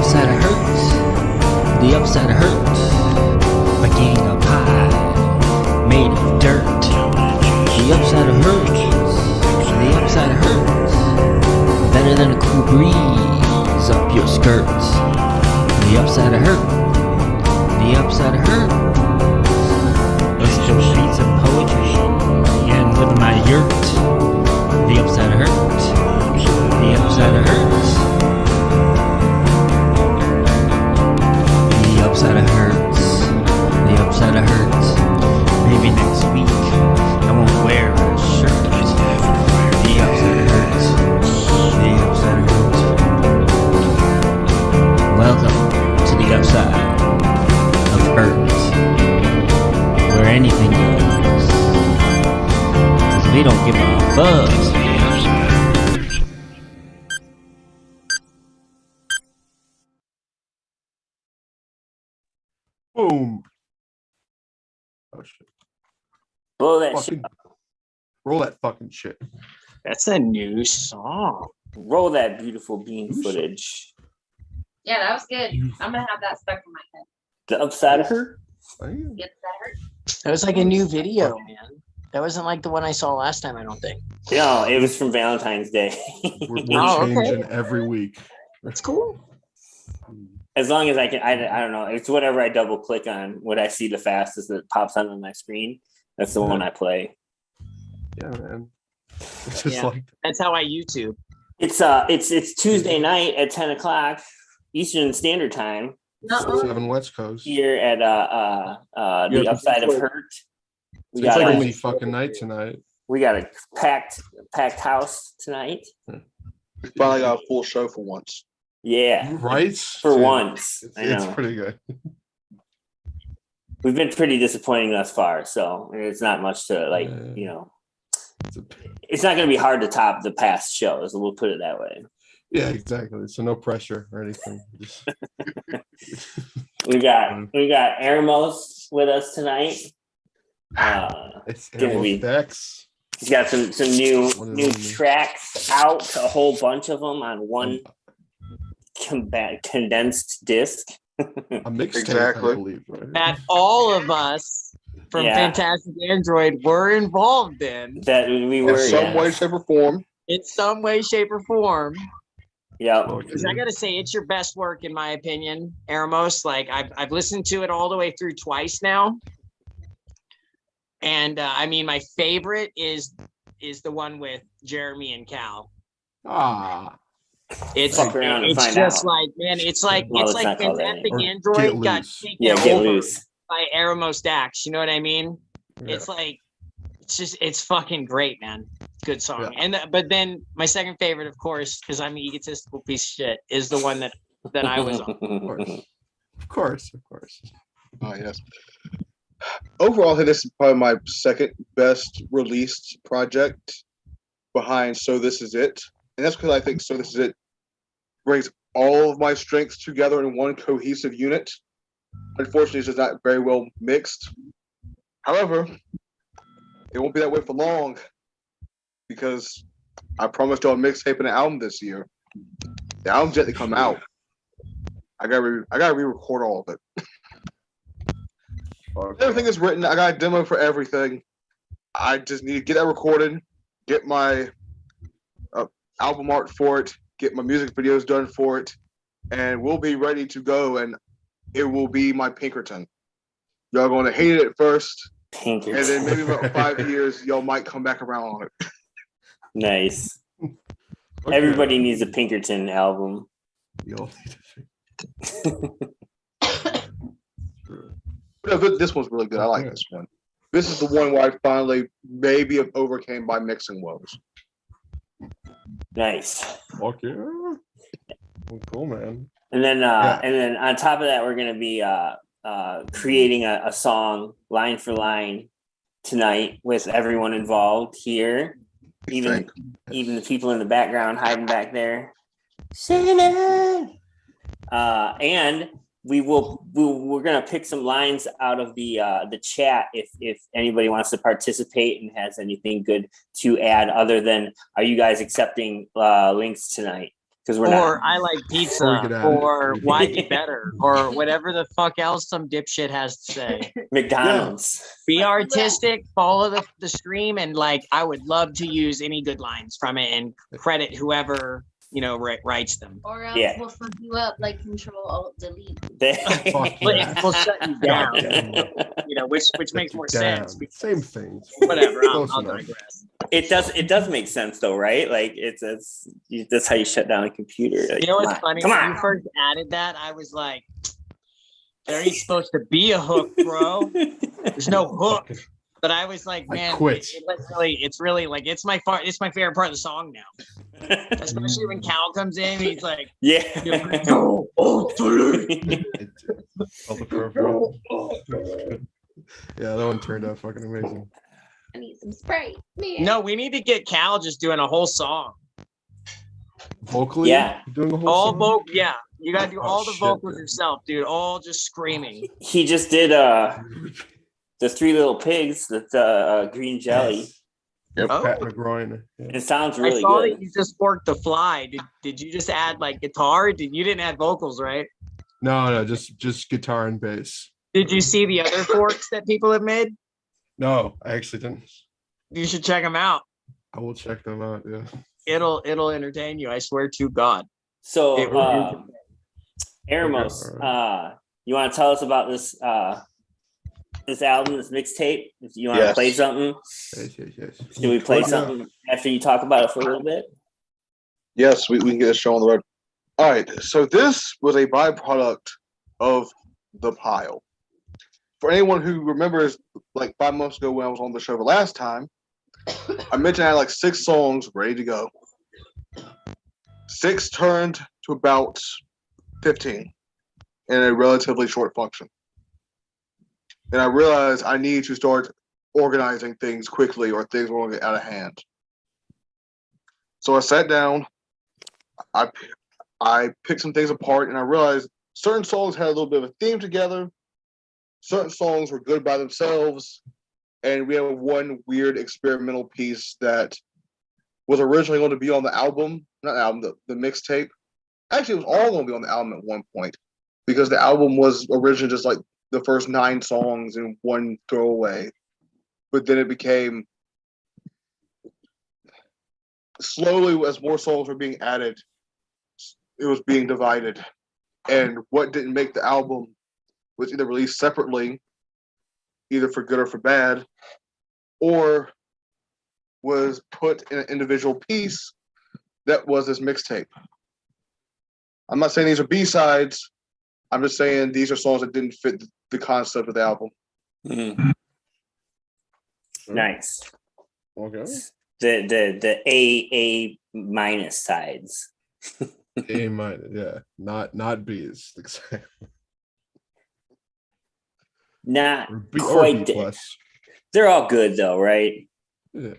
upside hurts. The upside hurts. A gang of pie made of dirt. The upside hurts. The upside hurts. Better than a cool breeze up your skirts. The upside hurt. The upside hurt. Let's go read some poetry and with my yurt. The upside hurt. The upside hurts. The upside hurts. The upside hurts. Maybe next week I won't wear a shirt. The upside hurts. The upside hurts. Welcome to the upside of hurt, where anything goes. 'Cause we don't give a fuck. Boom. Oh shit. Blow that shit. Fucking roll that fucking shit. That's a new song. Roll that beautiful bean footage. Yeah, that was good. I'm gonna have that stuck in my head. The upside of her. Damn. Get that hurt. That was like a new video, man. That wasn't like the one I saw last time, I don't think. No, it was from Valentine's Day. We're Oh, okay. changing every week. That's cool. As long as I can, I don't know. It's whatever I double click on, what I see the fastest that pops on my screen. That's the one I play. Yeah, man. It's just Yeah. like That's how I YouTube. It's Tuesday night at 10 o'clock Eastern Standard Time Uh-oh. 7 West Coast. here at the Yeah, upside of before- hurt. We It's got like a, only fucking night tonight. we got a packed house tonight. We finally got a full show for once. Yeah, Right? for Dude, once. I It's know. pretty good. We've been pretty disappointing thus far, so it's not much to like. Yeah. You know, It's a, it's not going to be hard to top the past shows. We'll put it that way. yeah, exactly. So no pressure or anything. Just, We got Eramos with us tonight. it's Gonna be- Dex. He's got some new One of new them. tracks out, a whole bunch of them on one condensed disc. A mixtape, Exactly. I believe, right? That all of us from Yeah. Fantastic Android were involved in That we were In some way, shape, or form. in some way, shape, or form. Yeah. Okay. Because I gotta say, it's your best work in my opinion, Eramos. Like I've listened to it all the way through twice now, and I mean, my favorite is the one with Jeremy and Cal. Ah, It's Fuck around and it's find just out. like, man, it's like Well, it's let's like not call that Fantastic anymore. Android Get got loose. taken Yeah, get over loose. by Eramos Dax. You know what I mean? yeah. It's like it's fucking great, man. Good song. Yeah. And but then my second favorite, of course, because I'm an egotistical piece of shit, is the one that I was on. Of course. Oh, yes. Overall, I think this is probably my second best released project behind So This Is It. And that's because I think So This Is It brings all of my strengths together in one cohesive unit. Unfortunately, it's just not very well mixed. However, it won't be that way for long because I promised y'all a mixtape and an album this year. The album's yet to come out. I gotta re-record all of it. Everything is written. I got a demo for everything. I just need to get that recorded, get my album art for it, get my music videos done for it, and we'll be ready to go. And it will be my Pinkerton. Y'all going to hate it at first, Pinkerton. and then maybe about 5 years, y'all might come back around on it. Nice. Okay. Everybody needs a Pinkerton album. You all need to- But no, this one's really good. I like this one. This is the one where I finally maybe have overcame my mixing woes. Nice. Fuck yeah. Well, cool, man. And then Yeah. and then on top of that, we're gonna be creating a song line for line tonight with everyone involved here. Even the people in the background hiding back there. Singing. And we're gonna pick some lines out of the chat if anybody wants to participate and has anything good to add other than are you guys accepting links tonight? because we're Or not. I like Before you pizza, get at it. or why be better, or whatever the fuck else some dipshit has to say. McDonald's. Be artistic, follow the stream, and like I would love to use any good lines from it and credit whoever writes them. Or else Yeah. we'll fuck you up like Control Alt Delete. Fuck But yeah. it will shut you down, God damn it. which makes more sense. Damn. because- Same things. Whatever, I'll Close enough. digress. It does make sense though, right? Like that's how you shut down a computer. Like, You know come what's on, funny? Come When on. you first added that, I was like, there ain't supposed to be a hook, bro. There's no hook. But I was like, I man, quit. it's really like it's my favorite part of the song now. Especially when Cal comes in, he's like, Yeah. All appropriate. Yeah, that one turned out fucking amazing. I need some Sprite. Man. no, we need to get Cal just doing a whole song. Vocally, Yeah. doing a whole All song? yeah. You gotta do Oh, all the shit, vocals dude. yourself, dude. All just screaming. He just did the Three Little Pigs with green jelly. Yep. Oh, Pat McGroin. Yeah. It sounds I really saw good. that you just worked the fly. Did you just add like guitar? You didn't add vocals, right? No, just guitar and bass. Did you see the other forks that people have made? No, I actually didn't. You should check them out. I will check them out. Yeah. It'll entertain you. I swear to God. So, It will Eramos, Okay, you want to tell us about this this album, this mixtape? If you want to Yes. play something, Yes. should we play Yeah. something after you talk about it for a little bit? Yes, we can get a show on the road. All right, so this was a byproduct of the pile. For anyone who remembers, like 5 months ago when I was on the show the last time, I mentioned I had like 6 songs ready to go. 6 turned to about 15 in a relatively short function. And I realized I need to start organizing things quickly or things will get out of hand. So I sat down, I picked some things apart, and I realized certain songs had a little bit of a theme together. Certain songs were good by themselves, and we have one weird experimental piece that was originally going to be on the album, not the album, the mixtape. Actually, it was all going to be on the album at one point because the album was originally just like the first 9 songs in one throwaway, but then it became slowly as more songs were being added, it was being divided, and what didn't make the album was either released separately, either for good or for bad, or was put in an individual piece that was this mixtape. I'm not saying these are B-sides. I'm just saying these are songs that didn't fit the concept of the album. Nice. Okay. The A minus sides. A minus, yeah. Not B's. Not Or B quite. plus. They're all good though, right? Yeah.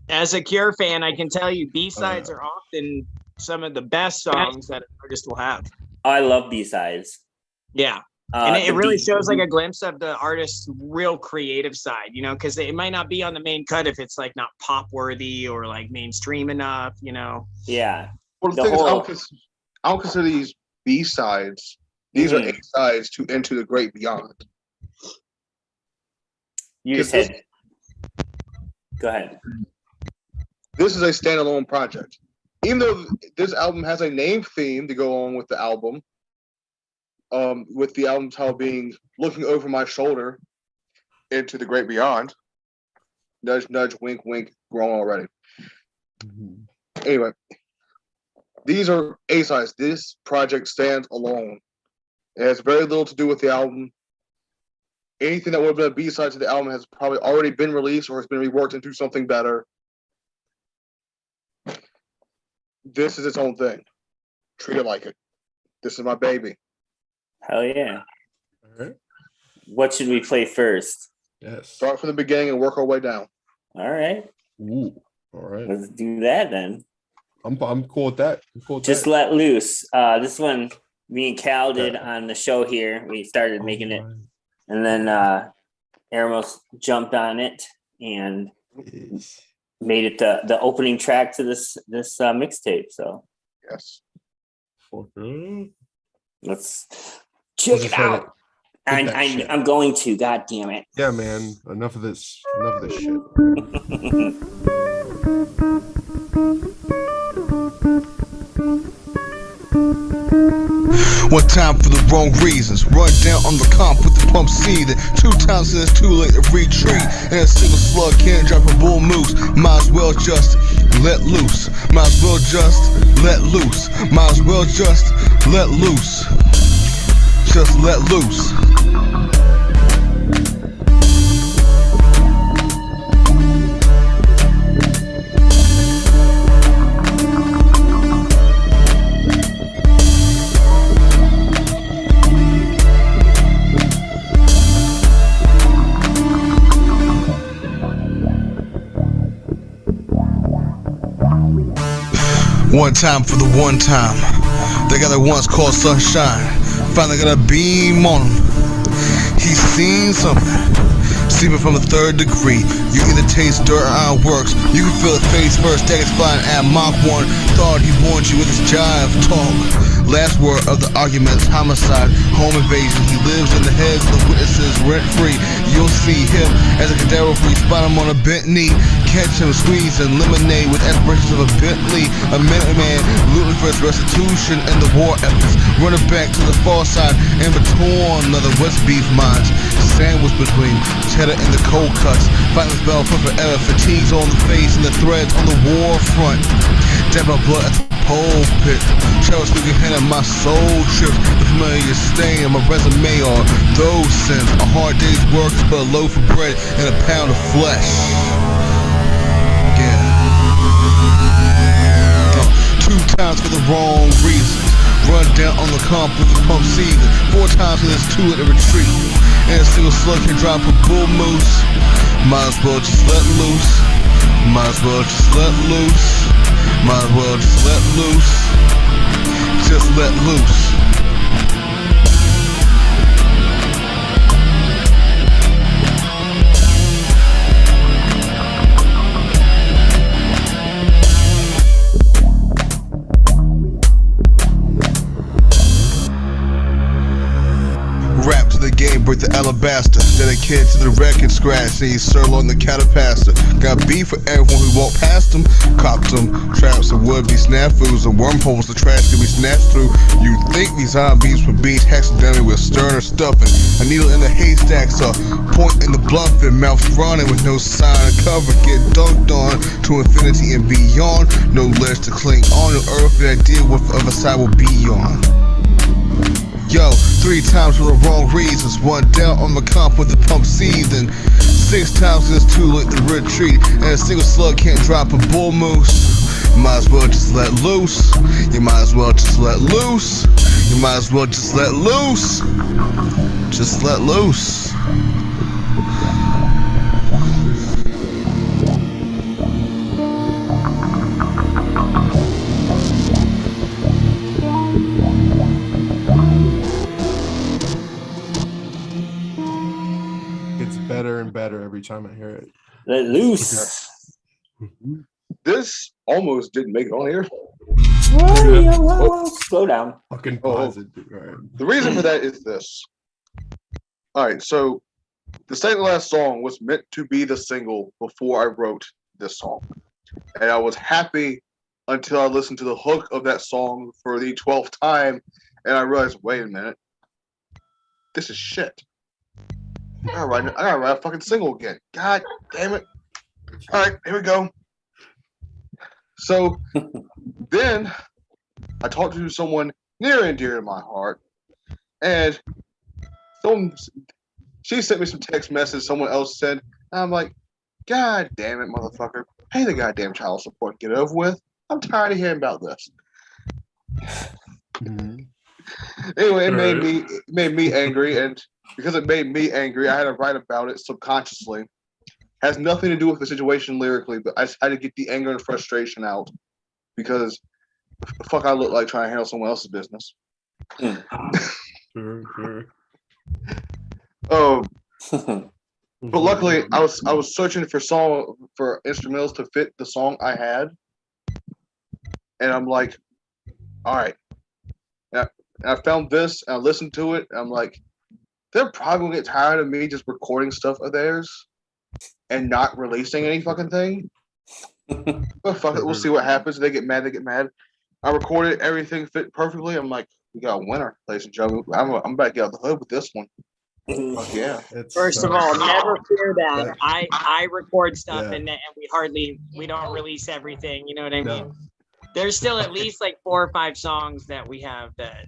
As a Cure fan, I can tell you B-sides are often some of the best songs that an artist will have. I love B sides. Yeah. And it The really B- shows like a glimpse of the artist's real creative side, because it might not be on the main cut if it's like not pop worthy or like mainstream enough, Yeah. Well, the The thing is, whole- I don't consider these B-sides. These are Mhm. A-sides to Into the Great Beyond. You just Because had. Go ahead. This is a standalone project. Even though this album has a name theme to go on with the album, with the album title being Looking Over My Shoulder Into the Great Beyond. Nudge, nudge, wink, wink, grown already. Mhm. Anyway, these are A-sides. This project stands alone. It has very little to do with the album. Anything that would have been a B-side to the album has probably already been released or has been reworked into something better. This is its own thing. Treat it like it. This is my baby. Hell yeah. All right. What should we play first? Yes. Start from the beginning and work our way down. All right. Ooh. All right. Let's do that then. I'm cool with that. I'm cool with Just that. let loose. This one me and Cal did Okay. on the show here. We started making it, All and then Eramos jumped on it and right. Yes. made it the opening track to this mixtape. So Yes. Okay. Let's check it trying to out. hit that shit. I'm going to. God damn it. Yeah, man. Enough of this. Enough of this shit. One time for the wrong reasons. Run down on the comp with the pump seething. 2 times till it's too late to retreat. And a single slug can't drop a bull moose. Might as well just let loose. Might as well just let loose. Might as well just let loose. Just let loose. One time for the one time. They got a once called sunshine. Finally got a beam on him. He's seen something. Sleeping from the 3rd degree. You either taste dirt or iron works. You can feel the face first. Daggers flying at Mach 1. Thought he warned you with his jive talk. Last word of the argument's homicide, home invasion. He lives in the heads of the witnesses rent free. You'll see him as a cadaver free. Spot him on a bent knee. Catch him squeezing lemonade with aspirations of a Bentley. A Minuteman looting for his restitution and the war efforts. Running back to the far side and between another West Beef mines. Sandwiched between cheddar and the cold cuts. Fighting this battle for forever. Fatigues on the face and the threads on the war front. Dab my blood at the pulpit. Travis through your hand and my soul trips. The familiar stain on my resume are those sins. A hard day's work is but a loaf of bread and a pound of flesh. Yeah. 2 times for the wrong reasons. Run down on the comp with the pump season. 4 times till it's too late to retreat. And a single slug can drop a bull moose. Might as well just let loose. Might as well just let loose. Might as well just let loose. Just let loose. Rap to the game, break the alabaster. Dedicated to the record scratch. See sirloin the catapasta. Got beef for everyone who walked past them. Copped them. Traps and would-be snafus and wormholes the trash could be snatched through. You think these zombies would be hexademy with sterner stuffing. A needle in the haystacks, a point in the bluff and mouth running with no sign of cover. Get dunked on to infinity and beyond. No ledge to cling on. No earth that idea what the other side will be on. Yo, 3 times for the wrong reasons. 1 down on the comp with the pump season. 6 times till it's too late to retreat. And a single slug can't drop a bull moose. You might as well just let loose. You might as well just let loose. You might as well just let loose. Just let loose. It's better and better every time I hear it. Let loose. This almost didn't make it on here. Whoa. Slow down. Fucking Oh. pause it. All right. The reason for that is this. All right, so the second to last song was meant to be the single before I wrote this song. And I was happy until I listened to the hook of that song for the 12th time and I realized, wait a minute, this is shit. I gotta write a fucking single again. God damn it. All right, here we go. So then I talked to someone near and dear to my heart, and she sent me some text message someone else said, and I'm like, God damn it, motherfucker. Pay the goddamn child support. Get it over with. I'm tired of hearing about this. Mhm. Anyway, it made me angry, and because it made me angry, I had to write about it subconsciously. Has nothing to do with the situation lyrically, but I just had to get the anger and frustration out because the fuck I look like trying to handle someone else's business. Sure. Oh, but luckily I was searching for instrumentals to fit the song I had, and I'm like, all right. And I found this and I listened to it. And I'm like, they're probably gonna get tired of me just recording stuff of theirs and not releasing any fucking thing. But fuck it, we'll see what happens. They get mad. They get mad. I recorded everything fit perfectly. I'm like, we got a winner, ladies and gentlemen. I'm about to get out the hood with this one. Fuck yeah. First of all, never fear that. Yeah. I record stuff Yeah. and we don't release everything. You know what I No. mean? There's still at least like 4 or 5 songs that we have that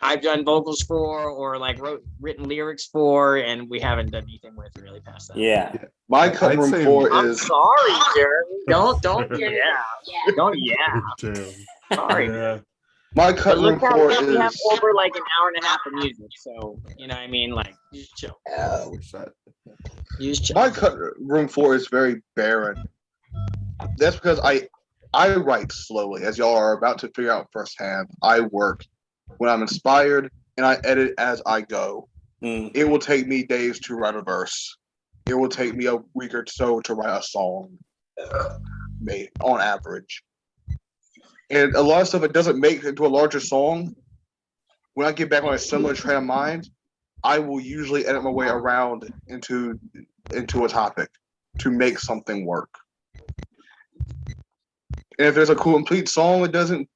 I've done vocals for or like written lyrics for, and we haven't done anything with really past that. Yeah. My cutting room floor I'm is sorry, Jeremy. Don't yeah. Don't Damn. Sorry. Yeah. my But cutting room look how floor we have is over like an hour and a half of music. So you know what I mean? Like just chill. Wish that. You just chill. my cutting room floor is very barren. That's because I write slowly, as y'all are about to figure out firsthand. I work when I'm inspired and I edit as I go. Mm. It will take me days to write a verse. It will take me a week or so to write a song, maybe on average. And a lot of stuff it doesn't make it into a larger song. When I get back on a similar train of mind, I will usually edit my way around into a topic to make something work. And if there's a complete song that doesn't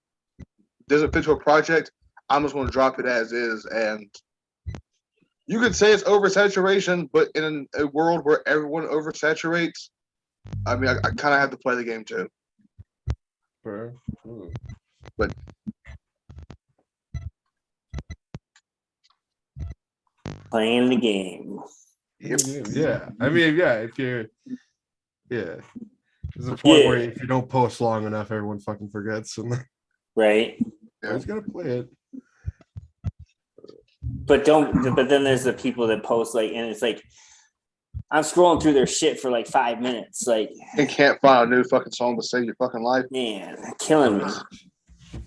fit to a project, I'm just going to drop it as is. And you could say it's oversaturation, but in a world where everyone oversaturates, I mean, I kind of have to play the game too. Bro. But Playing the game. Yeah. I mean, yeah, if you're there's a point where if you don't post long enough, everyone fucking forgets and Right. always gotta play it. But then there's the people that post like, and it's like, I'm scrolling through their shit for like 5 minutes. Like, you can't find a new fucking song to save your fucking life. man, killing me.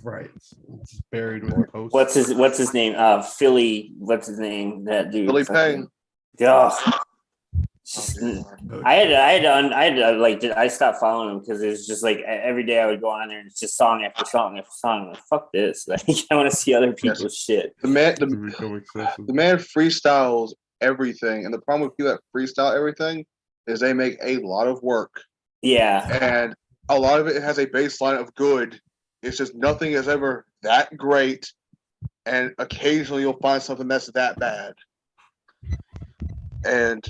Right. It's buried with posts. What's his name? Philly. What's his name? That dude. Billy Payne. Ugh. I stopped following him because it's just like every day I would go on there and it's just song after song after song. Like, fuck this. Like, I want to see other people's shit. The man The freestyles everything, and the problem with people that freestyle everything is they make a lot of work. Yeah. And a lot of it has a baseline of good. It's just nothing is ever that great, and occasionally you'll find something that's that bad. And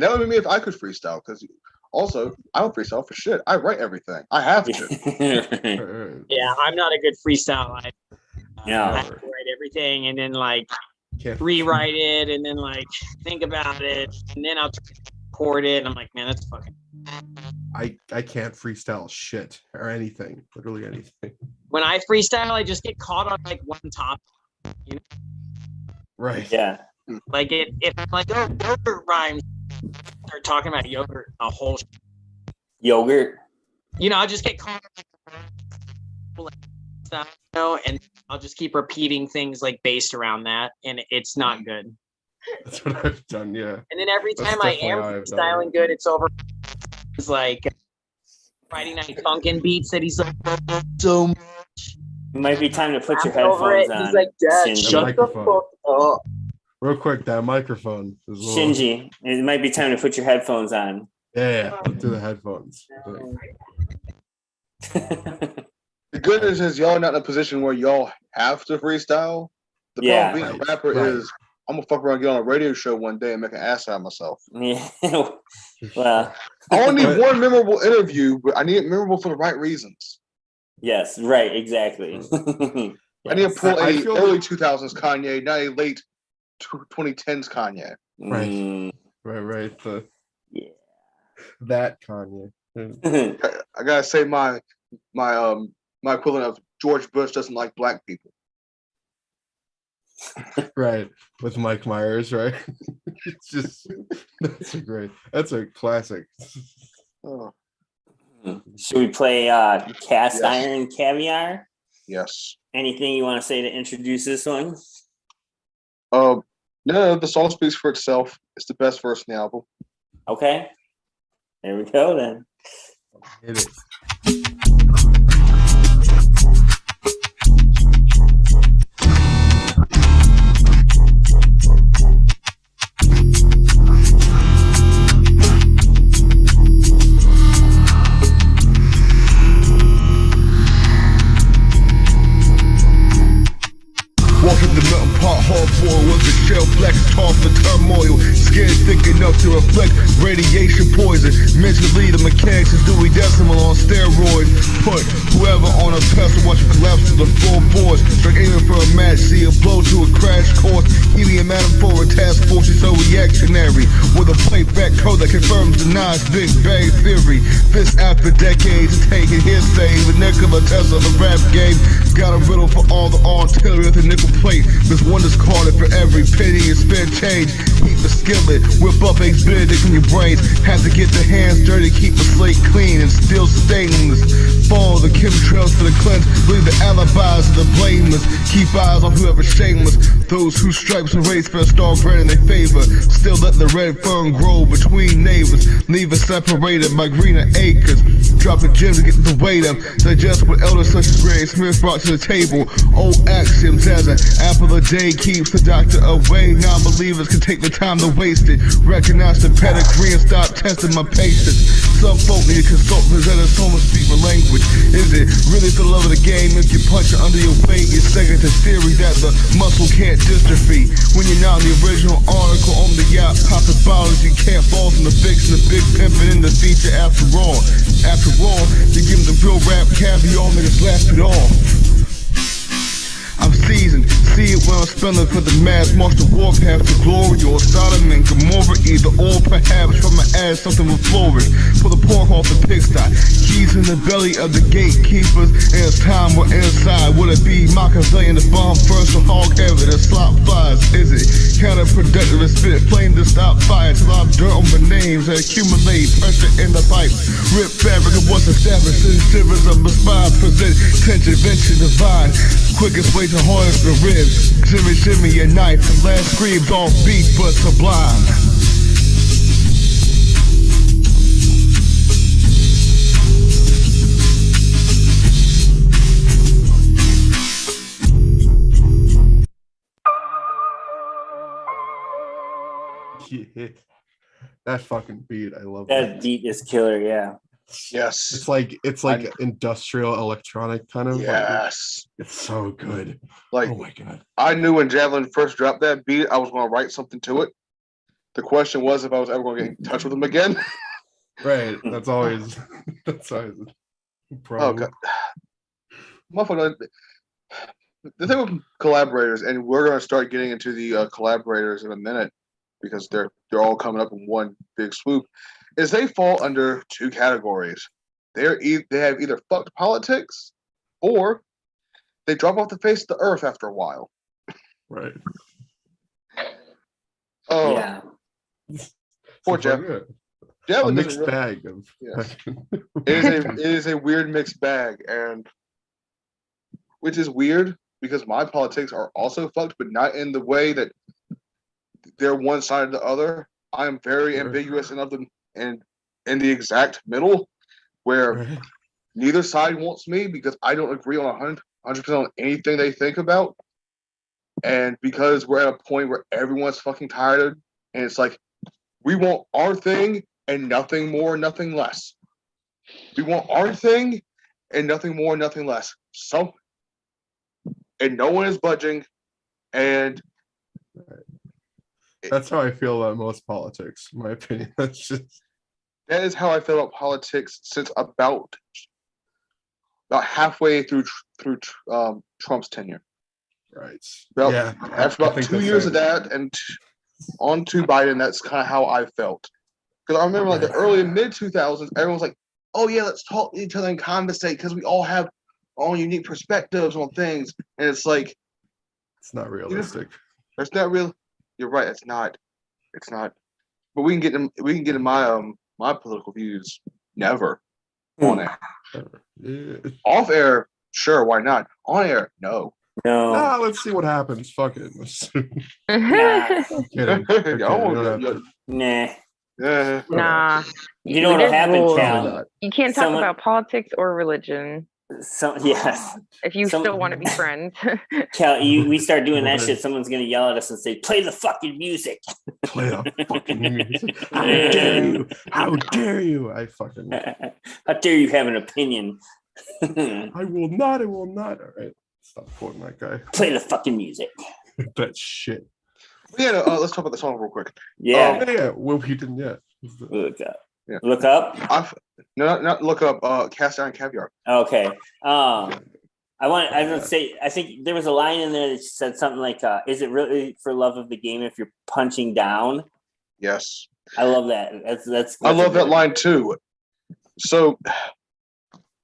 that would be me if I could freestyle, because also I don't freestyle for shit. I write everything. I have to. Yeah, I'm not a good freestyle. I Yeah. have to write everything and then like Can't rewrite it and then like think about it and then I'll record it and I'm like, man, that's fucking. I can't freestyle shit or anything, literally anything. When I freestyle, I just get caught on like one topic. Right. Yeah. Like if I'm like, oh, yogurt rhymes, start talking about yogurt, a whole, Yogurt. I'll just get caught on like stuff, and I'll just keep repeating things like based around that, and it's not good. That's what I've done, yeah. And then every That's time I definitely am how I've done freestyling it. good, it's over. It's like Friday Night Funkin' beats that he's like so much. It might be time to put your over it. headphones on. He's like, Dad, Shinji. shut the Microphone. fuck up. Real quick, that microphone is a little- Shinji, it might be time to put your headphones on. Yeah, do the headphones. The good news is y'all are not in a position where y'all have to freestyle. The Yeah. problem being a rapper Right. is I'm gonna fuck around and get on a radio show one day and make an ass out of myself. Yeah. Well, I only need But- one memorable interview, but I need it memorable for the right reasons. yes, right, exactly. I need to pull I a feel- early 2000s Kanye, not a late 2010s Kanye. Right. Mm, Right. Yeah. That Kanye. I gotta say my equivalent of George Bush doesn't like black people. Right. With Mike Myers, right? It's just that's a classic. Oh, Should we play Cast Yes. Iron Caviar? yes. Anything you want to say to introduce this one? No, the song speaks for itself. It's the best verse in the album. Okay. There we go then. Hit it. shell flex, toss the turmoil. Skin thick enough to reflect radiation poison. Mentally, the mechanics is Dewey Decimal on steroids. Put whoever on a pedestal, watch him collapse to the floorboards. Strike aiming for a match, see a blow to a crash course. Helium atom for a task force, is so reactionary. With a playback code that confirms denies Big Bang Theory. This after decades of taking hearsay, the Nikola Tesla of the rap game. Got a riddle for all the artillery with a nickel plate. This one discarded for every penny and spare change. Heat the skillet, whip up eggs Benedict in your brains. Have to get the hands dirty, keep the slate clean and still stainless. Follow the chemtrails for the cleanse. Leave the alibis of the blameless. Keep eyes on whoever's shameless. Those whose stripes and race for a star red in their favor. Still let the red fern grow between neighbors. Leave us separated by greener acres. Dropping gems to get the weight up. Digest what elders such as Gray Smith brought to the table. Old axioms as an apple a day keeps the doctor away. Non-believers can take the time to waste it. Recognize the pedigree and stop testing my patience. Some folk need to consult presenters, someone speak my language. Is it really the love of the game if you punch it under your weight? It's second to theory that the muscle can't dystrophy. When you're not in the original article on the yacht, popping bottles, you can't fall from the fiction, the big pimping in the feature after all. After all, you give them the real rap caviar, niggas laugh it off. I'm seasoned, see it when I'm spelling for the mass. March the warpath to glory or Sodom and Gomorrah. Either or perhaps from my ass something will flourish. For the pork off the pigsty, keys in the belly of the gatekeepers. And it's time we're inside. Would it be Machiavellian to bomb first or hog evidence? Slop flies, is it counterproductive to spit flame to stop fire? Till I'm dirt on the names that accumulate pressure in the pipe. Rip fabric of what's established in shivers of the spine. Present tension, venture divine. Quickest way to harness the ribs. Shimmy, shimmy your knife. The last screams off beat but sublime. Yeah. That fucking beat, I love That beat is killer. Yeah. Yes. It's like industrial electronic kind of. Yes. Like, it's so good. Like, oh my god. I knew when Javelin first dropped that beat, I was going to write something to it. The question was if I was ever going to get in touch with him again. Right. That's always a Oh problem. god. Motherfucker. The thing with collaborators, and we're going to start getting into the collaborators in a minute because they're all coming up in one big swoop, is they fall under two categories. They have either fucked politics or they drop off the face of the earth after a while. Right. Oh, Yeah. poor So Jeff. good. A Javelin mixed doesn't bag of Yes. It is a weird mixed bag, and which is weird because my politics are also fucked, but not in the way that they're one side or the other. I am very Sure. ambiguous and of them and in the exact middle where right. neither side wants me because I don't agree on 100% on anything they think about. And because we're at a point where everyone's fucking tired and it's like, we want our thing and nothing more, nothing less. We want our thing and nothing more, nothing less. So, and no one is budging. And That's how I feel about most politics, in my opinion. That's just that is how I feel about politics since about halfway through Trump's tenure. right. About, yeah. After I about think 2 that's years right. of that and on to Biden, that's kind of how I felt. Because I remember like the early and mid 2000s, everyone's like, oh yeah, let's talk to each other and conversate because we all have our own unique perspectives on things. And it's like, It's not realistic. it's not real. You're right. It's not. It's not. But we can get in my political views. Never on air. Yeah. Off air, sure, why not? On air, no. No. Nah, let's see what happens. Fuck it. Nah. I'm kidding. I'm kidding. We don't have to- Nah. Yeah. Nah, You know what'll There's happen, rules. Probably Cal? not. you can't talk Someone- about politics or religion Yes. if you Some- still want to be friends. Cal, we start doing that Right. shit, someone's gonna yell at us and say, play the fucking music. Play the fucking music. How dare you? How dare you? I fucking How dare you have an opinion? I will not. I will not. All right. Stop quoting that guy. Play the fucking music. That shit. Yeah, let's talk about the song real quick. Yeah. Yeah. Well, he didn't yet. Look up. Yeah. Look up. No, not look up. Cast Iron Caviar. Okay. I was gonna say, I think there was a line in there that said something like, "Is it really for love of the game if you're punching down?" Yes, I love that. That's I love that line too. So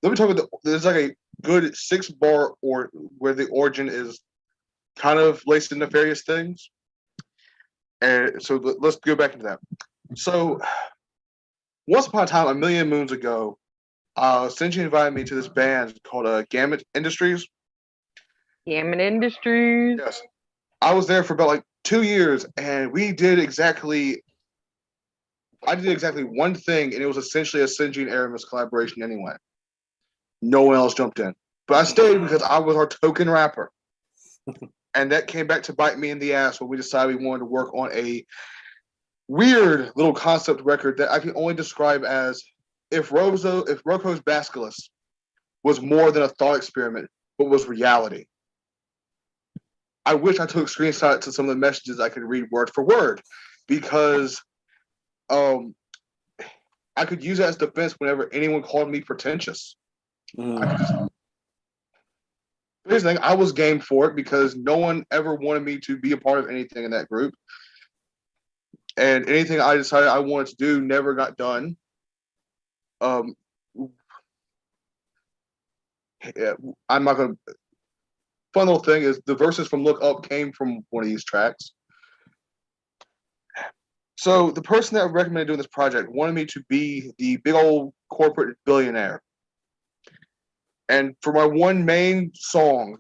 let me talk about there's like a good 6-bar or where the origin is kind of laced in nefarious things. And so let's go back into that. So once upon a time, a million moons ago, Senji invited me to this band called Gamut Industries. Gamut Industries. Yes. I was there for about like 2 years, and I did exactly one thing, and it was essentially a Senji and Aramis collaboration anyway. No one else jumped in. But I stayed because I was our token rapper. And that came back to bite me in the ass when we decided we wanted to work on a weird little concept record that I can only describe as if Roko's Basculus was more than a thought experiment, but was reality. I wish I took screenshots of some of the messages I could read word for word, because I could use that as defense whenever anyone called me pretentious. Here's the thing, I was game for it because no one ever wanted me to be a part of anything in that group. And anything I decided I wanted to do never got done. Yeah, I'm not gonna. Fun little thing is the verses from Look Up came from one of these tracks. So the person that recommended doing this project wanted me to be the big old corporate billionaire. And for my one main song,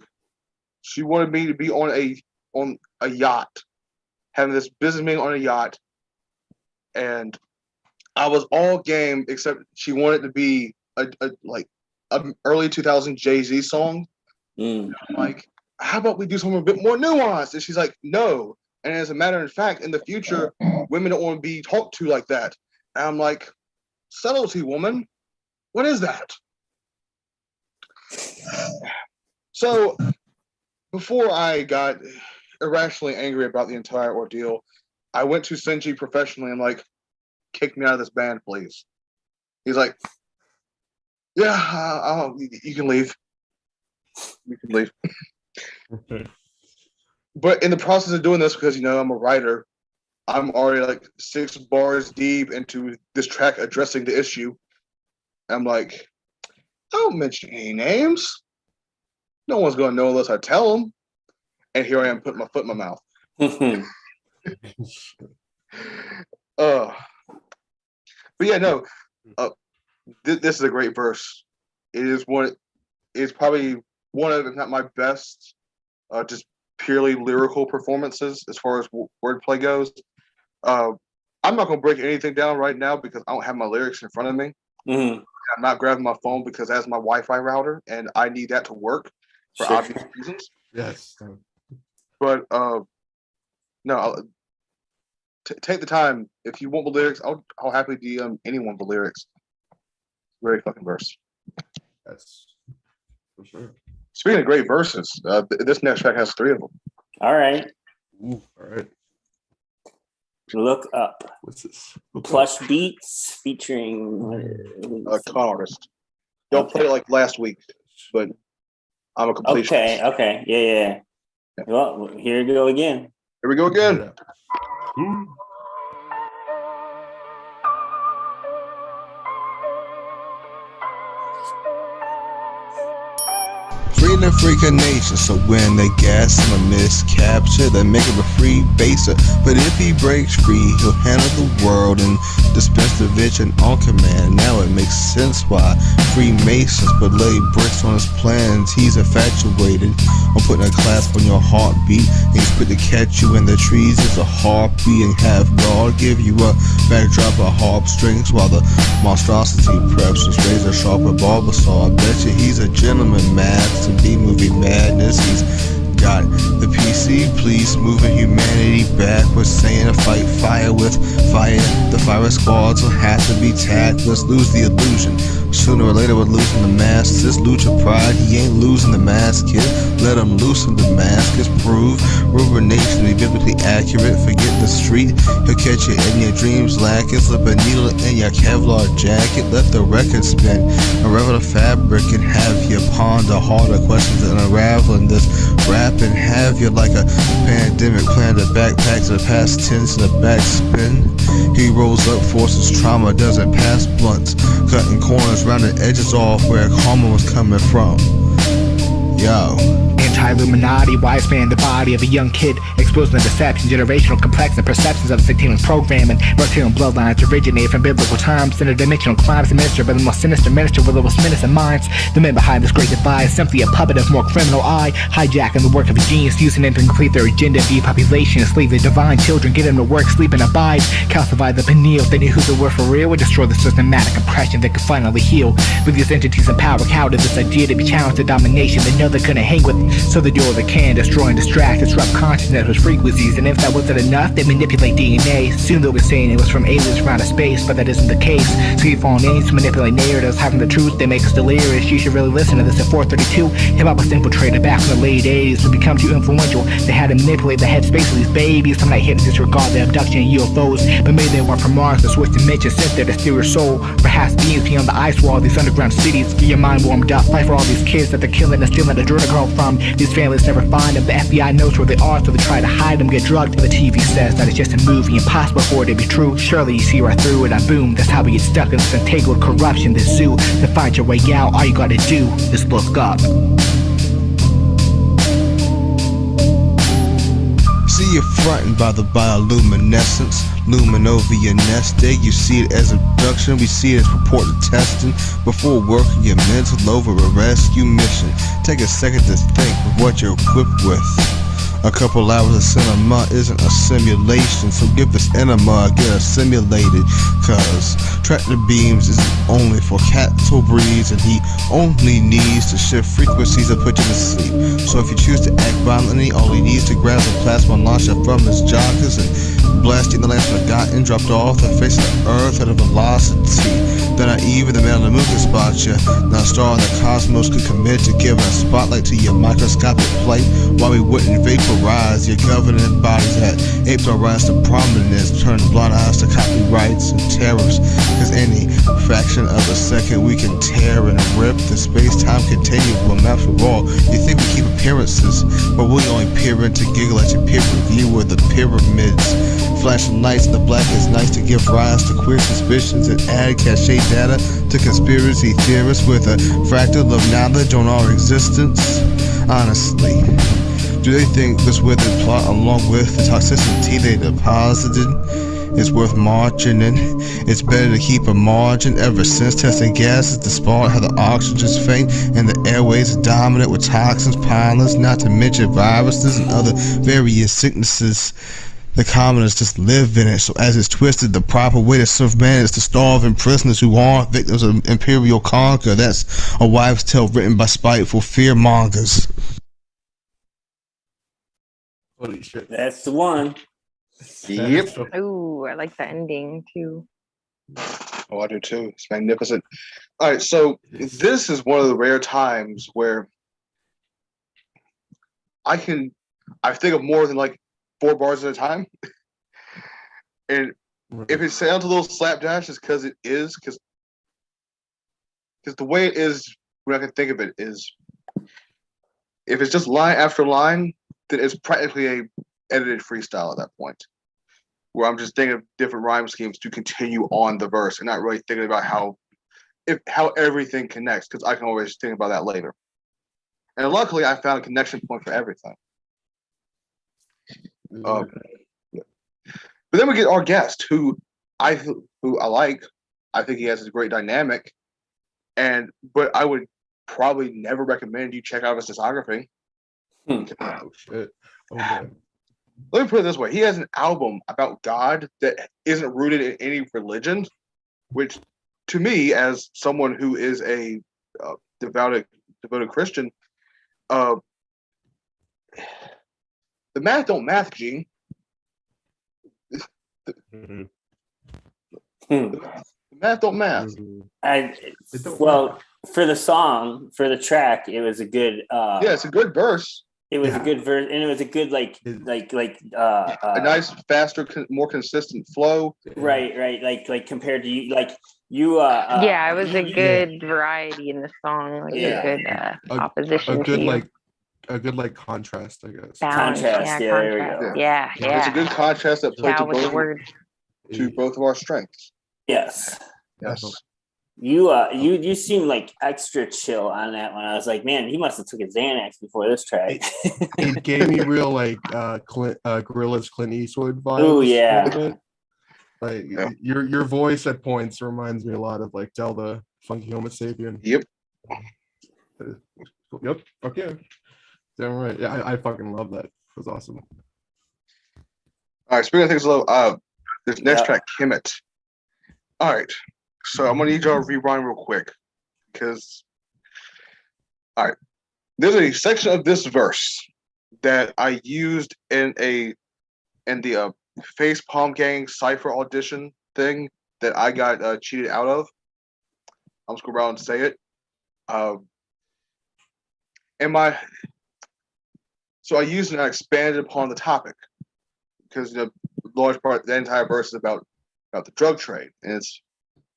she wanted me to be on a yacht, having this business meeting on a yacht. And I was all game, except she wanted to be a early 2000 Jay-Z song. Like, how about we do something a bit more nuanced? And she's like, no. And as a matter of fact, in the future, women don't want to be talked to like that. And I'm like, subtlety, woman. What is that? So before I got irrationally angry about the entire ordeal, I went to Senji professionally and like, kick me out of this band, please. He's like, yeah, you can leave. You can leave. But in the process of doing this, because I'm a writer, I'm already like 6 bars deep into this track addressing the issue. I'm like, I don't mention any names. No one's going to know unless I tell them. And here I am putting my foot in my mouth. But yeah, no. This is a great verse. It is one. It's probably one of, if not my best, just purely lyrical performances as far as wordplay goes. I'm not going to break anything down right now because I don't have my lyrics in front of me. I'm not grabbing my phone because that's my Wi-Fi router, and I need that to work for obvious reasons. Yes. But no, take the time. If you want the lyrics, I'll happily DM anyone the lyrics. Very fucking verse. Yes, for sure. Speaking of great verses, this next track has 3 of them. All right. Ooh, all right. Look Up. What's this? Plush Beats featuring A con artist. Y'all played it like last week, but I'm a completionist. Okay. Yeah. Well, here we go again. Here we go again. Ooh. Freedom freaking nation, so when they gas him a miscapture, they make him a free baser. But if he breaks free, he'll handle the world and dispense the vision on command. Now it makes sense why Freemasons would lay bricks on his plans. He's infatuated on putting a clasp on your heartbeat, and he's quick to catch you in the trees as a harpy and have God give you a backdrop of harp strings while the monstrosity preps his razor sharper Bulbasaur. I bet you he's a gentleman, master B-movie madness. He's got the PC police moving humanity backwards, saying to fight fire with fire. The fire squads will have to be tackless, lose the illusion. Sooner or later we're losing the mask. This lucha pride, he ain't losing the mask, kid. Let him loosen the mask. It's proof. Ruination, be biblically accurate. Forget the street. He'll catch you in your dreams lacking. Slip a needle in your Kevlar jacket. Let the record spin. Unravel the fabric and have you ponder harder questions and unraveling this rap and have you like a pandemic plan to backpack to the past tense in the backspin. He rolls up, forces trauma, doesn't pass blunts, cutting corners, rounding edges off where karma was coming from. Yo. Anti-Illuminati, wise man, the body of a young kid, exposing the deception, generational complex and perceptions of satanic programming. Reptilian bloodlines originate from biblical times, interdimensional climes administered by the most sinister minister with the most menacing minds. The men behind this great divide, simply a puppet of more criminal eye, hijacking the work of a genius, using it to complete their agenda, depopulation, enslave the divine children, get them to work, sleep and abide, calcify the pineals. They knew who they were for real, would destroy the systematic oppression that could finally heal. With these entities in power, counted this idea to be challenged to domination. They know they couldn't hang with, so they do all they can, destroy and distract, disrupt consciousness with frequencies. And if that wasn't enough, they manipulate DNA. Soon they'll be saying it was from aliens from outer space, but that isn't the case. So you fall names to manipulate narratives, having the truth, they make us delirious. You should really listen to this at 432. Hip-hop was infiltrated back in the late 80s to become too influential. They had to manipulate the headspace of these babies. Some night hit to disregard the abduction and UFOs, but maybe they weren't from Mars. The switch dimensions sent there to steal your soul. Perhaps beings beyond the ice wall, these underground cities. Get your mind warmed up, fight for all these kids that they're killing and stealing the journal girl from. These families never find them. The FBI knows where they are, so they try to hide them, get drugged. The TV says that it's just a movie, impossible for it to be true. Surely you see right through it, and boom, that's how we get stuck in this entangled corruption, this zoo. To find your way out, all you gotta do is look up. See you frightened by the bioluminescence looming over your nest egg. You see it as abduction, we see it as reported testing. Before working your mental over a rescue mission, take a second to think of what you're equipped with. A couple hours of cinema isn't a simulation, so give this enema a get assimilated. Cause tractor beams isn't only for cattle breeds, and he only needs to shift frequencies and put you to sleep. So if you choose to act violently, all he needs to grab the plasma launcher from his joggers and blast you in the last forgotten, dropped off the face of the earth at a velocity that not even the man on the moon can spot you. Not a star in the cosmos could commit to giving a spotlight to your microscopic plate, while we wouldn't vaporize your governing bodies that apes our rise to prominence, turn blind eyes to copyrights and tariffs. Cause any fraction of a second we can tear and rip the space-time continuum. After all, you think we keep appearances, but we only peer in to giggle at your peer review of the pyramids. Flashing lights in the black is nice to give rise to queer suspicions and add cachet data to conspiracy theorists with a fractal of knowledge on our existence. Honestly, do they think this withered plot, along with the toxicity they deposited, is worth marching in? It's better to keep a margin. Ever since testing gases to spot how the oxygen's faint and the airways are dominant with toxins, pollens, not to mention viruses and other various sicknesses. The commoners just live in it, so as it's twisted, the proper way to serve man is to starve in prisoners who aren't victims of imperial conquer. That's a wives' tale written by spiteful fearmongers. Holy shit. That's the one. Yep. Ooh, I like the ending too. Oh, I do too. It's magnificent. All right, so this is one of the rare times where I think of more than like 4 bars at a time. And if it sounds a little slapdash, it's because it is, because the way it is, when I can think of it, is if it's just line after line, then it's practically a edited freestyle at that point, where I'm just thinking of different rhyme schemes to continue on the verse and not really thinking about how everything connects, because I can always think about that later. And luckily, I found a connection point for everything. But then we get our guest, who I like. I think he has a great dynamic, but I would probably never recommend you check out his discography. Oh shit! Oh man. Let me put it this way: he has an album about God that isn't rooted in any religion, which, to me, as someone who is a devoted Christian, the math don't math, Gene. The Math don't math. Well, for the song, for the track, it was a good. Yeah, it's a good verse. It was a good verse, and it was a good a nice, faster, more consistent flow. Right. Like compared to you, like you. Yeah, it was a good variety in the song, like a good opposition. A good to contrast, I guess. balance. Contrast. Yeah, There we contrast. go. Yeah. It's a good contrast that plays That was the word. to both of our strengths. Yes. Yes. You seem like extra chill on that one. I was like, man, he must have took a Xanax before this track. It gave me real Gorillaz Clint Eastwood vibes. Oh yeah. A little bit. Like your voice at points reminds me a lot of like Del the Funky Homo Sapien. Yep. Yep. Okay. Damn right. Yeah, I fucking love that. It was awesome. All right. Speaking of things low, this next track, Kim It. All right. So I'm gonna need y'all to rewind real quick because, all right, there's a section of this verse that I used in the Face Palm Gang Cypher audition thing that I got cheated out of. I'm just going around and say it. So I used and I expanded upon the topic because the large part, the entire verse is about the drug trade, and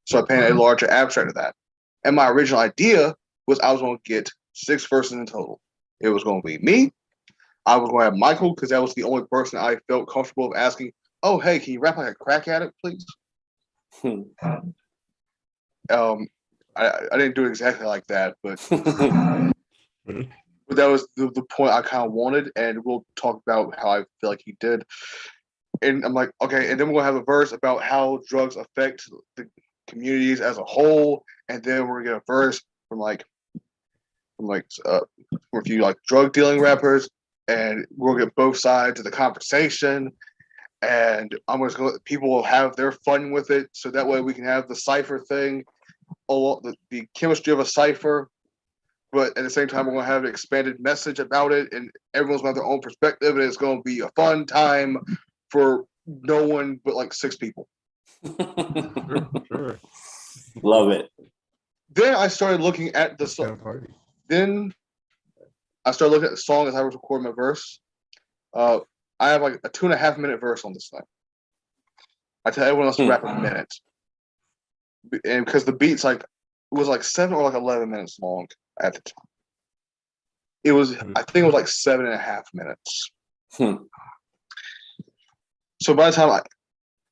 so I painted a larger abstract of that. And my original idea was I was going to get 6 verses in total. It was going to be me. I was going to have Michael because that was the only person I felt comfortable of asking, oh, hey, can you rap like a crack addict, please? I didn't do it exactly like that, but that was the point I kind of wanted, and we'll talk about how I feel like he did. And I'm like, okay, and then we're going to have a verse about how drugs affect the communities as a whole, and then we're gonna get a verse from a few like drug dealing rappers, and we'll get both sides of the conversation, and I'm just gonna people will have their fun with it, so that way we can have the cipher thing, the chemistry of a cipher, but at the same time we're gonna have an expanded message about it, and everyone's gonna have their own perspective, and it's gonna be a fun time for no one but like 6 people. Sure. Love it. Then I started looking at the song. Then I started looking at the song as I was recording my verse. I have like a 2.5 minute verse on this thing. I tell everyone else to rap a minute, and because the beat's it was like 7 or like 11 minutes long at the time. It was, I think it was like 7.5 minutes. So by the time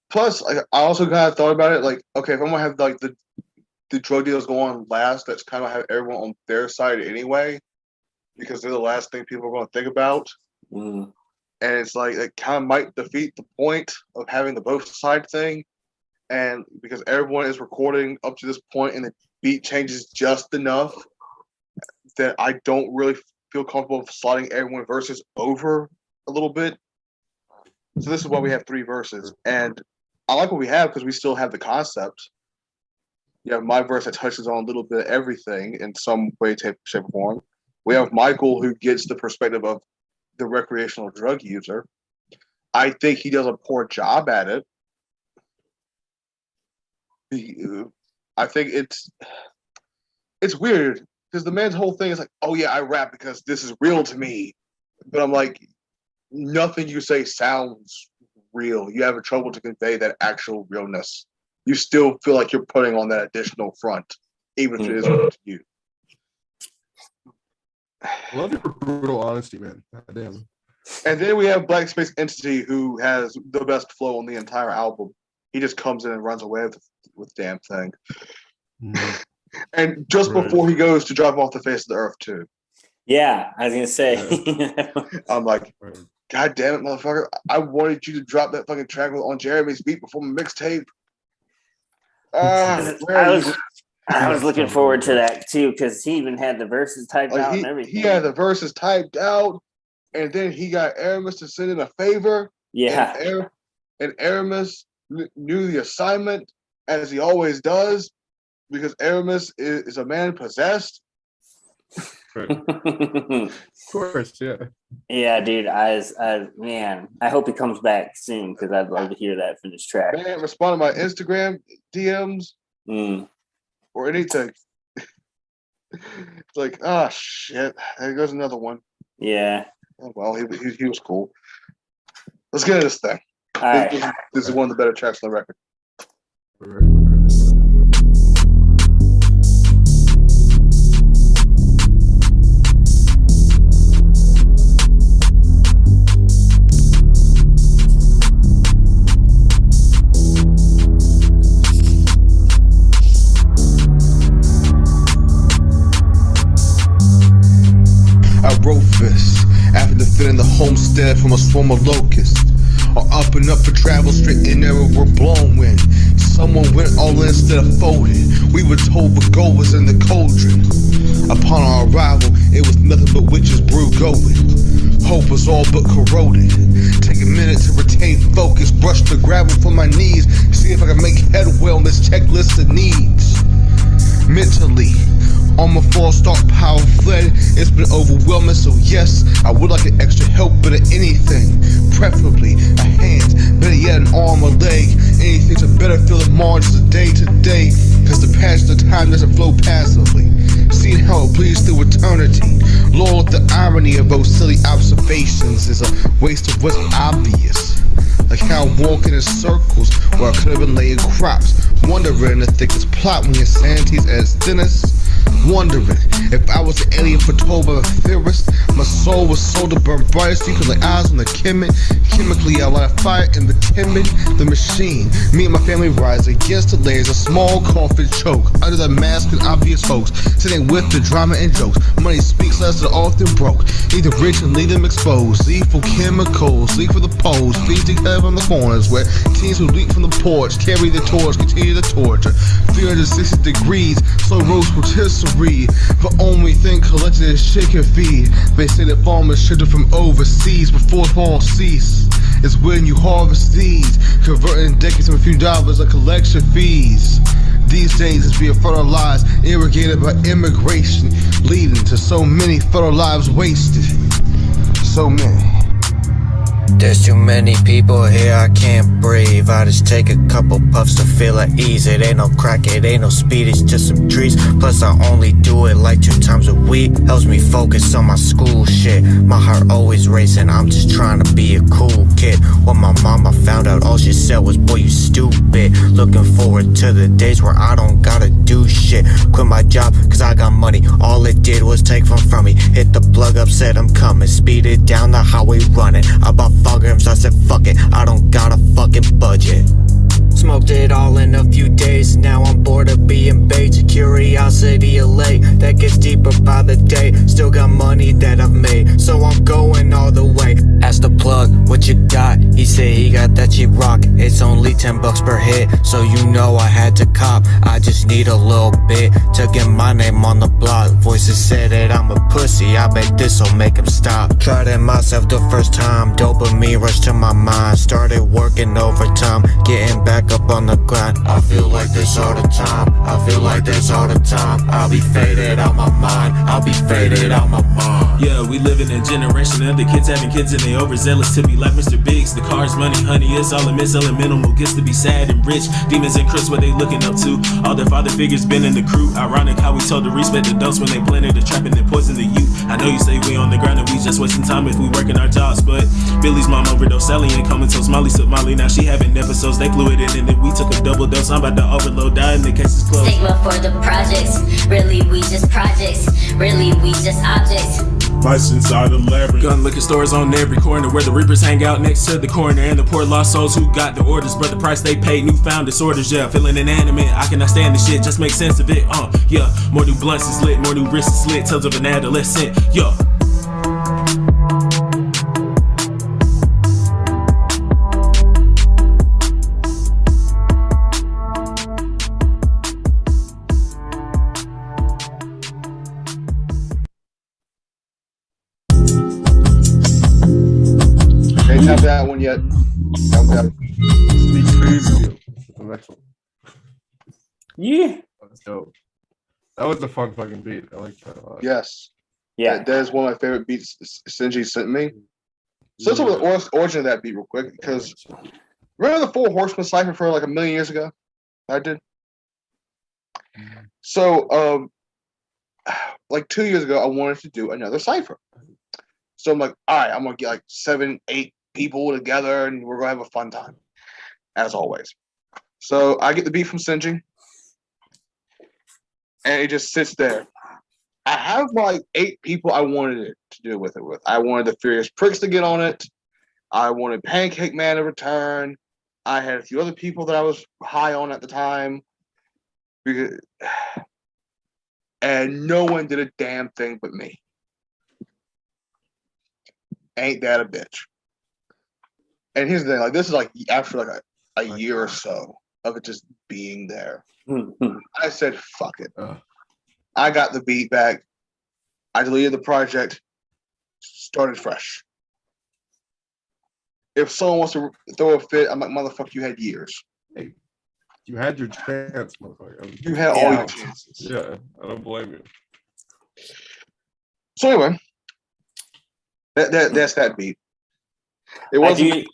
plus, I also kind of thought about it, like, okay, if I'm gonna have like the drug deals go on last, that's kind of have everyone on their side anyway, because they're the last thing people are gonna think about. And it's like it kind of might defeat the point of having the both side thing, and because everyone is recording up to this point, and the beat changes just enough that I don't really feel comfortable sliding everyone verses over a little bit. So this is why we have 3 verses, and I like what we have because we still have the concept. You have my verse that touches on a little bit of everything in some way, shape, or form. We have Michael who gets the perspective of the recreational drug user. I think he does a poor job at it. I think it's weird because the man's whole thing is like, oh yeah, I rap because this is real to me. But I'm like, nothing you say sounds real. You have trouble to convey that actual realness. You still feel like you're putting on that additional front, even if it is real to you. I love your brutal honesty, man. God damn. And then we have Black Space Entity, who has the best flow on the entire album. He just comes in and runs away with the damn thing. And just before he goes to drop off the face of the earth, too. Yeah, I was gonna say. I'm like, God damn it, motherfucker! I wanted you to drop that fucking track on Jeremy's beat before my mixtape. I was looking forward to that too because he even had the verses typed out and everything. He had the verses typed out, and then he got Aramis to send in a favor. Yeah, and Aramis knew the assignment as he always does because Aramis is a man possessed. Of course, yeah. Yeah, dude. Man, I hope he comes back soon because I'd love to hear that finished track. Man, respond to my Instagram DMs or anything. It's like, ah, shit. There goes another one. Yeah. Oh, well, he was cool. Let's get into this thing. All right. This is one of the better tracks on the record. I wrote this after defending the homestead from a swarm of locusts. Or up and up for travel, straight in there we're blown when someone went all in instead of folded. We were told the gold was in the cauldron. Upon our arrival, it was nothing but witches brew going. Hope was all but corroded. Take a minute to retain focus, brush the gravel from my knees, see if I can make headway on this checklist of needs. Mentally, on my 4-star power fled, it's been overwhelming, so yes, I would like an extra help, but at anything, preferably a hand, better yet an arm or leg, anything to better fill the margins of day to day, cause the passion of time doesn't flow passively, seeing how it bleeds through eternity, Lord, the irony of those silly observations is a waste of what's obvious. Like how I'm walking in circles where I could have been laying crops, wondering the thickest plot when your sanity's at its thinnest. Wondering if I was an alien foretold by the theorist, my soul was sold to burn bright, secretly eyes on the chemically I light a fire in the timid, the machine. Me and my family rise against the layers, a small coffin choke under the mask and obvious hoax, sitting with the drama and jokes. Money speaks less than often broke, either rich and leave them exposed. Lethal chemicals, leak for the poles, feed together from the corners where teens who leap from the porch, carry the torch, continue the torture. 360 degrees, slow roast rotisserie, the only thing collected is chicken feed. They say that farmers shipped it from overseas before fall cease. It's when you harvest these, converting decades to a few dollars like collection fees. These days it's being fertilized, irrigated by immigration, leading to so many fertile lives wasted. So many. There's too many people here, I can't breathe. I just take a couple puffs to feel at ease. It ain't no crack, it ain't no speed, it's just some trees. Plus I only do it like 2 times a week. Helps me focus on my school shit. My heart always racing, I'm just trying to be a cool kid. When my mama found out, all she said was, boy, you stupid. Looking forward to the days where I don't gotta do shit. Quit my job, cause I got money. All it did was take from me. Hit the plug up, said I'm coming. Speed it down the highway running. I bought 5 grams, I said fuck it, I don't got a fucking budget. Smoked it all in a few days, now I'm bored of being bait. Curiosity elate, that gets deeper by the day. Still got money that I've made, so I'm going all the way. Asked the plug, what you got? He said he got that cheap rock. It's only $10 per hit, so you know I had to cop. I just need a little bit to get my name on the block. Voices said that I'm a pussy, I bet this'll make him stop. Tried it myself the first time, dopamine rushed to my mind. Started working overtime, getting back up on the grind. I feel like this all the time, I feel like this all the time. I'll be faded out my mind, I'll be faded out my mind. Yeah, we live in a generation of the kids having kids and they overzealous to be like Mr. Biggs. The cars, money, honey, it's all a miss, elemental gets to be sad and rich. Demons and Chris, what they looking up to? All their father figures been in the crew. Ironic how we told to respect adults when they planted the trap and then poison the youth. I know you say we on the ground and we just wasting time if we working our jobs, but Billy's mom overdosed, Sally ain't coming, so Molly took Molly, now she having episodes. They flew it in and then we took a double dose. I'm about to overload, die and the case is closed. Stigma for the projects, really we just projects, really we just objects. Mice inside the labyrinth. Gun liquor stores on every corner where the reapers hang out next to the corner. And the poor lost souls who got the orders, but the price they paid, newfound disorders. Yeah, feeling inanimate, I cannot stand this shit, just make sense of it. Yeah, more new blunts is lit, more new wrists is slit, tales of an adolescent. Yeah. Ain't have that one yet. Sneak preview. The next one. Yeah. That's dope. That was a fun fucking beat. I like that a lot. Yes. Yeah. That is one of my favorite beats Sinji sent me. So let's talk about the origin of that beat real quick, because remember the Four Horsemen cipher for like a million years ago? I did. So, like 2 years ago, I wanted to do another cipher. So I'm like, all right, I'm gonna get like 7, 8 people together, and we're gonna have a fun time, as always. So I get the beat from Sinjin, and it just sits there. I have like 8 people I wanted it to do with it with. I wanted the Furious Pricks to get on it. I wanted Pancake Man to return. I had a few other people that I was high on at the time. And no one did a damn thing but me. Ain't that a bitch? And here's the thing, like this is like after like a year or so of it just being there. I said, fuck it. I got the beat back. I deleted the project, started fresh. If someone wants to throw a fit, I'm like, motherfucker, you had years. Hey, you had your chance, motherfucker. You had all your chances. Yeah, I don't blame you. So anyway, that's that beat. It wasn't.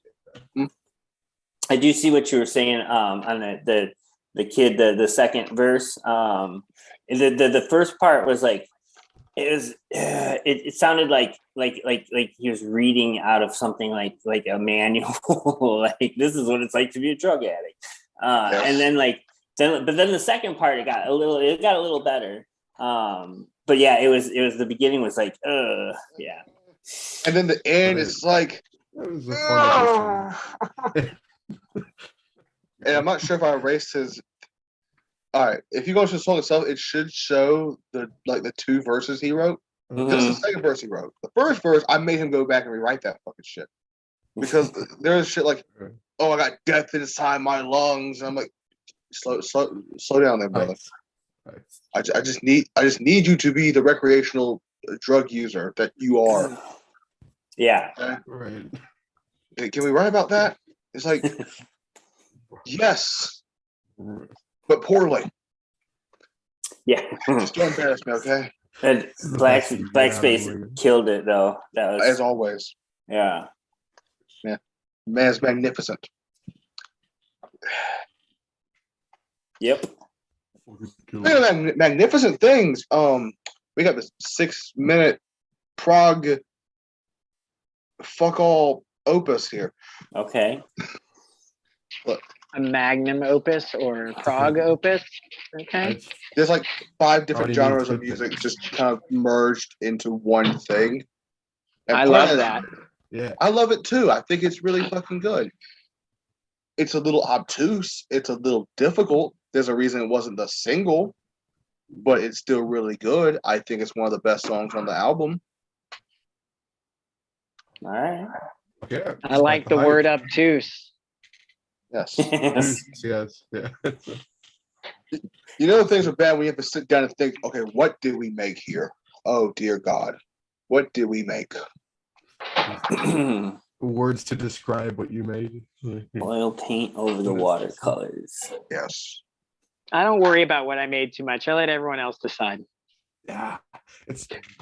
I do see what you were saying on the kid, the second verse. The first part was like it sounded like he was reading out of something like a manual. Like this is what it's like to be a drug addict. Yes. And then but then the second part it got a little better. But yeah, it was the beginning was like yeah. And then the end is like, that was a fun and I'm not sure if I erased his. All right, if you go to the song itself, it should show the 2 verses he wrote. This is the second verse he wrote. The first verse, I made him go back and rewrite that fucking shit because there's shit like, "Oh, I got death inside my lungs," and I'm like, slow down there, brother. Nice. I just need you to be the recreational drug user that you are. Yeah. Okay? Right. Can we write about that? It's like, yes, but poorly. Yeah. Just don't embarrass me, okay? And Blackspace killed it though. That was as always. Yeah. Yeah. Man's magnificent. Yep. Magnificent things. We got this 6-minute prog fuck all opus here. Okay. Look. A magnum opus or prog opus. Okay. There's like 5 different genres of music just kind of merged into one thing. And I love that. Yeah. I love it too. I think it's really fucking good. It's a little obtuse. It's a little difficult. There's a reason it wasn't the single, but it's still really good. I think it's one of the best songs on the album. All right. Yeah. I like the word obtuse. Yes. Yes. Yeah. You know, things are bad when you have to sit down and think, okay, what did we make here? Oh, dear God. What did we make? Words to describe what you made. Oil paint over the watercolors. Yes. I don't worry about what I made too much. I let everyone else decide. Yeah. I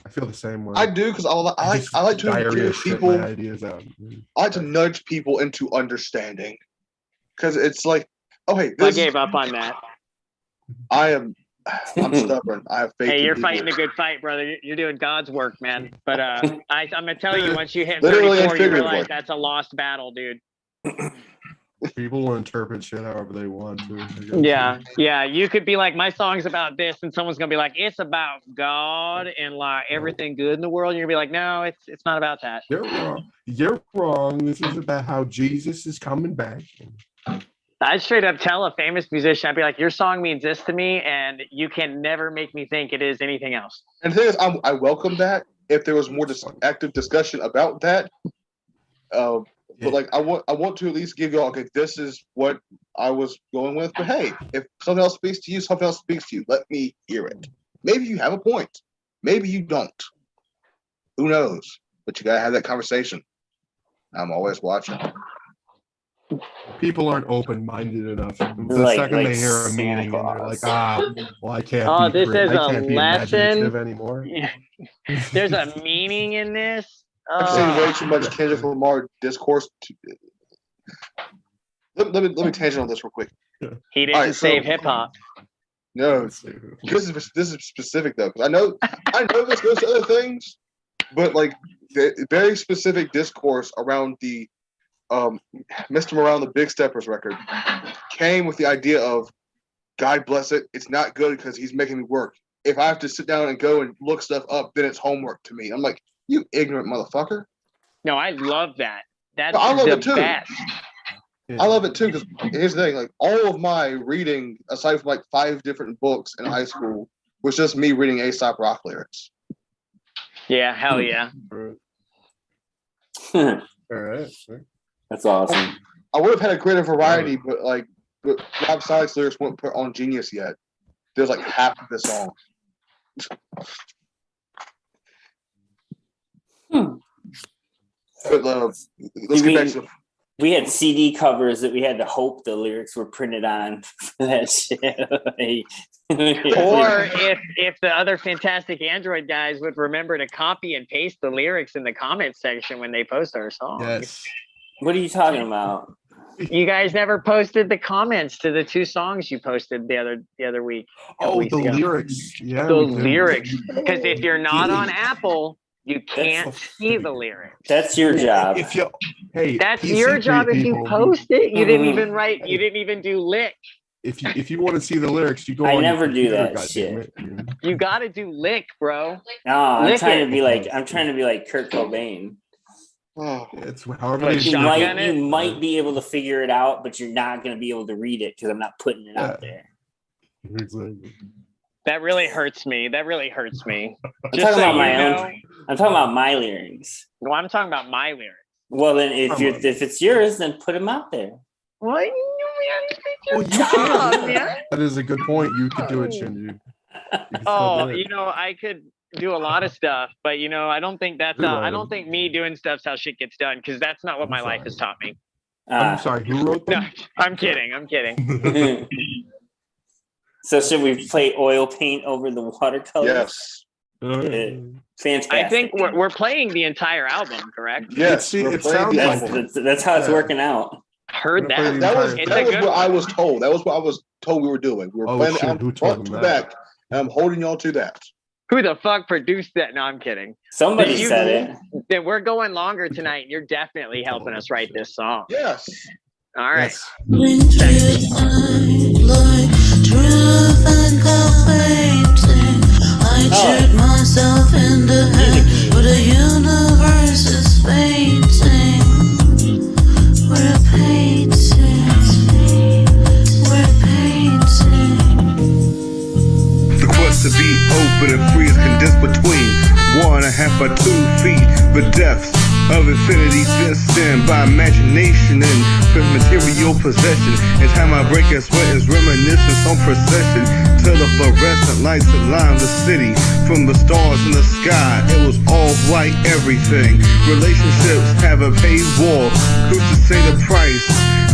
feel the same way. I do because I like to give people ideas out. I like to nudge people into understanding. Because it's like, oh hey, I gave up on that. I'm stubborn. I have faith. Hey, you're in fighting a good fight, brother. You're doing God's work, man. But I'm gonna tell you, once you hit Literally 34, you and realize figuratively. that's a lost battle, dude. People will interpret shit however they want to. Yeah. You could be like, my song's about this, and someone's gonna be like, it's about God and like everything good in the world. And you're gonna be like, no, it's not about that. You're wrong. You're wrong. This is about how Jesus is coming back. I'd straight up tell a famous musician, I'd be like, your song means this to me, and you can never make me think it is anything else. And the thing is, I welcome that. If there was more active discussion about that, but like I want to at least give y'all, okay, this is what I was going with. But hey, if something else speaks to you, something else speaks to you. Let me hear it. Maybe you have a point. Maybe you don't. Who knows? But you gotta have that conversation. I'm always watching. People aren't open-minded enough. The second they hear a meaning, and they're like, well, I can't. Oh, this is I a can't be lesson imaginative anymore. There's a meaning in this. I've seen way too much Kendrick Lamar discourse. Let me tangent on this real quick. He didn't save hip hop. No, this is specific though, because I know this goes to other things, but like the very specific discourse around the Mr. Morale the Big Steppers record came with the idea of God bless it, it's not good because he's making me work. If I have to sit down and go and look stuff up, then it's homework to me. I'm like, you ignorant motherfucker. No, I love that. That's I love the it too. best. I love it too because here's the thing: like all of my reading, aside from like 5 different books in high school, was just me reading Aesop Rock lyrics. Yeah, hell yeah. All right. That's awesome. I would have had a greater variety, but Rob Sile's lyrics weren't put on Genius yet. There's like half of the song. But let's get back to. We had CD covers that we had to hope the lyrics were printed on for that shit. Or if the other Fantastic Android guys would remember to copy and paste the lyrics in the comment section when they post our songs. Yes. What are you talking about? You guys never posted the comments to the 2 songs you posted the other week. Oh, the lyrics. Yeah. The lyrics. Because if you're not on Apple, you can't see the lyrics. That's your job. That's your job if you post it. You didn't even write. You didn't even do lick. If you want to see the lyrics, you go. I on never your do that computer, shit. You got to do lick, bro. No, I'm Lick trying it. to be like Kurt Cobain. Oh, it's however you might be able to figure it out, but you're not going to be able to read it because I'm not putting it out there. Exactly. That really hurts me. I'm talking about my own. I'm talking about my lyrics. Well, I'm talking about my lyrics. Well, then if it's yours, then put them out there. What? That is a good point. You could do it, Shin. Oh, I could do a lot of stuff, but I don't think that's I don't think me doing stuff's how shit gets done, because that's not what my life has taught me. I'm sorry, who wrote that? No, I'm kidding. So should we play oil paint over the watercolors? Yes. Fantastic. I think we're playing the entire album, correct? Yes. It sounds like that's how it's working out. Heard that. That was what I was told. That was what I was told we were doing. We were playing the album front to back, and I'm holding y'all to that. Who the fuck produced that? No, I'm kidding. Somebody said it. Then we're going longer tonight. You're definitely helping us write this song. Yes. All right. I shoot myself in the head, but the universe is fainting. We're painting. The quest to be open and free is condensed between 1.5 by 2 feet. The depths of infinity distant by imagination and material possession. And time I break and sweat is reminiscence on procession till the fluorescent lights that line the city. From the stars in the sky, it was all white everything. Relationships have a paywall. Who's to say the price?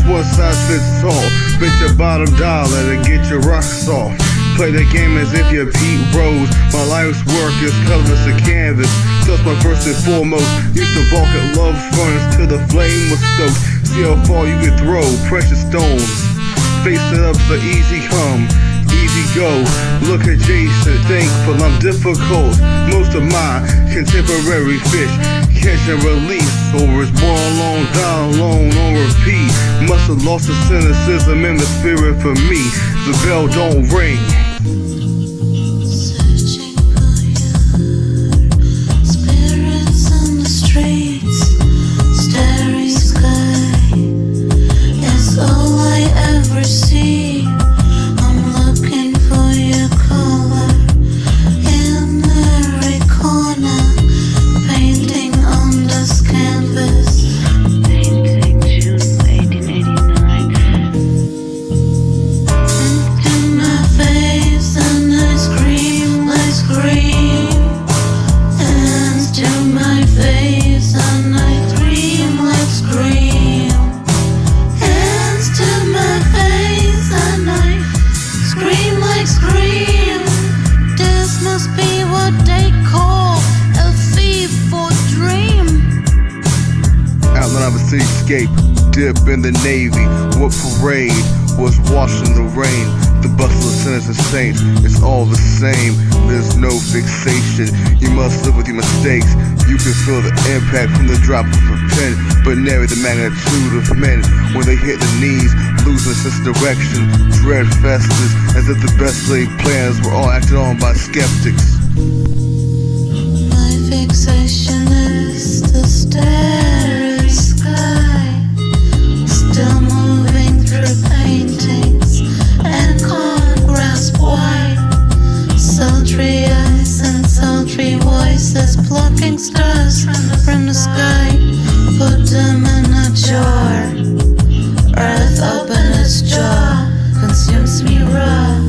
One size fits all. Bet your bottom dollar to get your rocks off. Play the game as if you're Pete Rose. My life's work is colors of canvas. Just my first and foremost. Used to walk at love furnace till the flame was stoked. See how far you can throw precious stones. Face it up's the easy come, easy go. Look at Jason, thankful I'm difficult. Most of my contemporary fish catch and release, or is born alone, die alone on repeat. Must have lost the cynicism in the spirit for me. The bell don't ring. Searching for your spirits on the streets. Starry sky is all I ever see. I'm looking for your color in every corner. Painting on this canvas. Painting June 1889. In my face and I scream. Hands to my face and I scream. Hands to my face and I scream. This must be what they call a fever dream. Outline of a cityscape, dip in the Navy. What parade? was washed in the rain. The bustle of sinners and saints, it's all the same. There's no fixation. You must live with your mistakes. You can feel the impact from the drop of a pen, but never the magnitude of men when they hit the knees, losing sense of direction. Dread festers as if the best laid plans were all acted on by skeptics. My fixation is the starry sky, still moving through paintings and can't grasp why. Sultry eyes and sultry voices plucking stars from the sky. Put them in a jar. Earth open its jaw, consumes me raw.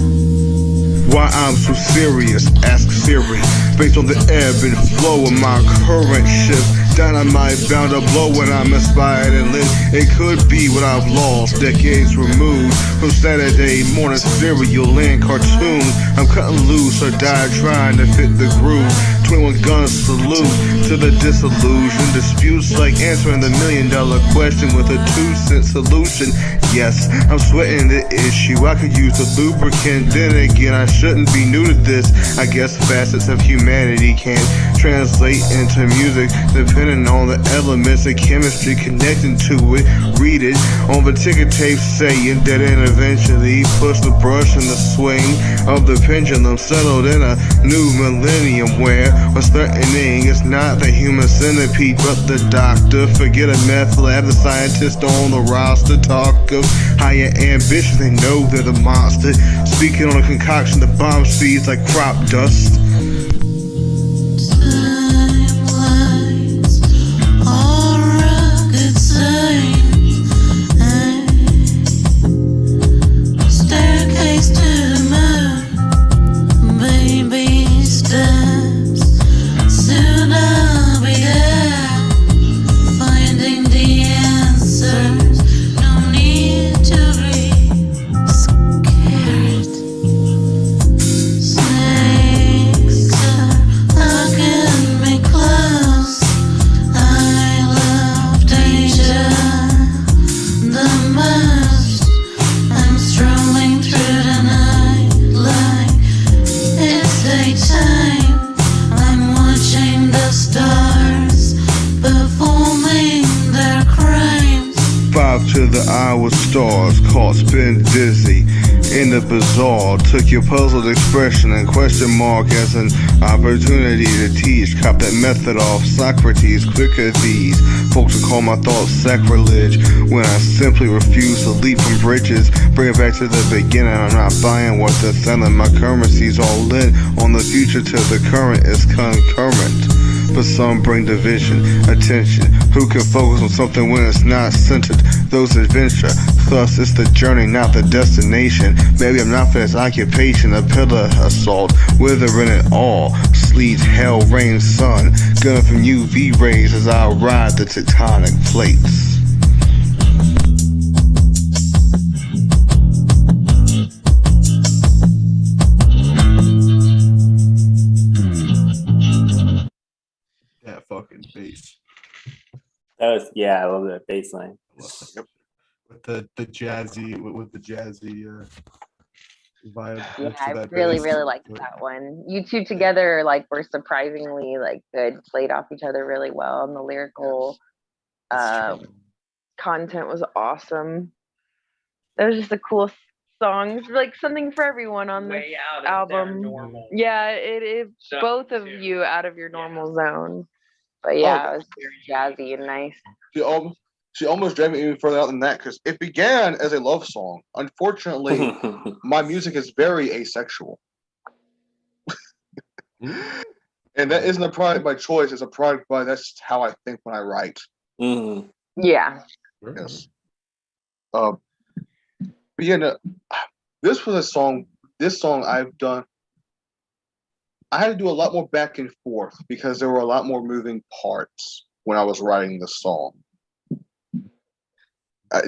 Why I'm so serious, ask Siri. Based on the ebb and flow of my current shift, dynamite bound to blow when I'm inspired and lit. It could be what I've lost, decades removed from Saturday morning cereal and cartoons. I'm cutting loose or die trying to fit the groove. 21 guns salute to the disillusion. Disputes like answering the $1 million question with a 2-cent solution. Yes, I'm sweating the issue. I could use the lubricant. Then again, I shouldn't be new to this. I guess facets of humanity can translate into music depending on the elements of chemistry connecting to it. Read it on the ticker tape saying that it eventually push the brush in the swing of the pendulum, settled in a new millennium where what's threatening is not the human centipede but the doctor. Forget a meth lab, the scientist on the roster. Talk of higher ambition, they know they're the monster. Speaking on a concoction, the bomb speeds like crop dust. Timelines, all rocket science, staircase to the moon, baby steps, soon I'll be there, finding the answers, no need to be scared. Snakes are hugging me close. I love danger the most. I'm strolling through the night like it's daytime. I'm watching the stars performing their crimes. 5 to the eye with stars, caught spin dizzy in the bazaar. Took your puzzled expression and question mark as an opportunity to teach. Cop that method off Socrates. Quicker these folks will call my thoughts sacrilege when I simply refuse to leap from bridges. Bring it back to the beginning. I'm not buying what they're selling. My currency's all in on the future till the current is concurrent. But some bring division, attention. Who can focus on something when it's not centered? Those adventure, thus it's the journey, not the destination. Maybe I'm not for this occupation, a pillar assault, withering it all. Sleet, hail, rain, sun, gunning from UV rays as I ride the tectonic plates. That fucking bass. That was, yeah, I love that bass line. Yep. With the jazzy with the jazzy vibe. Yeah, to I that really, bass. really liked that one. You two together, like, were surprisingly like good, played off each other really well, and the lyrical content was awesome. That was just a cool song. It's like something for everyone on this Way out of album. their normal. Yeah, it zone, both of too. you out of your normal zone. But yeah, it was very jazzy and nice. She almost dragged me even further out than that because it began as a love song. Unfortunately, my music is very asexual. And that isn't a product by choice, it's a product by that's how I think when I write. Mm-hmm. Yeah. Yes. But yeah, no, this was a song. This song I've done. I had to do a lot more back and forth because there were a lot more moving parts when I was writing the song. I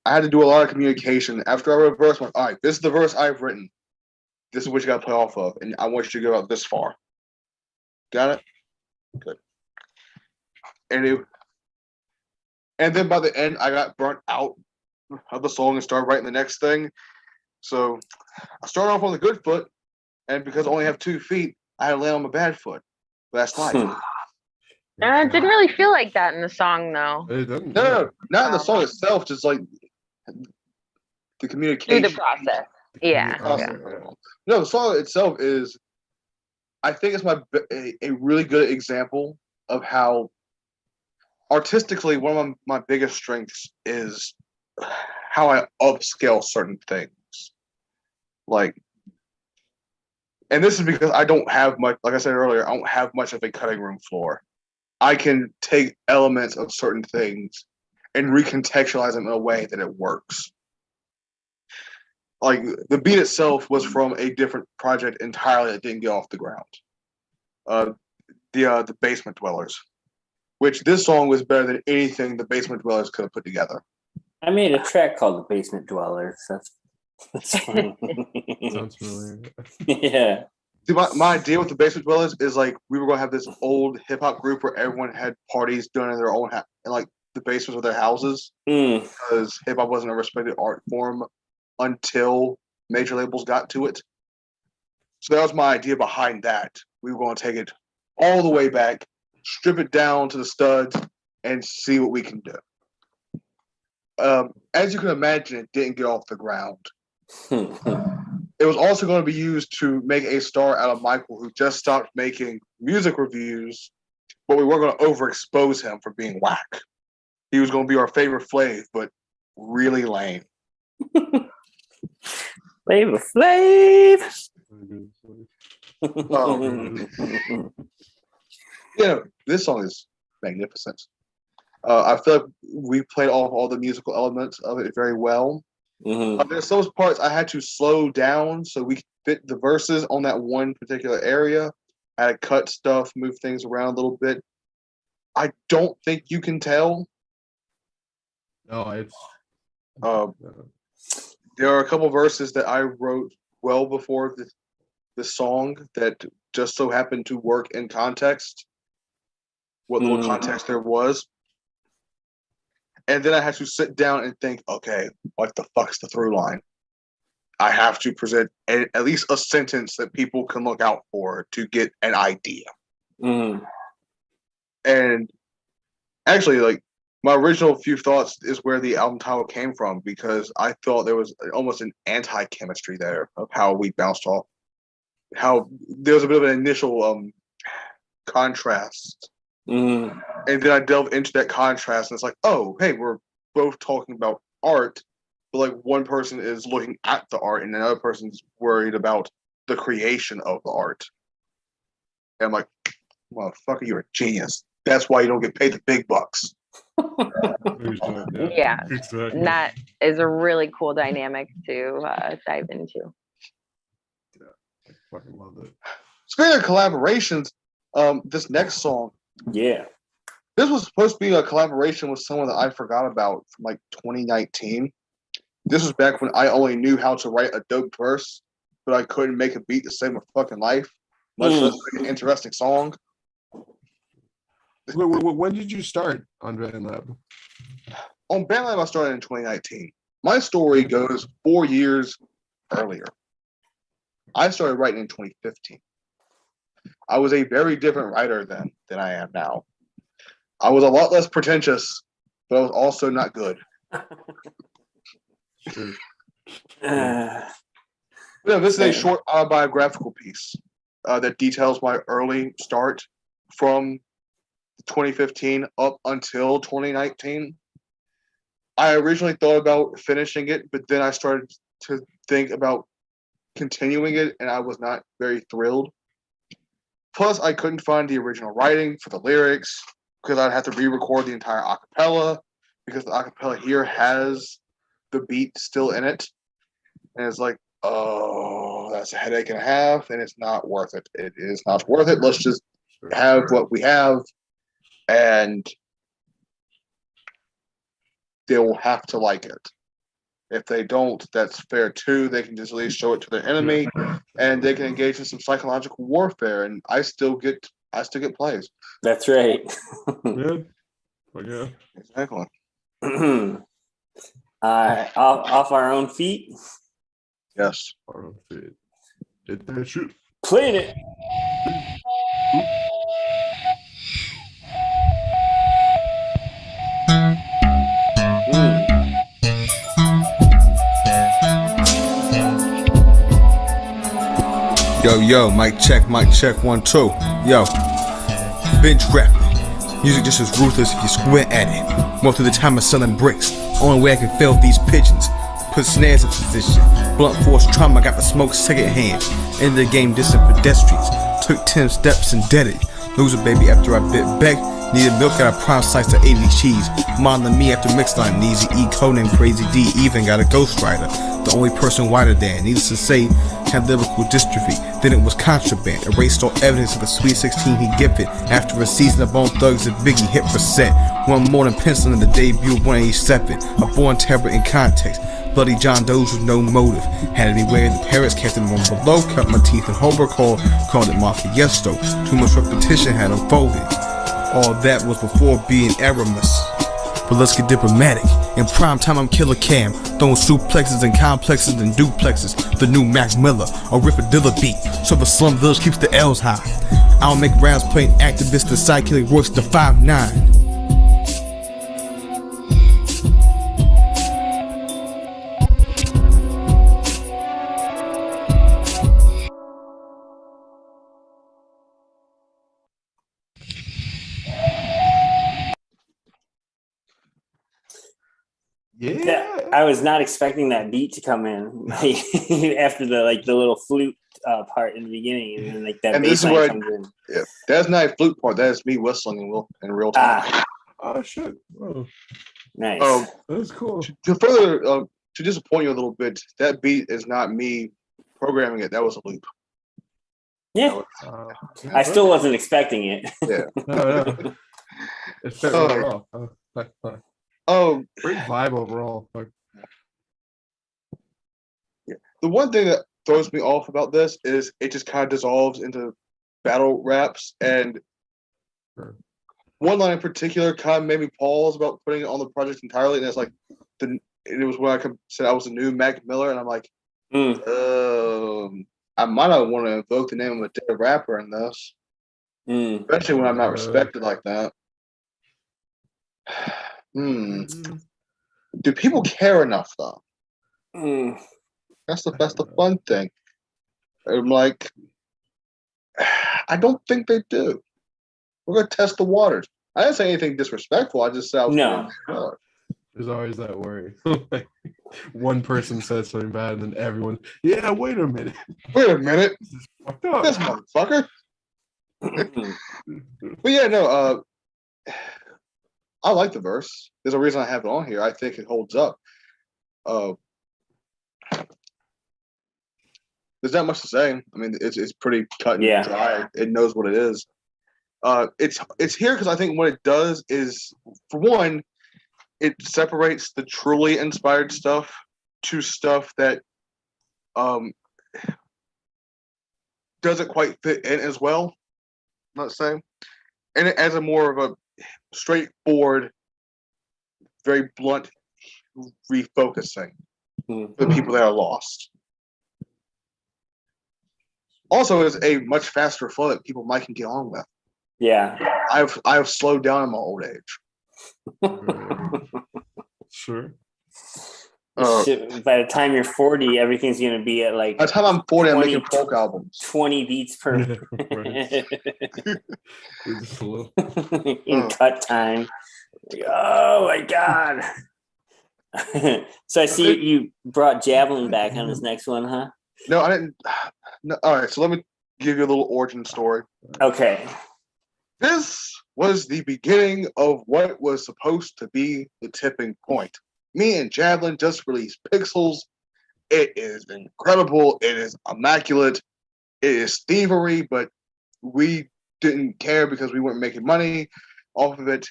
had to do a lot of communication. After I wrote a verse, I went, all right, this is the verse I've written. This is what you got to play off of, and I want you to go out this far. Got it? Good. And then by the end, I got burnt out of the song and start writing the next thing. So I started off on the good foot, and because I only have 2 feet, I had to land on my bad foot. But that's life. It didn't really feel like that in the song, though. It doesn't. No, not in the song itself, just like the communication. Through the process. Yeah. No, the song itself is, I think it's a really good example of how artistically one of my biggest strengths is how I upscale certain things. Like, and this is because I don't have much, like I said earlier, I don't have much of a cutting room floor. I can take elements of certain things and recontextualize them in a way that it works. Like, the beat itself was from a different project entirely that didn't get off the ground. The Basement Dwellers, which this song was better than anything the Basement Dwellers could have put together. I made a track called The Basement Dwellers. That's funny. Sounds familiar. Yeah. See, my idea with the Basement Dwellers is like we were gonna have this old hip hop group where everyone had parties done in their own in like the basements of their houses, because hip hop wasn't a respected art form until major labels got to it. So that was my idea behind that. We were going to take it all the way back, strip it down to the studs, and see what we can do. As you can imagine, it didn't get off the ground. It was also going to be used to make a star out of Michael, who just stopped making music reviews, but we weren't going to overexpose him for being whack. He was going to be our favorite Flav, but really lame. Flavor Flav. This song is magnificent. I feel like we played off all the musical elements of it very well. There's those parts I had to slow down so we could fit the verses on that one particular area. I had to cut stuff, move things around a little bit. I don't think you can tell. No, it's. There are a couple verses that I wrote well before the song that just so happened to work in context. What little context there was. And then I had to sit down and think, okay, what the fuck's the through line? I have to present at least a sentence that people can look out for to get an idea. And actually, like, my original few thoughts is where the album title came from, because I thought there was almost an anti-chemistry there of how we bounced off. How there was a bit of an initial contrast. And then I delve into that contrast, and it's like, oh, hey, we're both talking about art, but like one person is looking at the art, and another person's worried about the creation of the art. And I'm like, motherfucker, you're a genius. That's why you don't get paid the big bucks. Yeah, exactly. That is a really cool dynamic to dive into. Yeah, I fucking love it. Speaking of collaborations, this next song, this was supposed to be a collaboration with someone that I forgot about from like 2019. This was back when I only knew how to write a dope verse, but I couldn't make a beat to save my fucking life, much less make an interesting song. When did you start on BandLab? On BandLab, I started in 2019. My story goes 4 years earlier. I started writing in 2015. I was a very different writer then than I am now. I was a lot less pretentious, but I was also not good. This is a short autobiographical piece that details my early start from 2015 up until 2019. I originally thought about finishing it, but then I started to think about continuing it, and I was not very thrilled. Plus, I couldn't find the original writing for the lyrics because I'd have to re-record the entire acapella, because the acapella here has the beat still in it. And it's like, oh, that's a headache and a half, and it's not worth it. It is not worth it. Let's just have what we have, and they will have to like it. If they don't, that's fair too. They can just at least show it to their enemy, and they can engage in some psychological warfare. And I still get plays. That's right. Yeah. Yeah. Exactly. Off our own feet. Yes. Hit that shit. Playing it. Yo, mic check, 1, 2. Yo, binge rapping. Music just as ruthless if you squint at it. More through the time of selling bricks. Only way I can fill these pigeons. Put snares in position. Blunt force trauma, got the smoke second hand. End the game, distant pedestrians. Took 10 steps and dead it. Loser baby after I bit back. Needed milk at a prime slice of 80 cheese. Modeling me after mixline. Easy E codename Crazy D. Even got a ghostwriter. The only person whiter than. Needless to say, had lyrical dystrophy. Then it was contraband. Erased all evidence of the Sweet 16 he gifted. After a season of Bone Thugs and Biggie hit for set. One more than penciling in the debut of 187. A born terror in context. Bloody John Doe's with no motive. Had me wearing the parrots, kept them on below. Cut my teeth and Homer called it Mafia Yesto. Too much repetition had unfolded. All that was before being Aramis. But let's get diplomatic. In prime time, I'm Killer Cam. Throwing suplexes and complexes and duplexes. The new Mac Miller, a rippadilla beat. So the slum village keeps the L's high. I don't make rounds playing activists and side killing Royce to 5'9". Yeah, I was not expecting that beat to come in after the little flute part in the beginning, and then like that bass line comes in. Yeah, that's not a flute part. That is me whistling in real time. Oh shit! Oh. Nice. That's cool. To further to disappoint you a little bit, that beat is not me programming it. That was a loop. Yeah, I still wasn't expecting it. Yeah. No. It's fit overall. Great vibe overall. Yeah. The one thing that throws me off about this is it just kind of dissolves into battle raps, and one line in particular kind of made me pause about putting it on the project entirely. And it's like it was when I said I was a new Mac Miller, and I'm like, I might not want to invoke the name of a dead rapper in this, especially when I'm not respected like that. Do people care enough though? That's the fun thing. I'm like, I don't think they do. We're gonna test the waters. I didn't say anything disrespectful. I just said I was no. There's always that worry. Like, one person says something bad, and then everyone, yeah, wait a minute. This is fucked up. This motherfucker. But yeah, no. I like the verse. There's a reason I have it on here. I think it holds up. There's not much to say. I mean, it's pretty cut and dry. It knows what it is. It's here because I think what it does is, for one, it separates the truly inspired stuff to stuff that doesn't quite fit in as well. I'm not saying, and it adds a more of a straightforward, very blunt refocusing for the people that are lost. Also, is a much faster flow that people might can get on with. Yeah, I've slowed down in my old age. Sure. By the time you're 40, everything's gonna be at like. By the time I'm 40, I'm making folk albums. 20 beats per in cut time. Oh my god! So I see you brought Javelin back on this next one, huh? No, I didn't. No, all right, so let me give you a little origin story. Okay. This was the beginning of what was supposed to be the tipping point. Me and Javelin just released Pixels. It is incredible. It is immaculate. It is thievery, but we didn't care because we weren't making money off of it.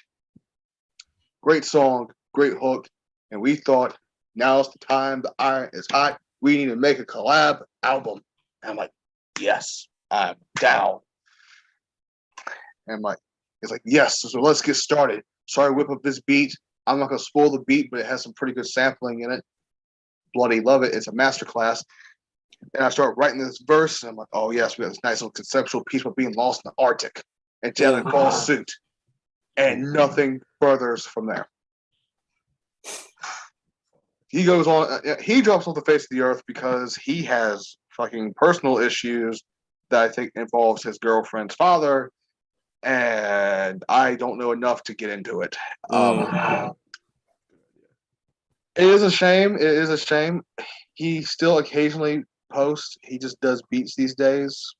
Great song, great hook. And we thought, now's the time. The iron is hot. We need to make a collab album. And I'm like, yes, I'm down. And it's like, yes, so let's get started. So I whip up this beat. I'm not gonna spoil the beat, but it has some pretty good sampling in it. Bloody love it. It's a masterclass. And I start writing this verse, and I'm like, oh yes, we have this nice little conceptual piece about being lost in the Arctic. And Jalen falls suit. And nothing furthers from there. He goes on, he drops off the face of the earth because he has fucking personal issues that I think involves his girlfriend's father. And I don't know enough to get into it. It is a shame. It is a shame. He still occasionally posts. He just does beats these days.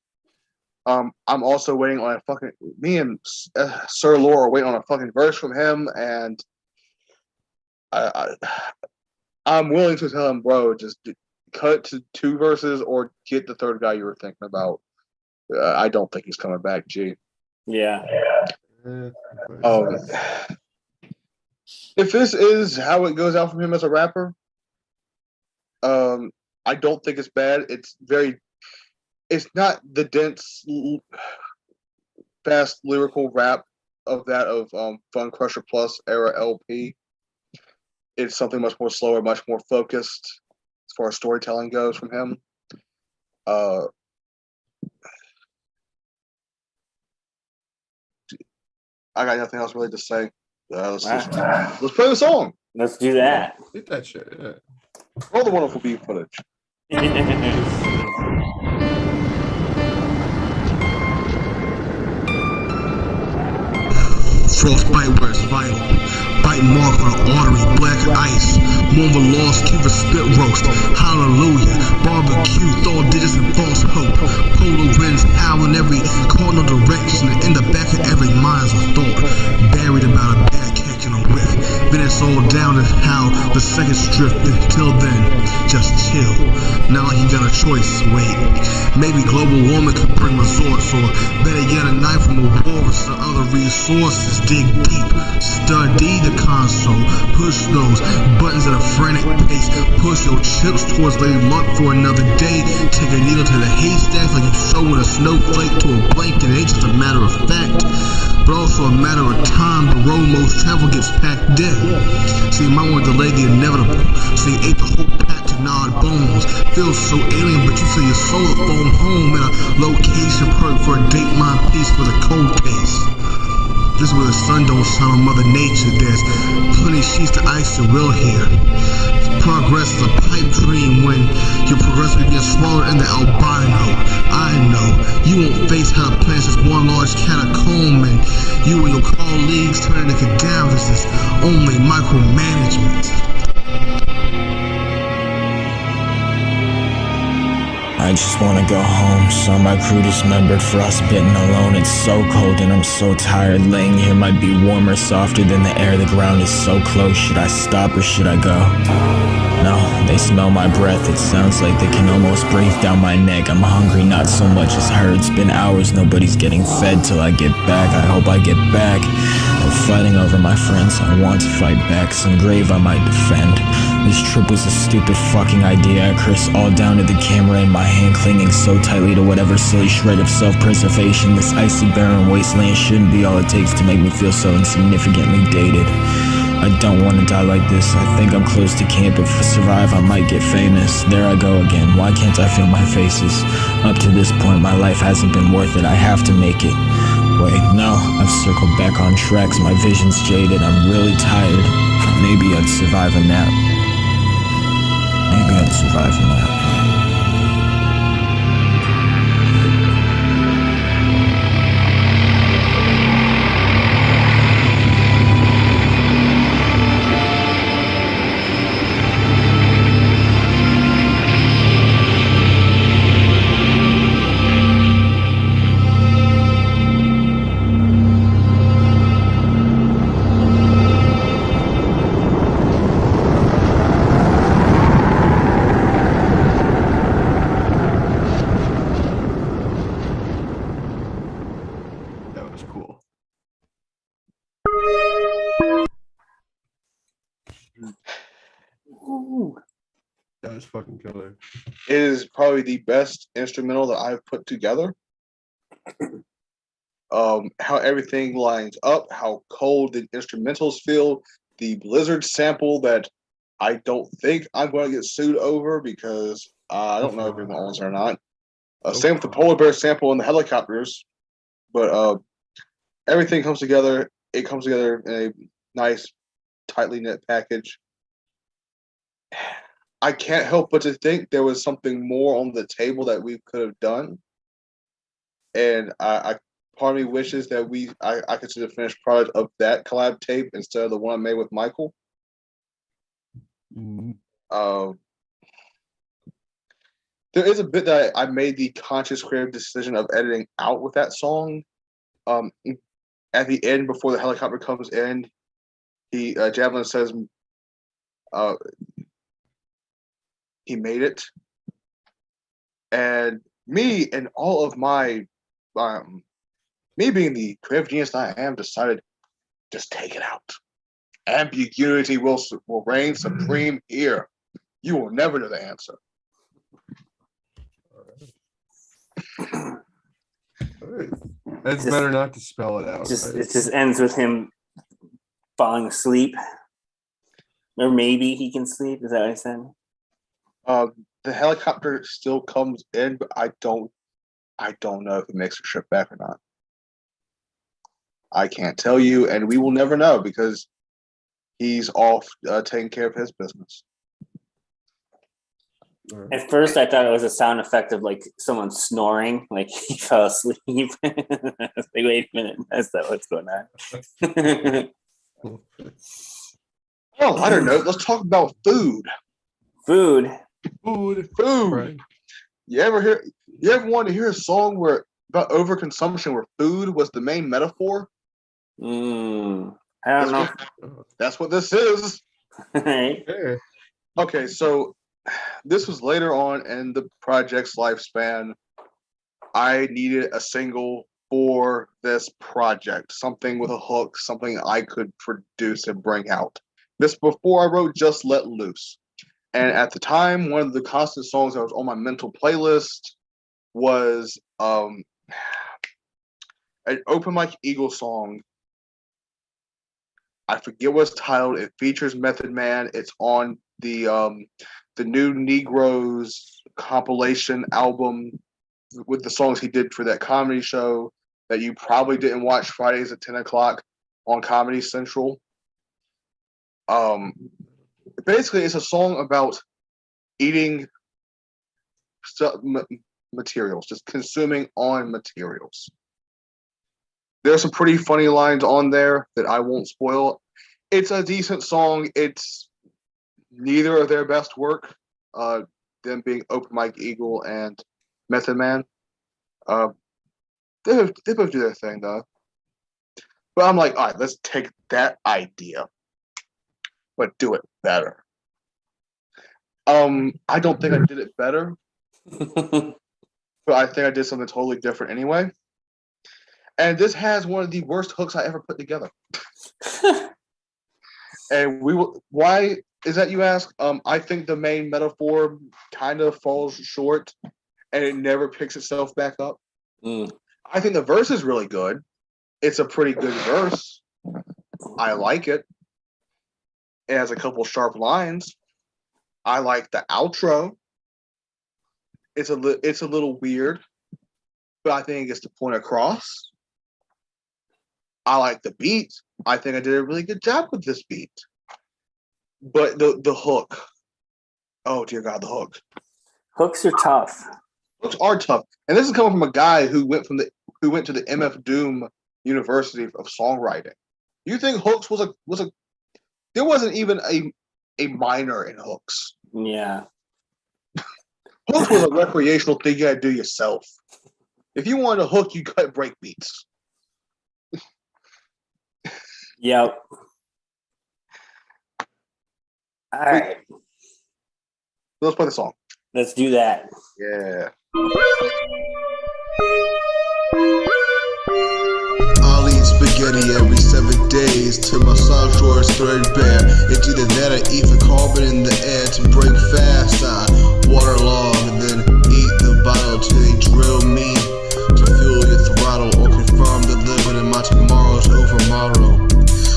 I'm also waiting on a fucking. Me and Sir Lore are waiting on a fucking verse from him, and I'm willing to tell him, bro, just cut to 2 verses or get the third guy you were thinking about. I don't think he's coming back, G. Yeah. If this is how it goes out from him as a rapper, I don't think it's bad. It's not the dense, fast lyrical rap of Fun Crusher Plus era LP. It's something much more slower, much more focused as far as storytelling goes from him. I got nothing else really to say. Let's play the song. Let's do that. Hit that shit. Yeah. All the wonderful beat footage. Frostbite where it's vital. Bite mark on the artery, black ice. Mova lost, keep a spit roast. Hallelujah. Barbecue, thought digits and false hope. Polo winds howling every cardinal direction. And in the back of every mind's a thought. Buried about a bear catching a whiff. Then it's all down to how the seconds drift. Until then, just chill. Not like you got a choice, wait. Maybe global warming could bring resorts. Or better yet, a knife from a walrus or other resources. Dig deep, study the console. Push those buttons at a frantic pace. Push your chips towards Lady Luck for another day. Take a needle to the haystack like you're throwing a snowflake to a blanket. It ain't just a matter of fact, but also a matter of time. The road most travel gets packed in. So you might want to delay the inevitable. So you ate the whole pack to nod bones. Feels so alien, but you say your soul to phone home in a location perfect for a Dateline piece with a cold case. This is where the sun don't shine on Mother Nature. There's plenty of sheets to ice the will here. Progress is a pipe dream when you're progressively being swallowed in the albino. I know you won't face how the planet's just one large catacomb, and you and your colleagues turn into cadavers. It's only micromanagement. I just wanna go home, saw my crew dismembered, frostbitten alone. It's so cold and I'm so tired. Laying here might be warmer, softer than the air. The ground is so close. Should I stop or should I go? No, they smell my breath. It sounds like they can almost breathe down my neck. I'm hungry, not so much as her. It's been hours, nobody's getting fed till I get back. I hope I get back. They're fighting over my friends. I want to fight back. Some grave I might defend. This trip was a stupid fucking idea. I curse all down to the camera in my hand, clinging so tightly to whatever silly shred of self-preservation. This icy barren wasteland shouldn't be all it takes to make me feel so insignificantly dated. I don't want to die like this. I think I'm close to camp. If I survive, I might get famous. There I go again. Why can't I feel my faces? Up to this point, my life hasn't been worth it. I have to make it. Wait, no, I've circled back on tracks. My vision's jaded. I'm really tired. Maybe I'd survive a nap. Maybe I'd survive a nap. That was cool. That was fucking killer. It is probably the best instrumental that I've put together. How everything lines up, how cold the instrumentals feel, the Blizzard sample that I don't think I'm going to get sued over because I don't know if it owns or not. Same with the polar bear sample and the helicopters, but everything comes together. It comes together in a nice, tightly knit package. I can't help but to think there was something more on the table that we could have done, and I part of me wishes that I could see the finished product of that collab tape instead of the one I made with Michael. There is a bit that I made the conscious creative decision of editing out with that song. At the end, before the helicopter comes in, Javelin says he made it. And me and all of my me being the creative genius that I am, decided just take it out. Ambiguity will reign supreme here. You will never know the answer. It's better not to spell it out. It just ends with him falling asleep, or maybe he can sleep. Is that what I said? The helicopter still comes in, but I don't know if it makes a trip back or not. I can't tell you, and we will never know because he's off taking care of his business. At first, I thought it was a sound effect of like someone snoring, like he fell asleep. I was like, wait a minute, that's not what's going on. Oh, I don't know. Let's talk about food. Food. Right. You ever want to hear a song about overconsumption where food was the main metaphor? I don't know. That's what this is. Right. Okay, so this was later on in the project's lifespan. I needed a single for this project, something with a hook, something I could produce and bring out. This before I wrote Just Let Loose. And at the time, one of the constant songs that was on my mental playlist was an Open Mike Eagle song. I forget what it's titled. It features Method Man. It's on the New Negroes compilation album with the songs he did for that comedy show that you probably didn't watch Fridays at 10 o'clock on Comedy Central. Basically, it's a song about eating materials, just consuming on materials. There's some pretty funny lines on there that I won't spoil. It's a decent song. It's neither of their best work, them being Open Mike Eagle and Method Man. They both do their thing, though. But I'm like, all right, let's take that idea, but do it better. I don't think I did it better, but I think I did something totally different anyway. And this has one of the worst hooks I ever put together. And why is that, you ask? I think the main metaphor kind of falls short and it never picks itself back up. I think the verse is really good. It's a pretty good verse. I like it. It has a couple sharp lines. I like the outro. It's a little weird, but I think it gets the point across. I like the beat. I think I did a really good job with this beat. But the hook. Oh dear God, the hook. Hooks are tough. Hooks are tough. And this is coming from a guy who went to the MF Doom University of Songwriting. You think hooks was a there wasn't even a minor in hooks. Yeah. Hooks was a recreational thing you had to do yourself. If you wanted a hook, you cut break beats. Yep. All right. Let's play the song. Let's do that. Yeah. I'll eat spaghetti every 7 days till my sock drawers threadbare. It's either that or eat the carbon in the air to break fast. I waterlog and then eat the bottle till they drill me to fuel your throttle or confirm the living in my tomorrow's over tomorrow.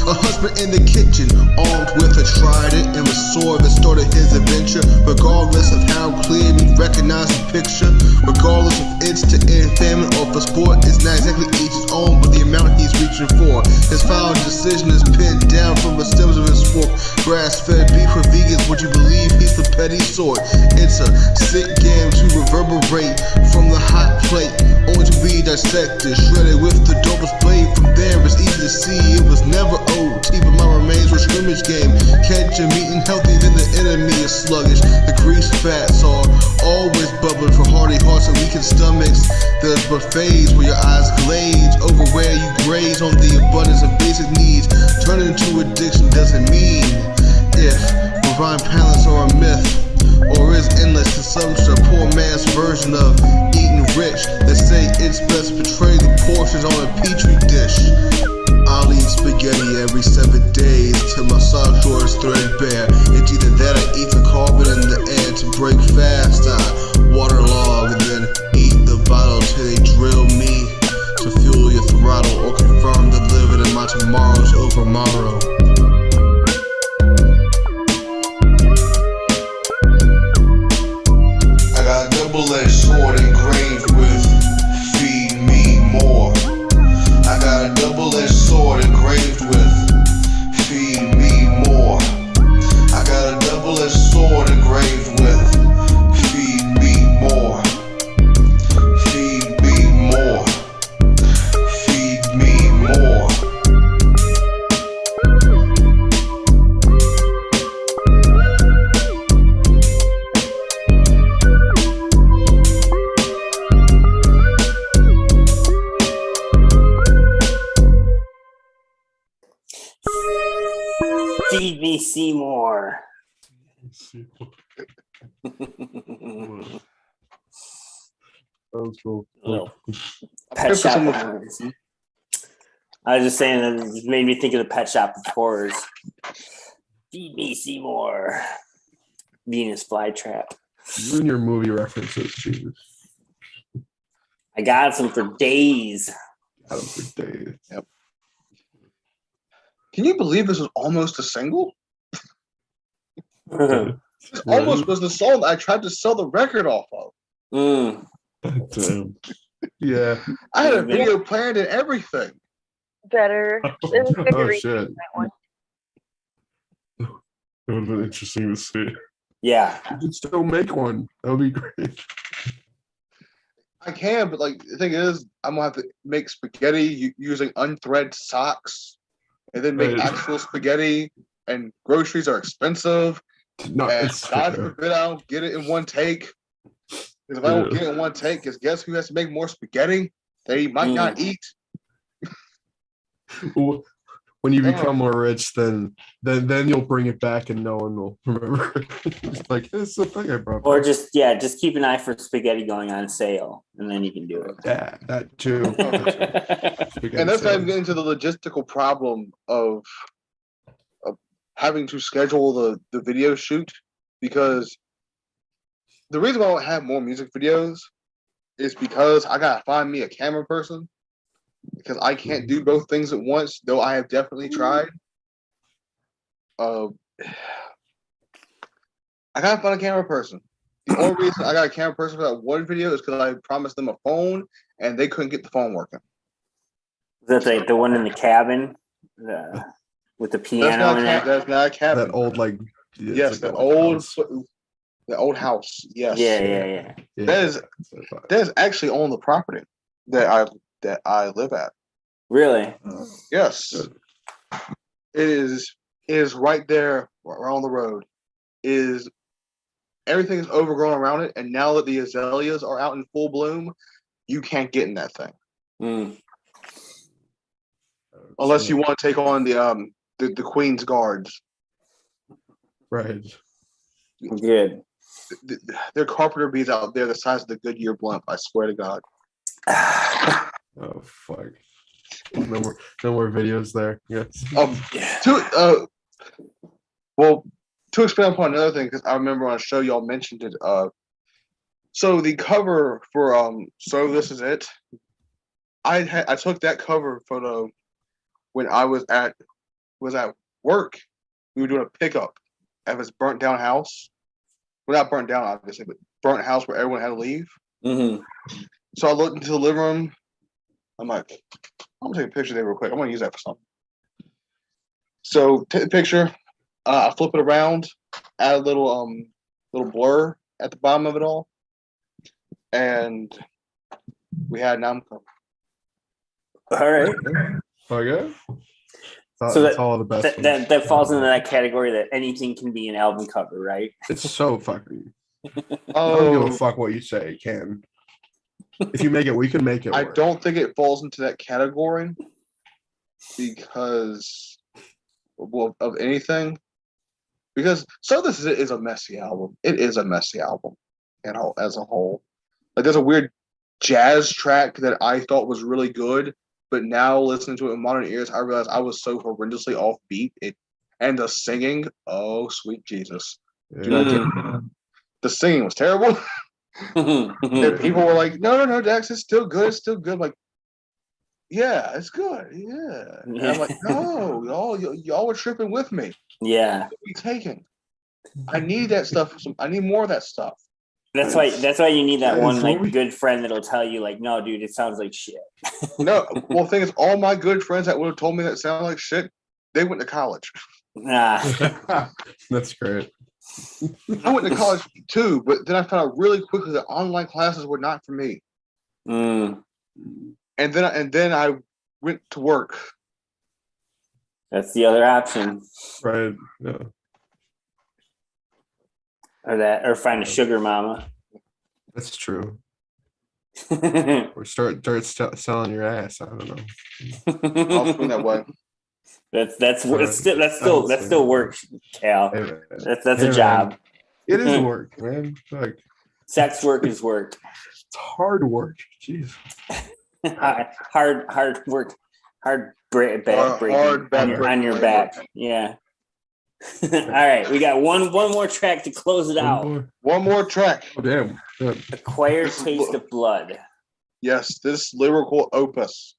A husband punishment in the kitchen, armed with a trident and a sword that started his adventure. Regardless of how clear we recognize the picture, regardless if it's to end famine or for sport, it's not exactly each his own, but the amount he's reaching for. His final decision is pinned down from the stems of his fork. Grass-fed beef for vegans, would you believe he's the petty sort? It's a sick game to reverberate from the hot plate, only to be dissected, shredded with the dopest blade. From there it's easy to see it was never OT, but my remains were scrimmage game. Catch him eating healthy, then the enemy is sluggish. The grease fats are always bubbling for hearty hearts and weakened stomachs. There's buffets where your eyes glaze over where you graze on the abundance of basic needs. Turning to addiction doesn't mean if divine balance are a myth, or is endless consumption a poor man's version of eating rich. They say it's best to portray the portions on a petri dish. I'll eat spaghetti every 7 days till my sock drawer is threadbare. It's either that or eat the carbon in the air. To break fast, I waterlog and then eat the bottle till they drill me to fuel your throttle or confirm the living in my tomorrows over tomorrow. I got a double-edged sword engraved with "Feed me more." I got a double-edged sword engraved with "Feed me more." I got a double-edged sword engraved with "Feed me more." Feed me more. Feed me more. Feed me Seymour. Sounds cool. Pet Shop of Horrors. I was just saying that it just made me think of the Pet Shop of Horrors. Feed me Seymour. Venus flytrap. You and your movie references, Jesus. I got some for days. Got 'em for days. Yep. Can you believe this was almost a single? This almost was the song I tried to sell the record off of. Damn. Yeah. I had a video planned and everything. Better. It was good to Oh, read shit. that one. It would have been interesting to see. Yeah. You could still make one. That would be great. I can, but like the thing is, I'm gonna have to make spaghetti using unthread socks, and then make Right. actual spaghetti. And groceries are expensive. No, And it's God forbid I don't get it in one take. Because if I don't get it in one take, because guess who has to make more spaghetti? They might not eat. When you become more rich, then you'll bring it back and no one will remember. It's like, it's the thing I brought Or back. just keep an eye for spaghetti going on sale, and then you can do it. Yeah, that too. And that's not even getting into the logistical problem of having to schedule the video shoot, because the reason why I don't have more music videos is because I gotta find me a camera person, because I can't do both things at once, though I have definitely tried. I gotta find a camera person. The only reason I got a camera person for that one video is because I promised them a phone and they couldn't get the phone working. That's like the one in the cabin with the piano in it. That's not a cabin. That old, like, Yes, like the old old house. Yes. Yeah. That is actually on the property that I live at. Really? Yes. It is right there around the road. Everything is overgrown around it, and now that the azaleas are out in full bloom, you can't get in that thing. Unless you want to take on the Queen's Guards. Right. Good. There are carpenter bees out there the size of the Goodyear blimp, I swear to God. Oh fuck. No more videos there. Yes. To expand upon another thing, because I remember on a show y'all mentioned it. So the cover for So This Is It. I took that cover photo when I was at was at work. We were doing a pickup at his burnt down house. Well, not burnt down, obviously, but burnt house where everyone had to leave. Mm-hmm. So I looked into the living room. I'm like, I'm gonna take a picture there real quick. I'm gonna use that for something. So take the picture. I flip it around, add a little blur at the bottom of it all, and we had an album cover. All right. Okay. So That's all the best. that falls into that category that anything can be an album cover, right? It's so fucking. I don't give a fuck what you say, it can. If you make it, we can make it. I work. don't think it falls into that category because of anything. Because So This Is a messy album. It is a messy album, as a whole. Like there's a weird jazz track that I thought was really good, but now listening to it in modern ears, I realized I was so horrendously off beat. And the singing, oh sweet Jesus! Do not get the singing was terrible. And people were like, no, Dax, it's still good. It's still good. Like, yeah, it's good. Yeah. And I'm like, no, y'all were tripping with me. Yeah. What are we taking? I need that stuff. I need more of that stuff. That's why you need that one like good friend that'll tell you like, no, dude, it sounds like shit. No, well, the thing is, all my good friends that would have told me that sounded like shit, they went to college. Nah. That's great. I went to college too, but then I found out really quickly that online classes were not for me. Mm. And then I went to work. That's the other option. Right. Yeah. Or find a sugar mama. That's true. Or start selling your ass. I don't know. I'll put it that way. That's still work, Cal. Hey, That's a job. Man. It is work, man. Like, sex work is work. It's hard work. Jeez. hard work. Hard break on your back. Yeah. All right, we got one more track to close it out. One more track. Oh damn! Good. Acquired Taste of Blood. Yes, this lyrical opus.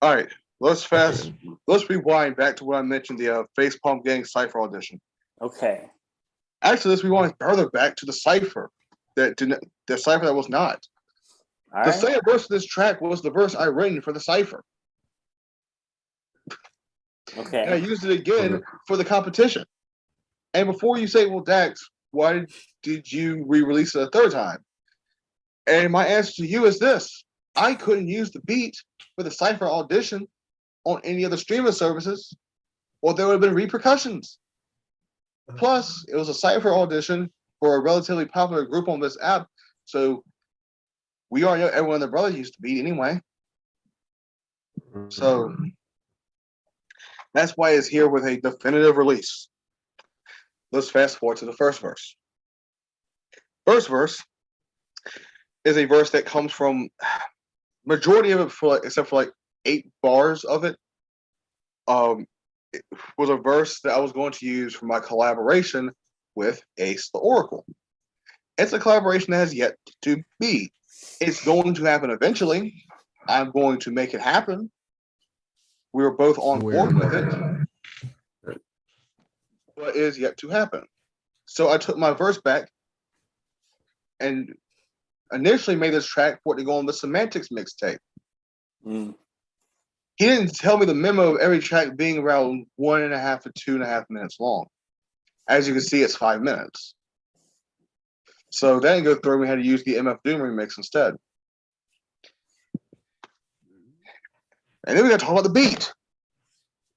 All right, let's rewind back to what I mentioned, the Facepalm Gang Cypher audition. Okay. Actually, let's rewind further back to the Cypher the Cypher that was not. All the right. second verse of this track was the verse I written for the Cypher. Okay. And I used it again for the competition. And before you say, well, Dax, why did you re-release it a third time? And my answer to you is this. I couldn't use the beat for the Cypher audition on any other streaming services, or there would have been repercussions. Plus, it was a Cypher audition for a relatively popular group on this app, so we already know everyone and their brother used the beat anyway. So that's why it's here with a definitive release. Let's fast forward to the first verse. First verse is a verse that comes from majority of it, except for like 8 bars of it. It was a verse that I was going to use for my collaboration with Ace the Oracle. It's a collaboration that has yet to be. It's going to happen eventually. I'm going to make it happen. We were both on board with it, but it is yet to happen. So I took my verse back and initially made this track for it to go on the Semantics mixtape. Mm. He didn't tell me the memo of every track being around 1.5 to 2.5 minutes long. As you can see, it's 5 minutes. So that didn't go through. We had to use the MF Doom remix instead. And then we got to talk about the beat.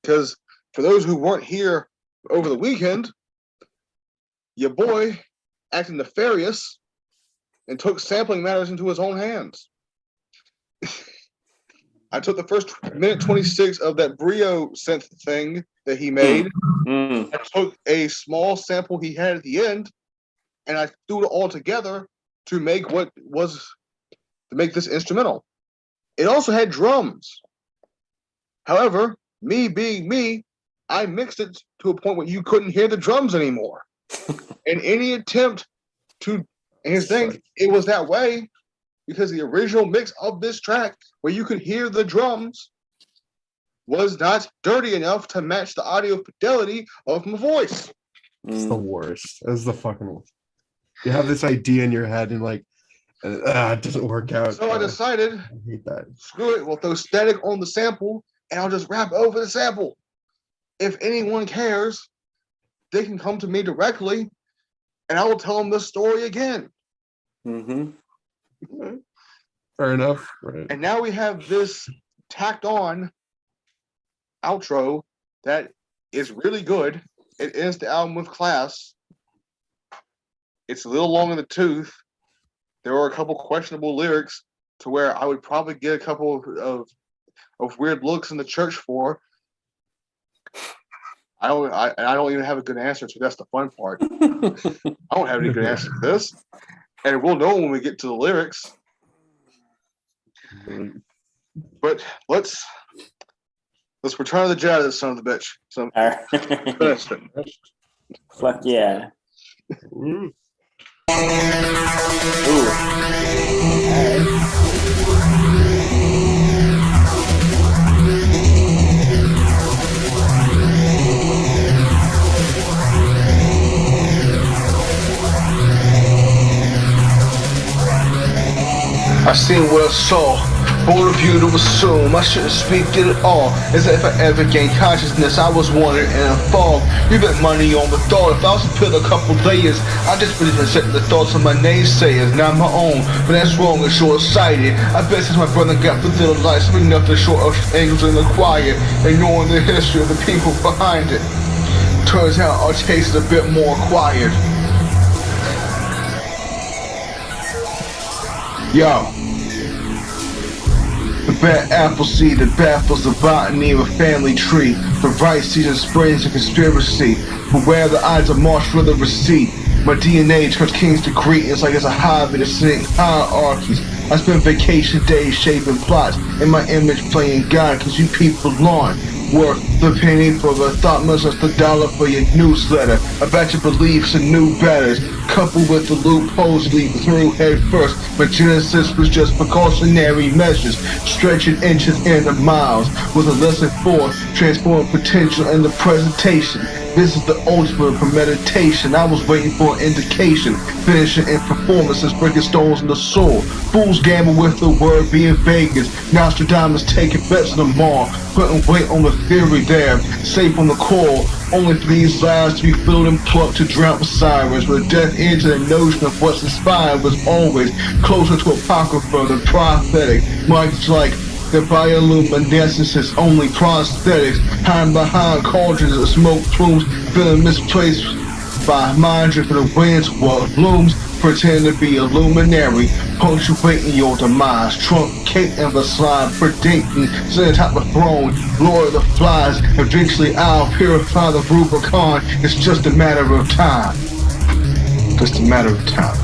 Because for those who weren't here over the weekend, your boy acted nefarious and took sampling matters into his own hands. I took the first minute 26 of that Brio synth thing that he made. I took a small sample he had at the end, and I threw it all together to make this instrumental. It also had drums. However, me being me, I mixed it to a point where you couldn't hear the drums anymore. And any attempt to, and his thing, it was that way because the original mix of this track, where you could hear the drums, was not dirty enough to match the audio fidelity of my voice. It's the worst. It's the fucking worst. You have this idea in your head and like, it doesn't work out. So I decided, I hate that. screw it, we'll throw static on the sample and I'll just rap over the sample. If anyone cares, they can come to me directly and I will tell them the story again. Fair enough. Right. And now we have this tacked on outro that is really good. It ends the album with class. It's a little long in the tooth. There are a couple questionable lyrics to where I would probably get a couple of weird looks in the church for. I don't even have a good answer to. That's the fun part. I don't have any good answer to this, and we'll know when we get to the lyrics. But let's return to the Jedi, this son of the bitch. So, Fuck yeah. Mm. I seen what I saw, bold of you to assume I shouldn't speak it at all. As if I ever gained consciousness, I was wandering in a fog. You bet money on the thought, if I was to peel a couple layers, I just believe in setting the thoughts of my naysayers, not my own. But that's wrong and short-sighted. I bet since my brother got the little lights, we nothing short of angels in the choir, ignoring the history of the people behind it. Turns out our taste is a bit more acquired. Yo. The bad apple seed that baffles the botany of a family tree. The right season springs a conspiracy. Beware the odds of march for the receipt. My DNA turns kings to greetings like it's a hobby to sing hierarchies. I spend vacation days shaping plots, in my image playing God, cause you people aren't worth the penny for the thought, much less the dollar for your newsletter. About your beliefs and new betters, coupled with the loopholes lead through head first. But Genesis was just precautionary measures, stretching inches into miles, with a lesson for transforming potential in the presentation. This is the ultimate for meditation. I was waiting for an indication, finishing in performances, breaking stones in the soul. Fools gamble with the word being Vegas. Nostradamus taking bets on them all, putting weight on the theory there, safe on the core. Only for these lies to be filled and plucked to drown with sirens. With death into the notion of what's inspired was always closer to apocrypha than prophetic. Much like the bioluminescence is only prosthetics, hiding behind cauldrons of smoke plumes, feeling misplaced by mind for the winds what blooms. Pretend to be a luminary, punctuating your demise, truncating the slide, predicting, sitting atop the throne, Lord of the flies. Eventually I'll purify the Rubicon. It's just a matter of time. Just a matter of time.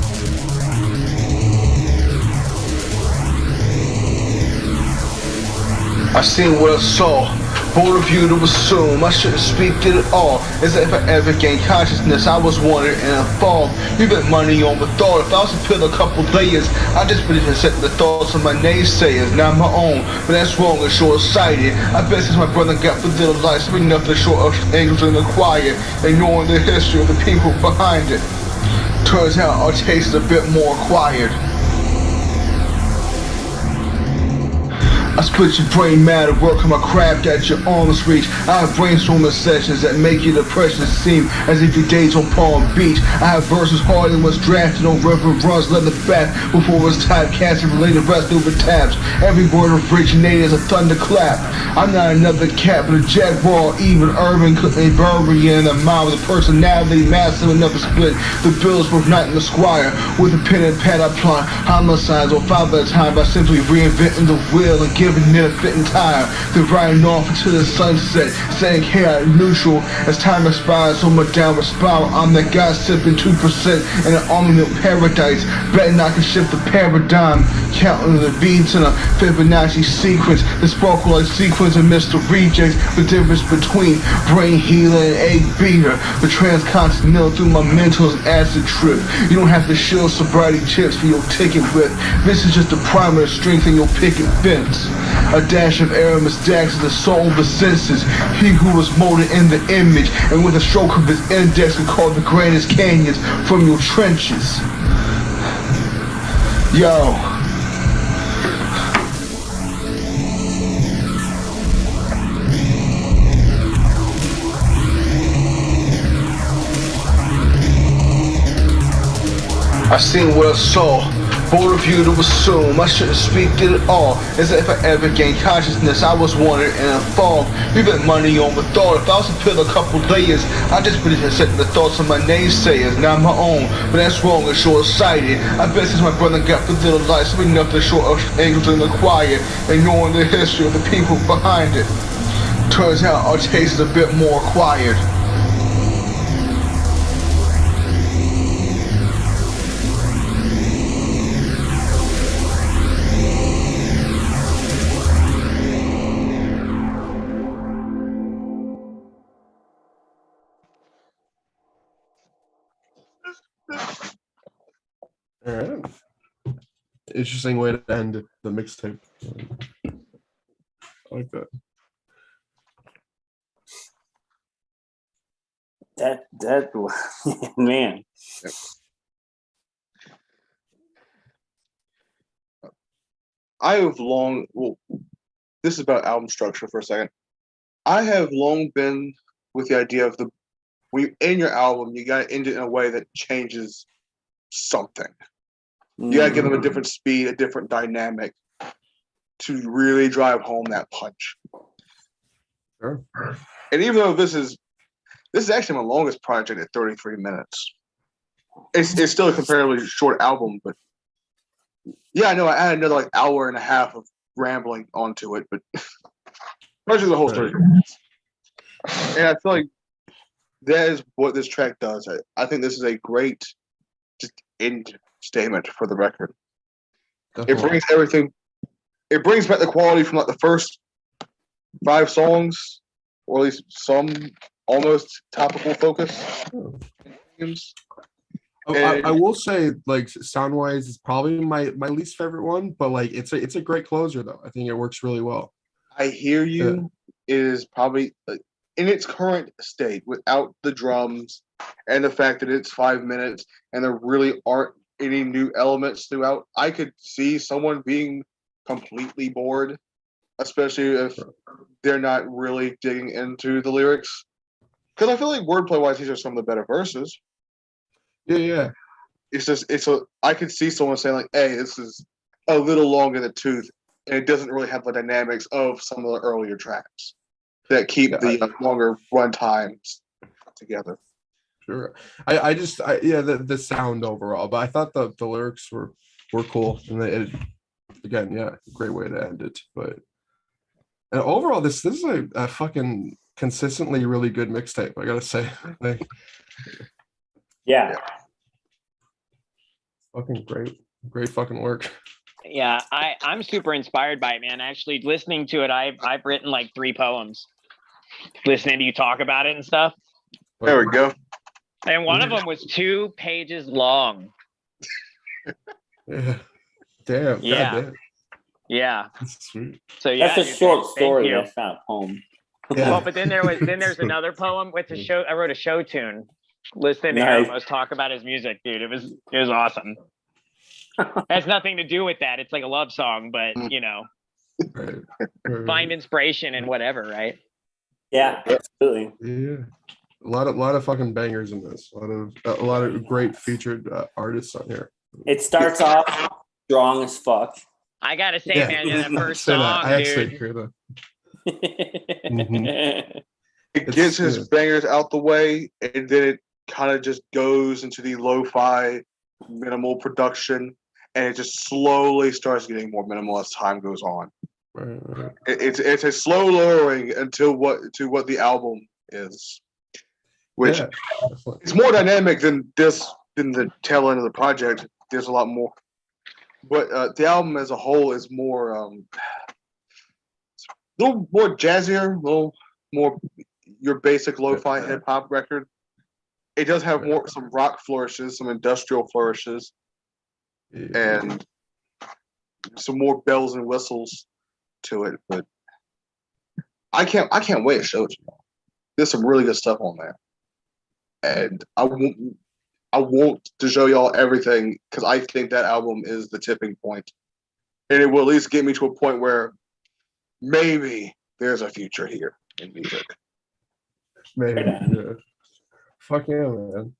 I seen what I saw, bold of you to assume I shouldn't speak it at all. As if I ever gained consciousness, I was wandering in a fog. You bet money on the thought, if I was to peel a couple layers, I just believe in setting the thoughts of my naysayers, not my own. But that's wrong and short-sighted. I bet since my brother got the little lights, we nothing short of angels in the choir, ignoring the history of the people behind it. Turns out our taste is a bit more acquired. I split your brain matter, work on my craft at your arm's reach. I have brainstorming sessions that make your depression seem as if your days on Palm Beach. I have verses harder than what's drafted on river runs, let the back before it's typecast and related rest over tabs. Every word originated as a thunderclap. I'm not another cat, but a jaguar, even urban, couldn't bury in a mile with a personality massive enough to split the bills for Knight and the Squire. With a pen and pad I plot homicides or 5 at a time by simply reinventing the wheel and giving it a fitting tire. Then riding off into the sunset, saying hey I'm neutral as time expires on my downward spiral. I'm that guy sipping 2% in an almond milk paradise, betting I can shift the paradigm, counting the beats in a Fibonacci sequence, the sparkle like sequence of Mr. Rejects. The difference between brain healer and egg beater, the transcontinental through my mental acid trip. You don't have to shield sobriety chips for your ticket with. This is just a primer to strengthen your picket fence. A dash of Aramis Dax is the soul of the senses. He who was molded in the image, and with a stroke of his index can carve the grandest canyons from your trenches. Yo. I seen what I saw, bold of you to assume I shouldn't speak it at all. As if I ever gained consciousness, I was wanted in a fog. We bet money on the thought. If I was to peel a couple layers, I just really set the thoughts of my naysayers, not my own. But that's wrong and short-sighted. I bet since my brother got the little light, something nothing short of angels in the choir, ignoring the history of the people behind it. Turns out our taste is a bit more acquired. All right. Interesting way to end the mixtape. I like that. That man. Yep. I have long, well, this is about album structure for a second. I have long been with the idea of when you end your album, you gotta end it in a way that changes something. You gotta give them a different speed, a different dynamic to really drive home that punch. Sure. And even though this is actually my longest project at 33 minutes, it's still a comparatively short album, but yeah, I know I had another like hour and a half of rambling onto it, but much of the whole story. And I feel like that is what this track does. I think this is a great just end statement for the record. Definitely. It brings everything. It brings back the quality from like the first 5 songs, or at least some almost topical focus. I will say, like, sound wise, it's probably my least favorite one, but like it's a great closer though. I think it works really well. I hear you. Yeah. It is probably in its current state without the drums and the fact that it's 5 minutes and there really aren't any new elements throughout. I could see someone being completely bored, especially if they're not really digging into the lyrics. Because I feel like wordplay wise, these are some of the better verses. Yeah. I could see someone saying like, "Hey, this is a little long in the tooth," and it doesn't really have the dynamics of some of the earlier tracks that keep the longer run times together. Sure. I just the sound overall, but I thought the lyrics were cool, and again, great way to end it. But and overall, this is a fucking consistently really good mixtape. I gotta say, like, yeah. Fucking great fucking work. Yeah, I'm super inspired by it, man. Actually, listening to it, I've written like 3 poems. Listening to you talk about it and stuff. There we go. And one of them was 2 pages long. Yeah. Damn. Yeah. God damn. Yeah. That's sweet. So yeah, that's a short story. That's not a poem. Yeah. Well, but then there's another poem with the show. I wrote a show tune. Listening to Amos talk about his music, dude. It was awesome. It has nothing to do with that. It's like a love song, but you know, find inspiration in whatever, right? Yeah, absolutely. Yeah, a lot of fucking bangers in this. A lot of great featured artists on here. It starts off strong as fuck. I gotta say, man, that first Say song, that. I actually dude. agree that. It gets his bangers out the way, and then it kind of just goes into the lo-fi, minimal production, and it just slowly starts getting more minimal as time goes on. Right. It's a slow lowering until what the album is, which it's more dynamic than the tail end of the project. There's a lot more, but the album as a whole is more a little more jazzier, a little more your basic lo-fi hip hop record. It does have some rock flourishes, some industrial flourishes, and some more bells and whistles. to it, but I can't wait to show it to y'all. There's some really good stuff on there, and I want to show y'all everything because I think that album is the tipping point, and it will at least get me to a point where maybe there's a future here in music. Maybe. Yeah. Fuck yeah, man.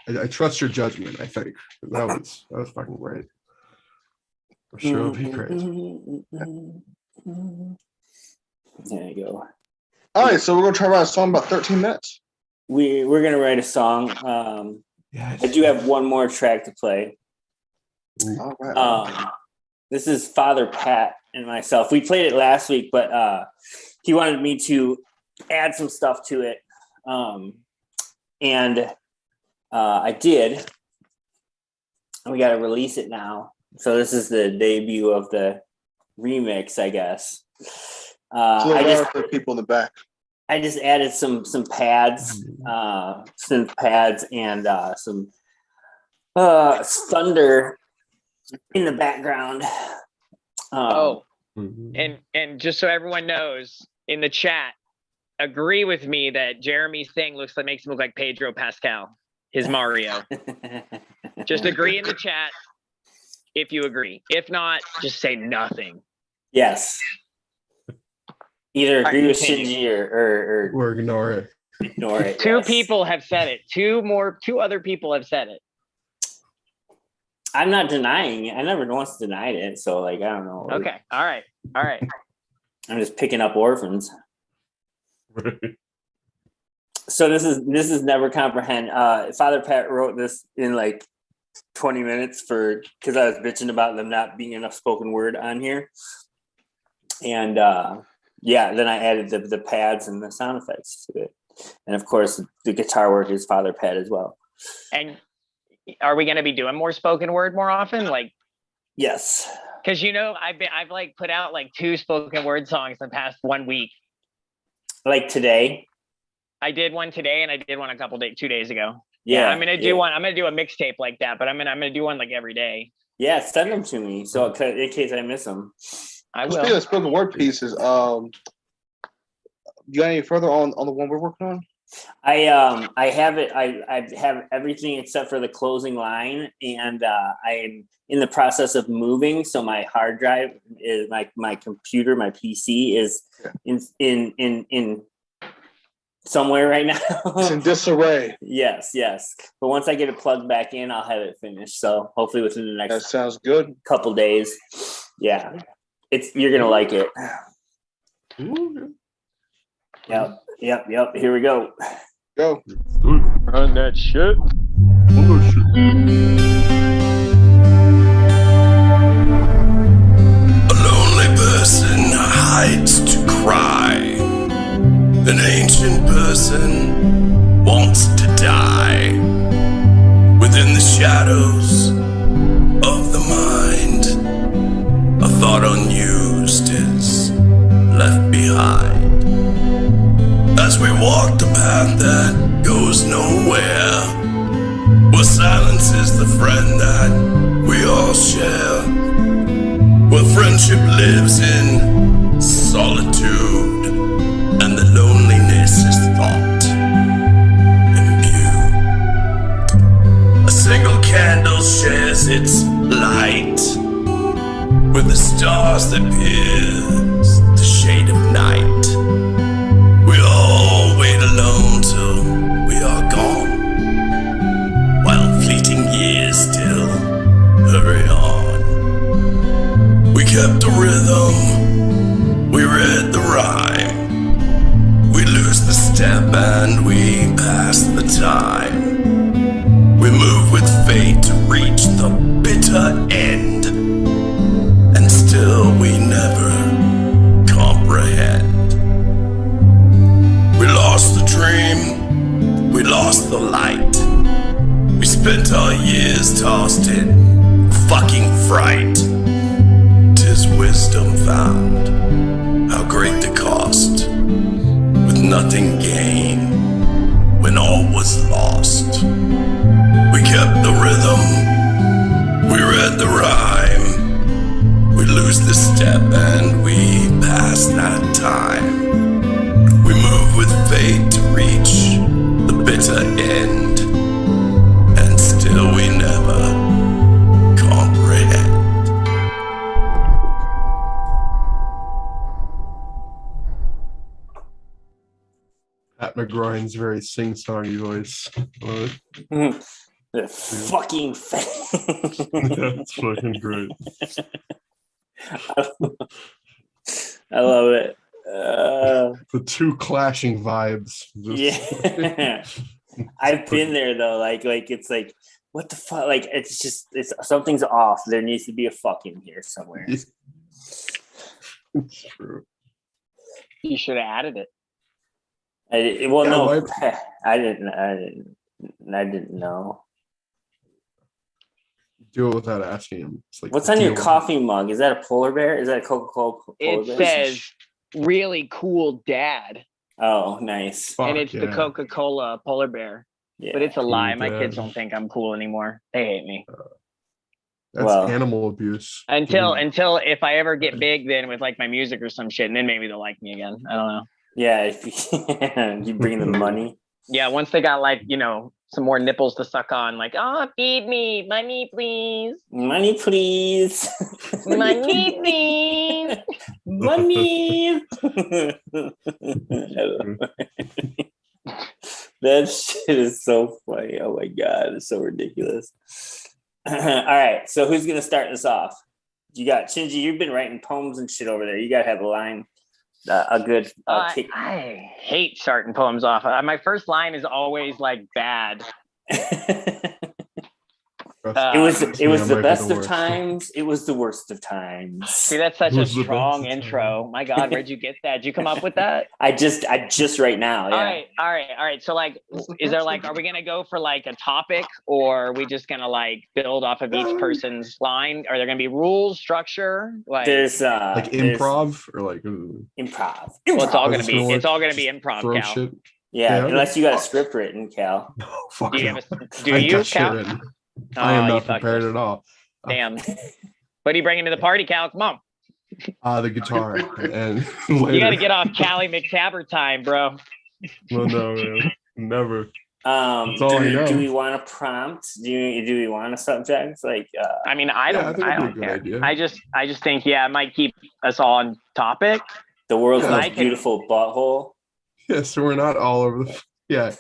I trust your judgment. I think that was fucking great. For sure, it'll be great. There you go. All right, so we're gonna try to write a song about 13 minutes. We're gonna write a song. Yes. I do have one more track to play. All right. This is Father Pat and myself. We played it last week, but he wanted me to add some stuff to it, and I did. We got to release it now. So this is the debut of the remix, I guess. I just for people in the back. I just added some pads, synth pads, and some thunder in the background. And just so everyone knows, in the chat, agree with me that Jeremy's thing makes him look like Pedro Pascal, his Mario. Just agree in the chat if you agree. If not, just say nothing. Yes. Either agree with Shinji or ignore it. Ignore it. Two people have said it. Two other people have said it. I'm not denying it. I never once denied it. So I don't know. Okay. All right. I'm just picking up orphans. So this is Never Comprehend. Father Pat wrote this in 20 minutes because I was bitching about them not being enough spoken word on here. And then I added the pads and the sound effects to it. And of course the guitar work is Father Pat as well. And are we going to be doing more spoken word more often? Yes. Because I've put out 2 spoken word songs in the past 1 week. Like today? I did one today, and I did one 2 days ago. Yeah, I'm gonna do one. I'm gonna do a mixtape like that, but I'm gonna do one every day. Yeah, send them to me so in case I miss them. I will. Speaking of spoken word pieces, you got any further on the one we're working on? I have it. I have everything except for the closing line, and I am in the process of moving. So my hard drive is my computer, my PC is in somewhere right now. It's in disarray. Yes. But once I get it plugged back in, I'll have it finished. So hopefully within the next that sounds good. Couple days. Yeah, you're gonna like it. Yep. Here we go. Go. Run that shit. A lonely person hides to cry. An ancient person wants to die. Within the shadows of the mind, a thought unused is left behind. As we walk the path that goes nowhere, where silence is the friend that we all share, where friendship lives in solitude and the loneliness is thought imbued. A single candle shares its light with the stars that pierce the shade of night. We all wait alone till we are gone, while fleeting years still hurry on. We kept the rhythm, we read the rhyme, we lose the step and we pass the time. We move with fate to reach the bitter end, and still we never comprehend. We lost the dream, we lost the light. We spent our years tossed in fucking fright. 'Tis wisdom found how great the cost, with nothing gained when all was lost. We kept the rhythm, we read the rhyme, we lose the step and end, and still we never comprehend. Pat McGroin's very sing-songy voice. The fucking That's fucking great. I love it. The two clashing vibes. Yeah. I've been there though. Like it's like, what the fuck? Like it's something's off. There needs to be a fucking here somewhere. It's true. You should have added it. I didn't know. Do it without asking him. It's like, what's on your coffee mug? Is that a polar bear? Is that a Coca-Cola polar It bear? says really cool dad. Oh, nice. And it's the Coca-Cola polar bear. Yeah. But it's a lie. My Dad. kids don't think I'm cool anymore. They hate me. That's animal abuse. Until if I ever get big then with like my music or some shit, and then maybe they'll like me again. I don't know. Yeah, if you bring them money. Yeah, once they got like, some more nipples to suck on, like, oh, feed me, money, please. Money, please. Money, please. Money. That shit is so funny. Oh my God, it's so ridiculous. All right, so who's gonna start this off? You got Shinji. You've been writing poems and shit over there. You gotta have a line, a good kick. I hate starting poems off. My first line is always like bad. It was the best of times. It was the worst of times. See, that's such a strong intro. My God, where'd you get that? Did you come up with that? I just right now. Yeah. All right. So like, is there like, are we gonna go for like a topic, or are we just gonna like build off of each person's line? Are there gonna be rules, structure? Like there's like improv or like improv. Well, it's all gonna be improv, Cal. Shit. Yeah, unless you got a script written, Cal. No, fuck Do you, no. do you Cal? I am you not prepared at all. Damn. What are you bringing to the party, Cal? Come on. The guitar and you got to get off Callie McTabbert time, bro. Well, no, man. Never. Do we want a prompt? Do we want a subject? Like, I mean, I don't care. Idea. I just think, it might keep us all on topic. The world's most beautiful butthole. Yeah, so we're not all over the. Yeah.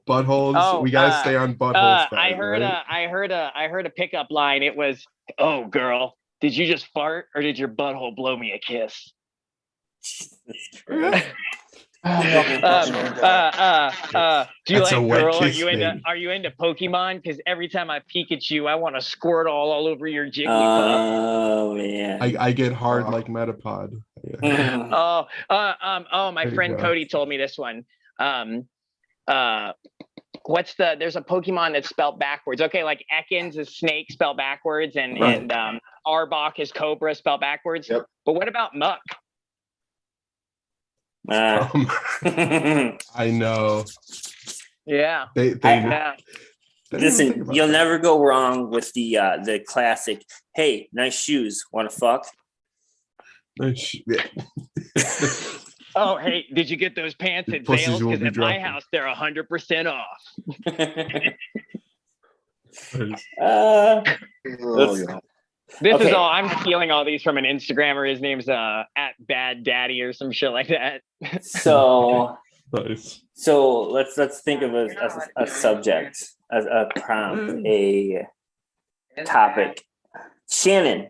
Buttholes. We gotta stay on buttholes. I heard a pickup line. It was, "Oh, girl, did you just fart or did your butthole blow me a kiss?" Do you That's like girl? Kiss, Are you into Pokemon? Because every time I peek at you, I want to squirt all over your Jigglypuff. Oh man, I get hard like Metapod. Yeah. My friend Cody told me this one. There's a Pokemon that's spelled backwards. Okay, like Ekans is snake spelled backwards, and Arbok is cobra spelled backwards. Yep. But what about Muck? I know. Yeah. Listen, you'll never go wrong with the classic. Hey, nice shoes. Want to fuck? Oh, hey, did you get those pants at Zales? Because at my house, they're 100% off. This is all, I'm stealing all these from an Instagrammer. His name's at Bad Daddy or some shit like that. So, nice. So let's think of a subject, a prompt, a topic. Shannon,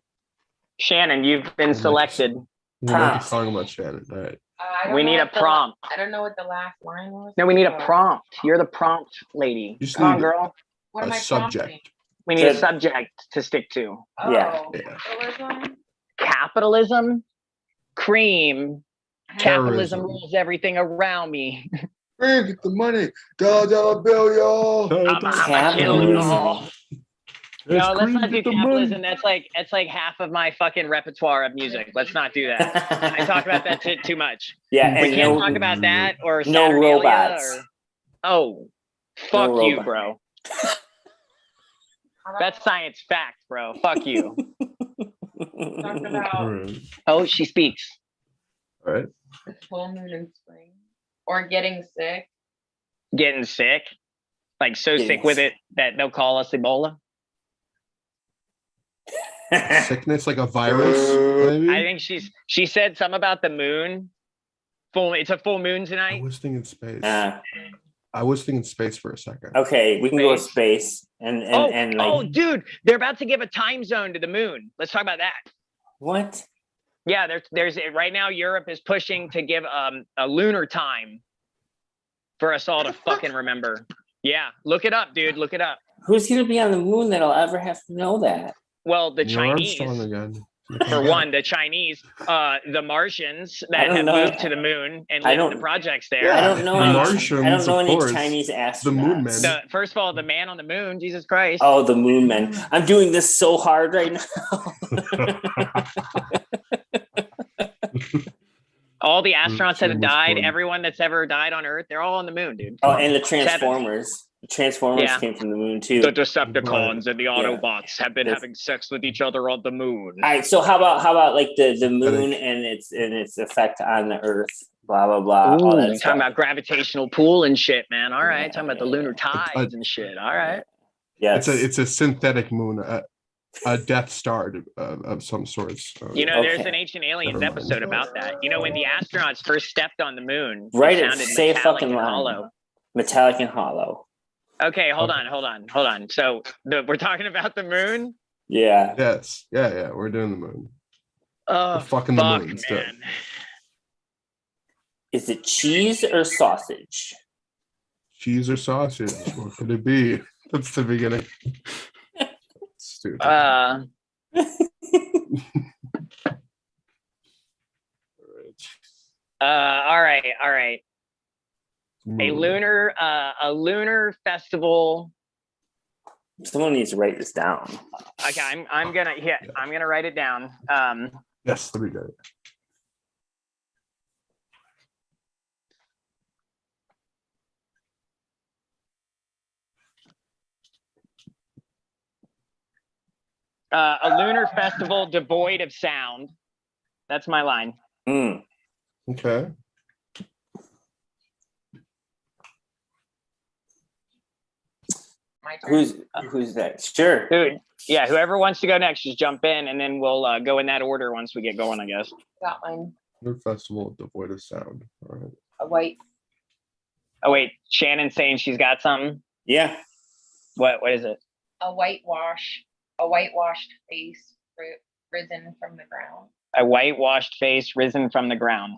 you've been selected. We're making a song about Shannon. All right. We need a prompt. I don't know what the last line was. No, we need a prompt. You're the prompt lady. Come on, girl. What am I subject. prompting? We need a subject to stick to. Oh, Yeah. Capitalism, cream. Capitalism rules everything around me. Hey, get the money. Dollar bill, y'all. I'm kill y'all. No, let's not do capitalism. That's like half of my fucking repertoire of music. Let's not do that. I talk about that shit too much. Yeah, we can't talk about that or no Saturnalia robots. Fuck you, bro. That's science fact, bro. Fuck you. Talk about Oh, she speaks. All right. the full moon in spring or getting sick. getting sick, like so Yes. sick with it that they'll call us Ebola. Sickness, like a virus, maybe? I think she said something about the moon. It's a full moon I tonight. was thinking space. I was thinking space for a second. Okay, we can go with space and like dude, they're about to give a time zone to the moon. Let's talk about that. what? Yeah, there's right now Europe is pushing to give a lunar time for us all to fucking remember. Yeah, look it up, dude. Look it up. Who's gonna be on the moon that'll ever have to know that? Well, the Neil Chinese, Armstrong again. for one, the Chinese, the Martians that don't have know. moved to the moon and I live in the don't- projects there. I don't know. The Any, Martians, I don't know of any course. Chinese astronauts. The moon men. First of all, the man on the moon, Jesus Christ. Oh, the moon men. I'm doing this so hard right now. All the astronauts that have Seems died, fun. everyone that's ever died on Earth, they're all on the moon, dude. Oh, and the Transformers. The Transformers Yeah. came from the moon too. The Decepticons and the Yeah. Autobots have been Yes. having sex with each other on the moon. All right, so how about like the moon and its effect on the Earth? Blah blah blah. All Ooh, that talking stuff. about gravitational pull and shit, man. All right, Yeah, talking about the lunar tides and shit. All right. Yes. It's a synthetic moon, a Death Star of some sorts. You know, there's Okay. an Ancient Aliens Never mind. episode about that. You know, when the astronauts first stepped on the moon, it Right, it sounded say a metallic fucking and line. hollow. Metallic and hollow. Okay, hold on. So we're talking about the moon. Yeah. Yes. Yeah. We're doing the moon. Oh, We're fucking the fuck, moon instead. man. Is it cheese or sausage? Cheese or sausage? What could it be? That's the beginning. Stupid. All right. A Moon. lunar festival. Someone needs to write this down. Okay, I'm gonna write it down. Yes, let me get it. A lunar festival devoid of sound. That's my line. Okay. My turn. Who's that? Sure. Dude, yeah, whoever wants to go next, just jump in, and then we'll go in that order once we get going, I guess. Got one. Lunar festival devoid of sound. All right. A white. Oh wait, Shannon's saying she's got something. Yeah. What is it? A whitewashed face risen from the ground. A whitewashed face risen from the ground.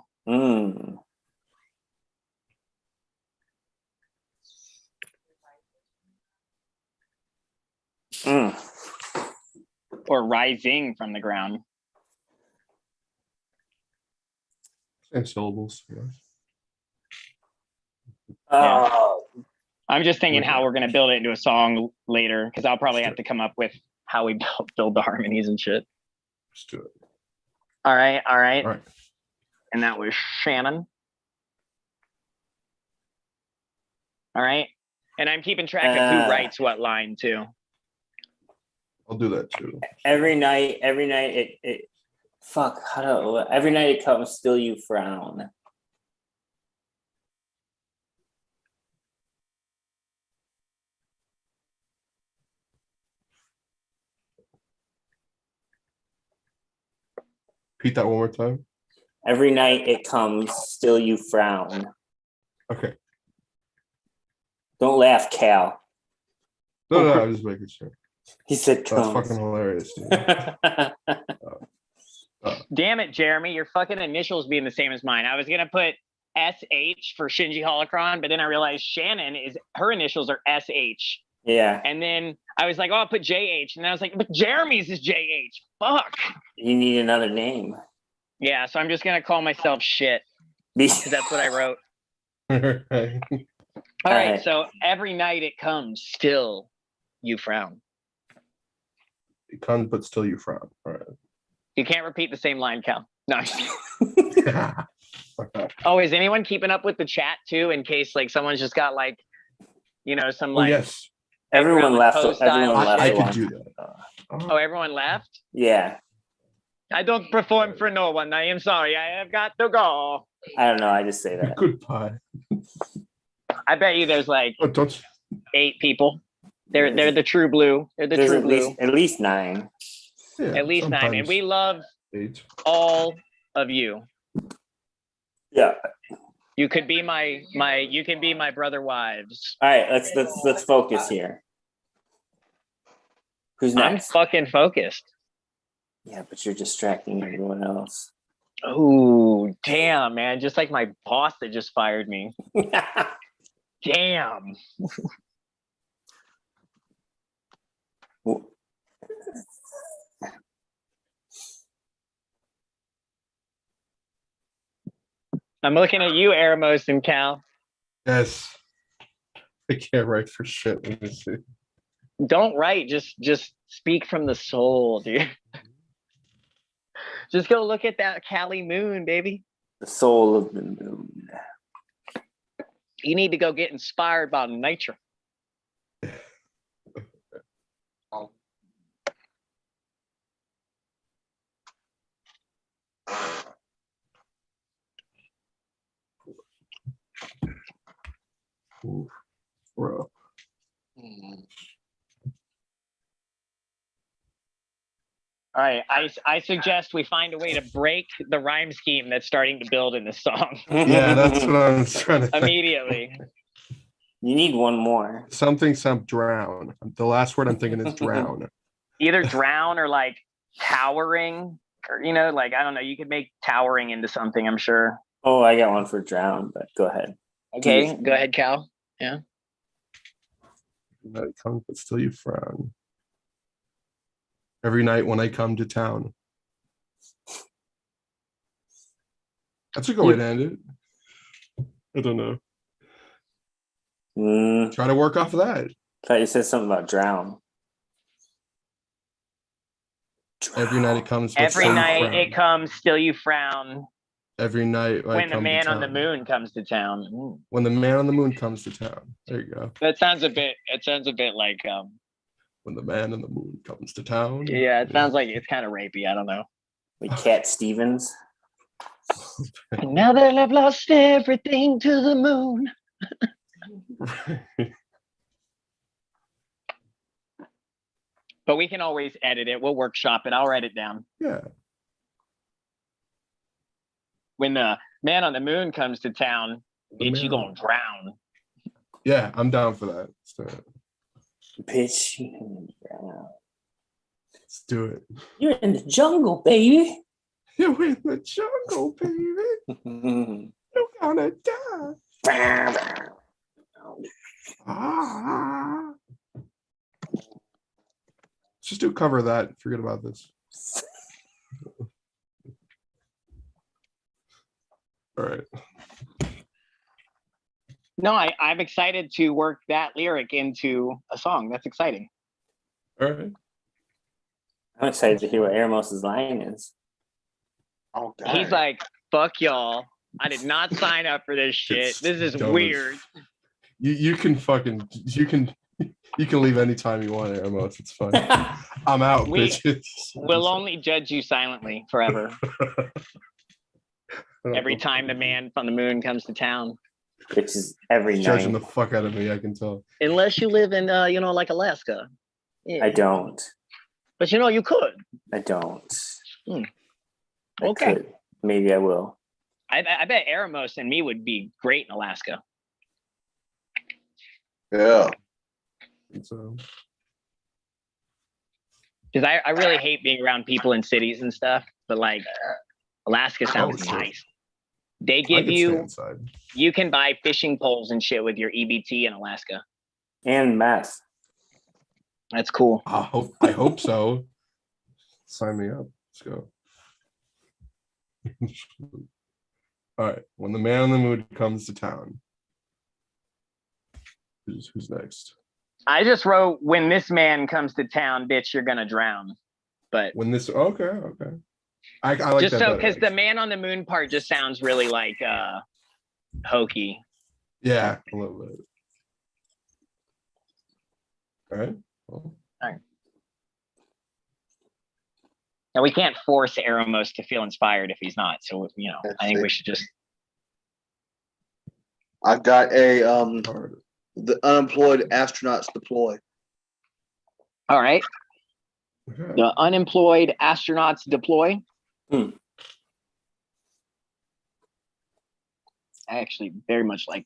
Or rising from the ground. Same syllables. Yeah. Oh. I'm just thinking how we're gonna build it into a song later, because I'll probably have to come up with how we build the harmonies and shit. Let's do it. All right. All right. And that was Shannon. All right. And I'm keeping track of who writes what line too. I'll do that too. Every night it fuck, every night it comes, still you frown. Repeat that one more time. Every night it comes, still you frown. Okay. Don't laugh, Cal. No, I'm just making sure. He said That's comes. fucking hilarious, dude. Damn it, Jeremy, your fucking initials being the same as mine. I was gonna put SH for Shinji Holocron, but then I realized Shannon her initials are SH. Yeah. And then I was like, oh, I'll put JH. And I was like, but Jeremy's is JH. Fuck. You need another name. Yeah, so I'm just gonna call myself shit. Because that's what I wrote. All right, so every night it comes, still you frown. It comes, but still you frown. All right. You can't repeat the same line, Cal. No. Oh, is anyone keeping up with the chat too, in case like someone's just got like, some like. Yes. Everyone left. Everyone left. I could do that. Oh, everyone left? Yeah. I don't perform for no one. I am sorry. I have got to go. I don't know. I just say that. Goodbye. I bet you there's like Oh, don't 8 people. They're the true blue. They're the There's true blue. at least 9. yeah, At least 9, and sometimes we love 8. all of you. Yeah. You could be you can be my brother wives. All right, let's focus here. Who's I'm next? fucking focused. Yeah, but you're distracting everyone else. Oh, damn, man. Just like my boss that just fired me. Damn. I'm looking at you, Aramos and Cal. Yes. I can't write for shit. Let me see. Don't write, just speak from the soul, dude. Just go look at that Cali moon, baby. The soul of the moon. You need to go get inspired by nature. Ooh, bro. All right, I suggest we find a way to break the rhyme scheme that's starting to build in this song. Yeah, that's what I'm trying to think. Immediately. You need one more. Something drown. The last word I'm thinking is drown. Either drown or like towering, or like I don't know. You could make towering into something, I'm sure. Oh, I got one for drown, but go ahead. Okay, go ahead, Cal. Yeah. Night comes, but still you frown. Every night when I come to town. That's a good way to end it. I don't know. Try to work off of that. I thought you said something about drown. Every night it comes. But Every still you night frown. it comes, still you frown. Every night I When the come to man on the town. moon comes to town. Ooh. When the man on the moon comes to town. There you go. That sounds a bit. It sounds a bit like. When the man on the moon comes to town. Yeah, it sounds like it's kind of rapey. I don't know. Like Cat Stevens. And now that I've lost everything to the moon. But we can always edit it. We'll workshop it. I'll write it down. Yeah. When the man on the moon comes to town, bitch, you gonna drown. Yeah, I'm down for that. Let's do it. Bitch. Let's do it. You're in the jungle, baby. You're in the jungle, baby. You're gonna die. Ah. Just do cover that. Forget about this. All right. No, I'm excited to work that lyric into a song. That's exciting. All right. I'm excited to hear what Aramos's line is. Oh, He's like, fuck y'all. I did not sign up for this shit. This is Don't. weird. You can leave anytime you want, Aramos. It's fine. I'm out, bitches. We'll only judge you silently forever. Every time the man from the moon comes to town. Which is every night. Judging the fuck out of me, I can tell. Unless you live in, like Alaska. Yeah. I don't. But you could. I don't. Hmm. I Okay. could. Maybe I will. I bet Aramos and me would be great in Alaska. Yeah. So Because I really hate being around people in cities and stuff. But like Alaska sounds sure. nice. They I give could stay you, inside. you can buy fishing poles and shit with your EBT in Alaska. And meth. That's cool. I hope so. Sign me up. Let's go. All right. When the man on the moon comes to town. Who's next? I just wrote, when this man comes to town, bitch, you're gonna drown. But When this okay. I like just that so better, because the actually. man on the moon part just sounds really like hokey. Yeah, a little bit. All right. Well, All right. Now we can't force Aramos to feel inspired if he's not. So I think we should just. I got a the unemployed astronauts deploy. All right. The unemployed astronauts deploy. I actually very much like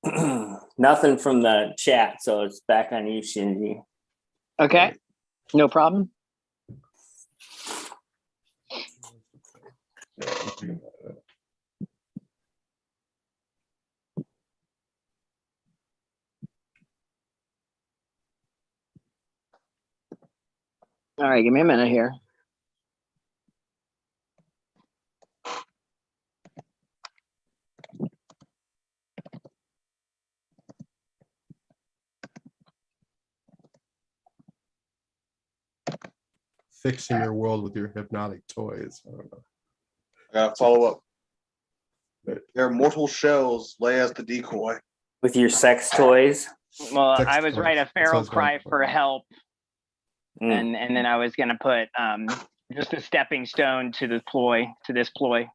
that. Nothing from the chat, so it's back on you, Shinji. Okay, no problem. All right, give me a minute here. Fixing your world with your hypnotic toys. I don't know. I gotta follow up. Their mortal shells lay as the decoy. With your sex toys? Well, I was right. A feral cry for help. And then I was gonna put just a stepping stone to the ploy, to this ploy.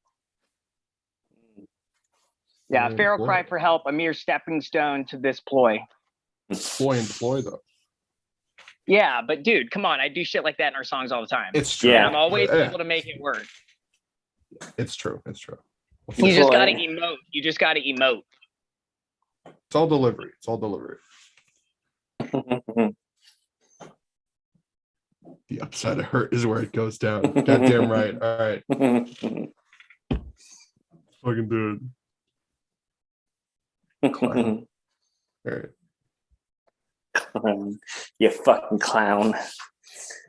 Yeah, feral cry for help, a mere stepping stone to this ploy. Employ though. Yeah, but dude, come on, I do shit like that in our songs all the time. It's true. And I'm always able to make it work. It's true. It's true. You just gotta emote. You just gotta emote. It's all delivery. It's all delivery. The upside of hurt is where it goes down. Goddamn right. All right. Fucking dude. Clown. All right. You fucking clown.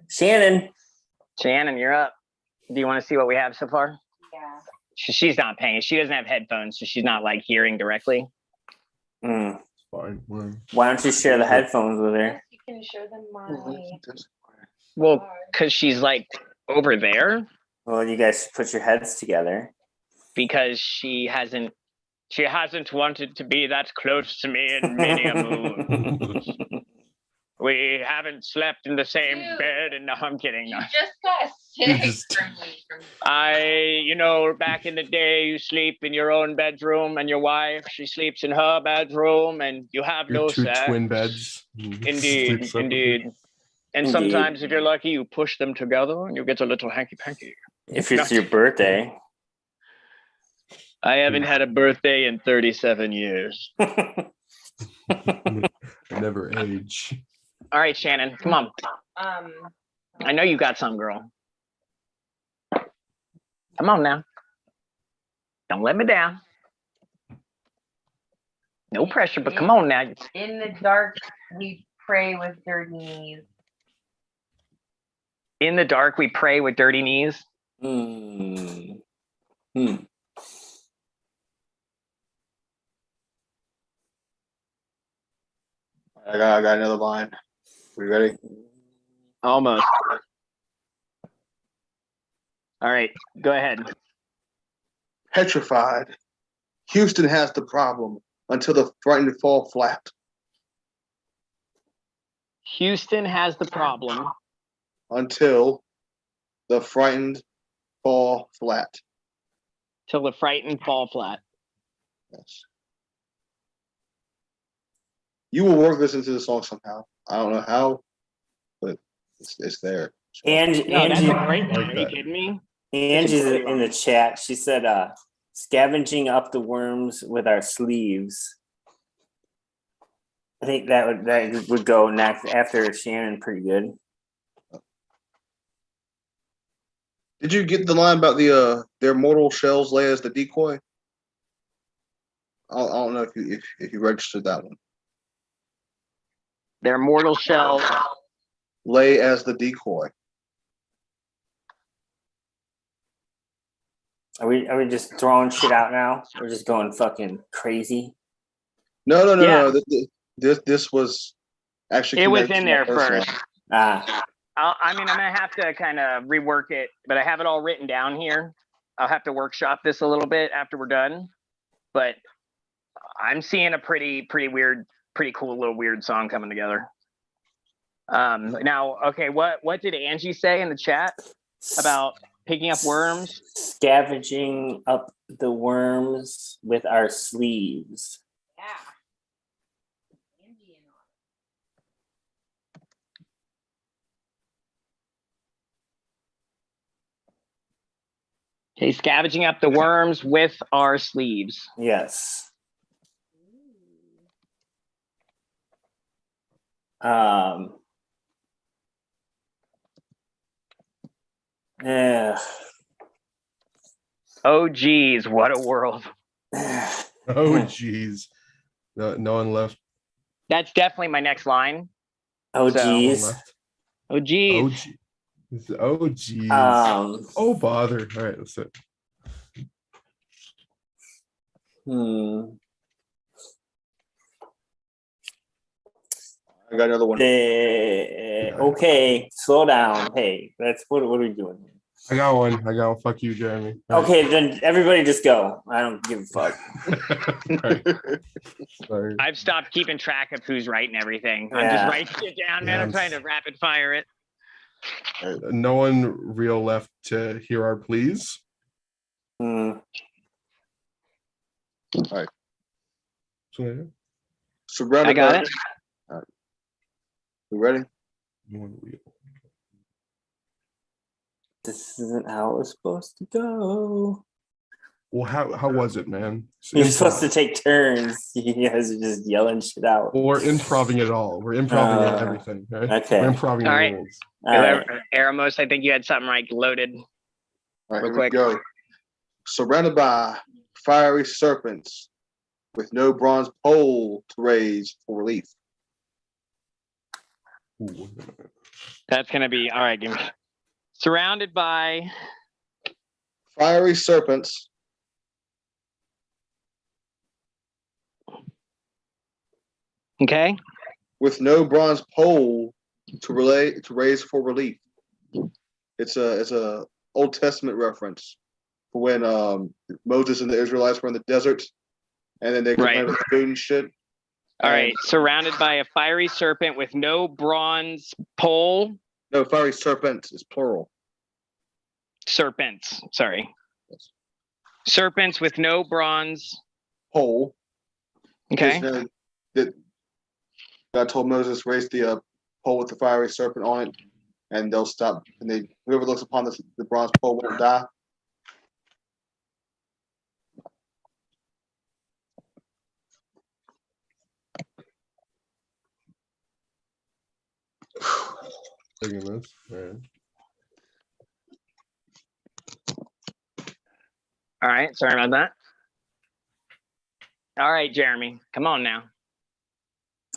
Shannon, you're up. Do you want to see what we have so far? Yeah. She's not paying. She doesn't have headphones, so she's not like hearing directly. Fine. Why don't you share the headphones with her? You can show them my. Well, because she's like over there. Well, you guys should put your heads together. Because she hasn't wanted to be that close to me in many a moon. We haven't slept in the same bed, and no, I'm kidding. No. You just got sick back in the day, you sleep in your own bedroom, and your wife, she sleeps in her bedroom, and you have Your no two sex. twin beds. Indeed. And sometimes, if you're lucky, you push them together, and you get a little hanky-panky. If it's your birthday. I haven't had a birthday in 37 years. Never age. All right, Shannon, come on. I know you got some, girl. Come on now. Don't let me down. No pressure, but come on now. In the dark, we pray with dirty knees. In the dark, we pray with dirty knees. I got another line. We ready? Almost. All right, go ahead. Petrified. Houston has the problem until the frightened fall flat. Houston has the problem until the frightened fall flat. Till the frightened fall flat. Yes. You will work this into the song somehow. I don't know how, but it's there. Angie, that's a great one. Are you kidding me? Angie's in the chat. She said, scavenging up the worms with our sleeves. I think that would go next after Shannon pretty good. Did you get the line about their mortal shells lay as the decoy? I don't know if you registered that one. Their mortal shells lay as the decoy. Are we just throwing shit out now? We're just going fucking crazy. No. This was actually. It was in there first. I mean, I'm gonna have to kind of rework it, but I have it all written down here. I'll have to workshop this a little bit after we're done. But I'm seeing a pretty weird, pretty cool little weird song coming together. Now, okay, what did Angie say in the chat about picking up worms? Scavenging up the worms with our sleeves. Yeah. Okay, scavenging up the worms with our sleeves. Yes. Yeah. Oh geez, what a world. Oh geez. No one left. That's definitely my next line. Oh So- No one geez. left. Oh geez. Oh geez. Oh geez. Oh bother. All right, that's it. I got another one. Okay, slow down. Hey, that's what are we doing here? I got one. Fuck you, Jeremy. All right. Okay, then everybody just go. I don't give a fuck. Sorry. I've stopped keeping track of who's right and everything. I'm just Yeah. writing it down, man. I'm trying to rapid fire it. No one real left to hear our pleas. All right. So, Surrounded I got by- it. All right. You ready? one wheel. This isn't how it was supposed to go. Well, how was it, man? You're supposed to take turns. You guys are just yelling shit out. Well, we're improving it all. We're improving everything. Right? Okay. We're improving All the right. rules. Aramos, I think you had something right loaded. All right, Real here we quick. go. Surrounded by fiery serpents with no bronze pole to raise for relief. Ooh. That's gonna be all right. Give me surrounded by Fiery serpents okay. with no bronze pole to raise for relief. It's a Old Testament reference for when Moses and the Israelites were in the desert, and then they Right. complained about food and shit. All right. Surrounded by a fiery serpent with no bronze pole. No, fiery serpent is plural. Serpents. Sorry. Serpents with no bronze Pole. Okay. Because, that God told Moses raise the pole with the fiery serpent on it, and they'll stop. And whoever looks upon the bronze pole won't die. Taking this. All right. All right. Sorry about that. All right, Jeremy. Come on now.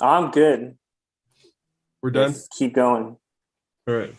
I'm good. We're done. Just keep going. All right.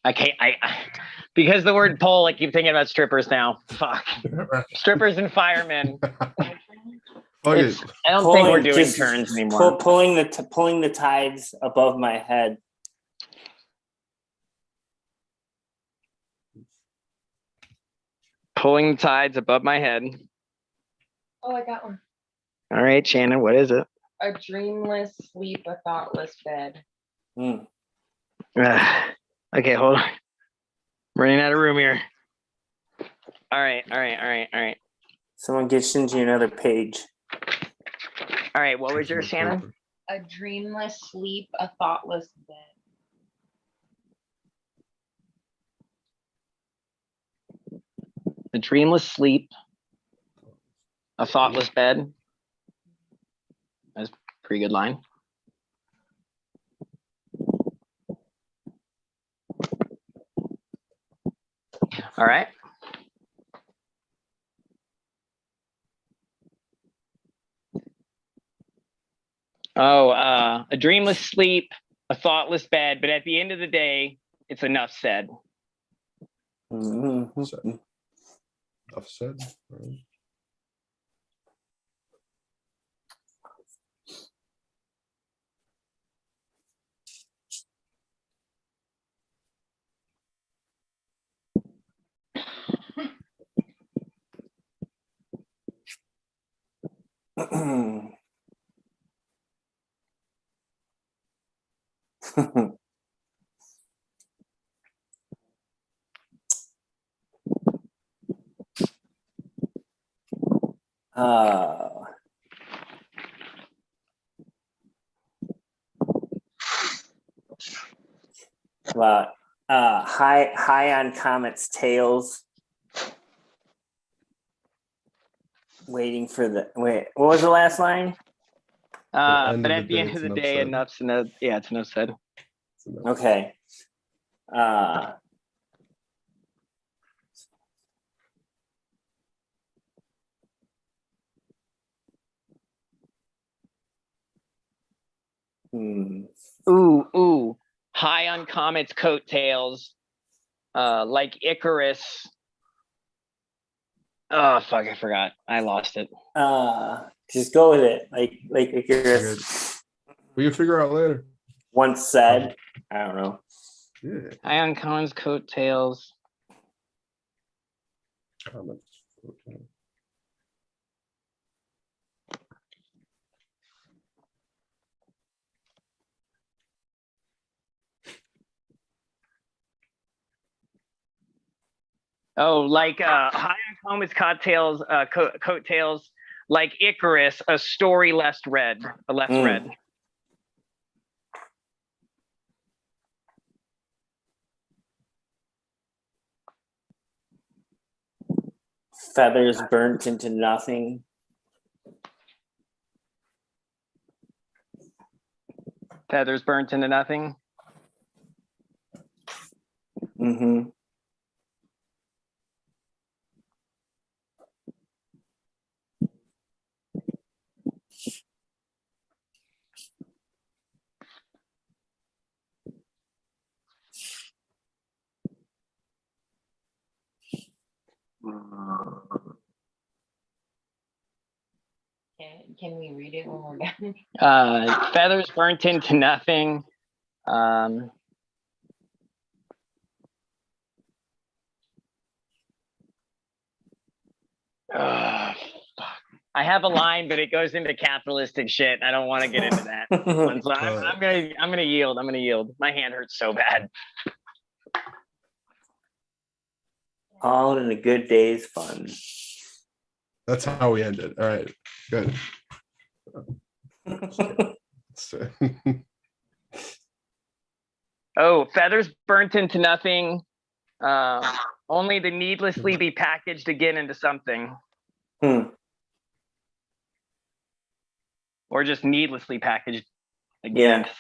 Okay, I because the word pole, I keep thinking about strippers now. Fuck. Strippers and firemen. Fuck It's- it. I don't think we're doing turns anymore. Pulling the tides above my head. Pulling the tides above my head. Oh, I got one. All right, Shannon, what is it? A dreamless sleep, a thoughtless bed. Okay, hold on. I'm running out of room here. All right. Someone get Shinji another page. All right, what was your Shannon? A dreamless sleep, a thoughtless bed. A dreamless sleep, a thoughtless bed. That's a pretty good line. All right. Oh, a dreamless sleep, a thoughtless bed, but at the end of the day, it's enough said. Enough said. All right. uh, well, high on Comet's tails. Waiting for the wait. What was the last line? But at the end of the day, enough's enough. Yeah, it's enough said. Okay. Ooh. High on Comet's coattails, like Icarus. Oh fuck, I forgot. I lost it. Just go with it. Like Icarus We can figure out later. once said. I don't know. Yeah. High on Comet's coattails. Okay. Oh, like high on Comet's coattails, coattails, like Icarus, a story less read. Feathers burnt into nothing. Feathers burnt into nothing. Mm-hmm. Can we read it when we're done? Feathers burnt into nothing. I have a line, but it goes into capitalistic shit. I don't want to get into that. So I'm gonna yield. My hand hurts so bad. All in a good day's fun. That's how we end it. All right. Good. Oh, feathers burnt into nothing. Only to needlessly be packaged again into something. Or just needlessly packaged again. Yeah.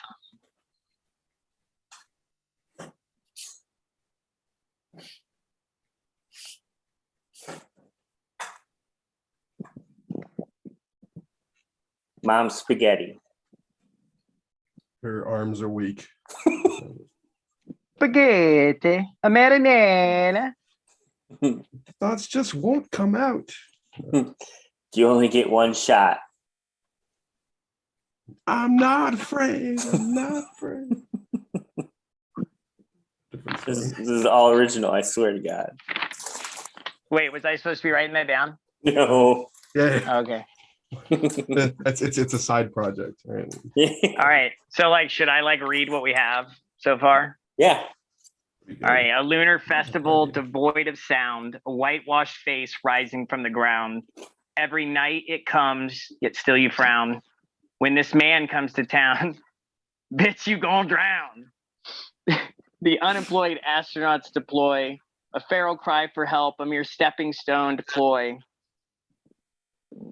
Mom's spaghetti. Her arms are weak. Spaghetti, a marinara. Thoughts just won't come out. You only get one shot. I'm not afraid. I'm not afraid. This is all original, I swear to God. Wait, was I supposed to be writing that down? No. Yeah. Okay. It's a side project, right? All right. So should I read what we have so far? Yeah. All right. A lunar festival devoid of sound, a whitewashed face rising from the ground. Every night it comes, yet still you frown. When this man comes to town, bitch, you gonna drown. The unemployed astronauts deploy, a feral cry for help, a mere stepping stone deploy.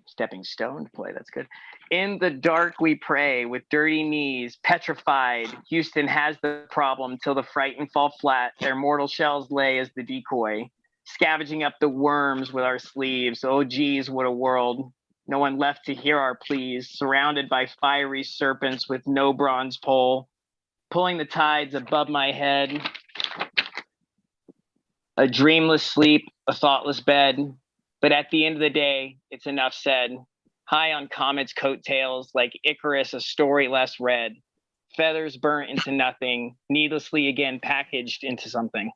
Stepping stone deploy, that's good. In the dark we pray with dirty knees, petrified. Houston has the problem till the frightened fall flat. Their mortal shells lay as the decoy, scavenging up the worms with our sleeves. Oh geez, what a world. No one left to hear our pleas, surrounded by fiery serpents with no bronze pole, pulling the tides above my head. A dreamless sleep, a thoughtless bed. But at the end of the day, it's enough said. High on Comet's coattails, like Icarus, a story less read. Feathers burnt into nothing, needlessly again packaged into something.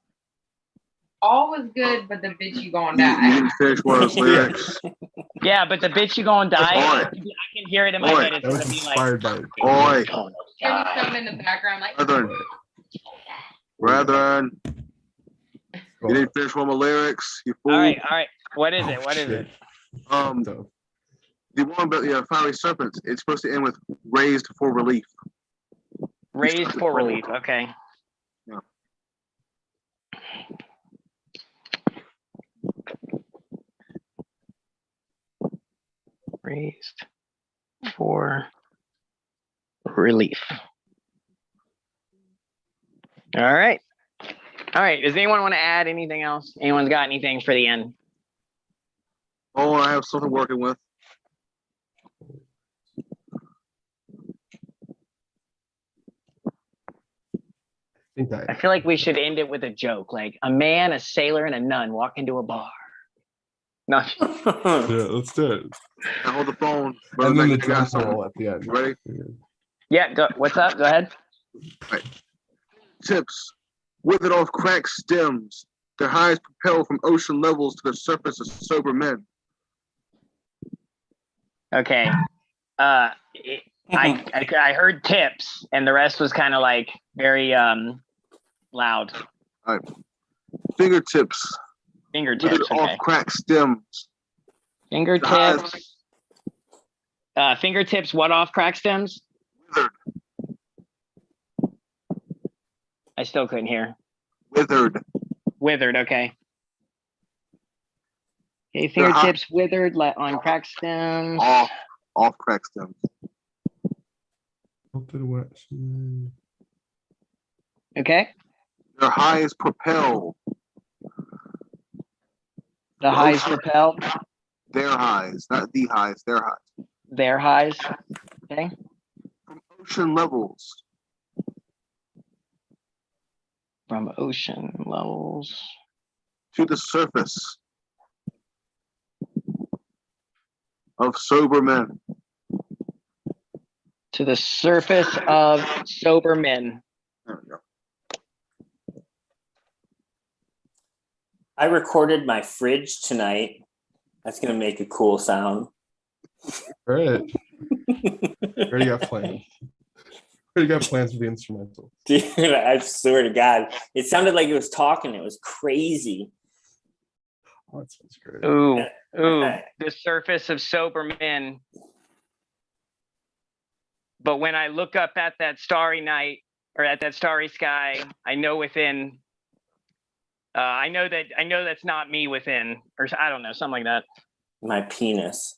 all was good, but the bitch you gonna You die. didn't finish one of those lyrics. Yeah, but the bitch you gonna die. Oi. I can hear it in my Oi. head. It's That was gonna be like, inspired by. Oi, Hear me something in the background like. brethren. You didn't finish one of my lyrics. You fool. all right. What is it? What is it? The one about the fiery serpent. It's supposed to end with raised for relief. Raised for relief. Okay. Yeah. Raised for relief. All right. All right. Does anyone want to add anything else? Anyone's got anything for the end? Oh, I have something working with. I feel like we should end it with a joke, like a man, a sailor, and a nun walk into a bar. No. Yeah, let's do it. I hold the phone. And then the I got drum something. roll at the end. Ready? Yeah. What's up? Go ahead. Right. Tips. Withered off cracked stems. Their highs propel from ocean levels to the surface of sober men. Okay. I heard tips, and the rest was kind of like very loud. All right. Fingertips. Fingertips. Withered Okay. off cracked stems. Fingertips. Fingertips. What off crack stems? Withered. I still couldn't hear. Withered. Withered. Okay. Okay. Fingertips withered on crack stems. Off crack stems. Okay. Their highs propel. The highs propel. Their highs, not the highs. Their highs. Their highs. Okay. From ocean levels. From ocean levels to the surface of sober men. To the surface of sober men. There we go. I recorded my fridge tonight. That's gonna make a cool sound. All right. Already got plans. Already got plans for the instrumental. Dude, I swear to God, it sounded like it was talking. It was crazy. Oh, that sounds great. Ooh, the surface of sober men. But when I look up at that starry night or at that starry sky, I know within. I know that's not me within, or I don't know, something like that. My penis.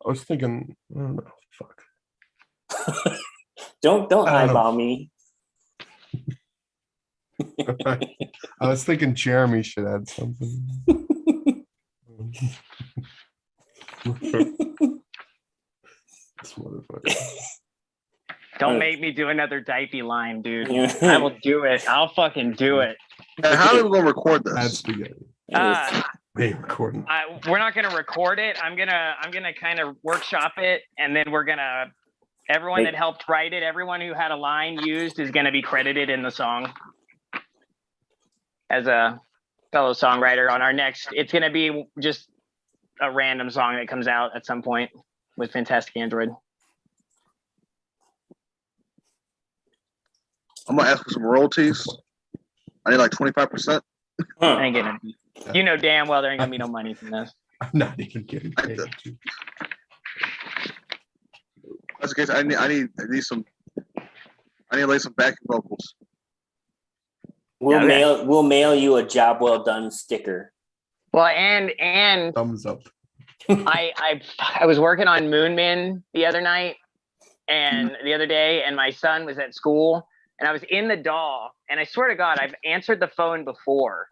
I was thinking, I don't know. Fuck. Don't eyeball me. I was thinking Jeremy should add something. This motherfucker. Don't make me do another diaper line, dude. I will do it. I'll fucking do it. And how are we gonna record this? Add spaghetti. Hey, recording. We're not gonna record it. I'm gonna kind of workshop it, and then we're gonna. Everyone that helped write it, everyone who had a line used is gonna be credited in the song as a fellow songwriter on our next. It's gonna be just a random song that comes out at some point with Fantastic Android. I'm gonna ask for some royalties. I need like 25%. I ain't getting it. You know damn well there ain't gonna be no money from this. I'm not even getting paid. That's the case. I need to lay some backing vocals. We'll mail you a job well done sticker. Well, and thumbs up. I was working on Moonman the other night and the other day, and my son was at school, and I was in the DAW, and I swear to God, I've answered the phone before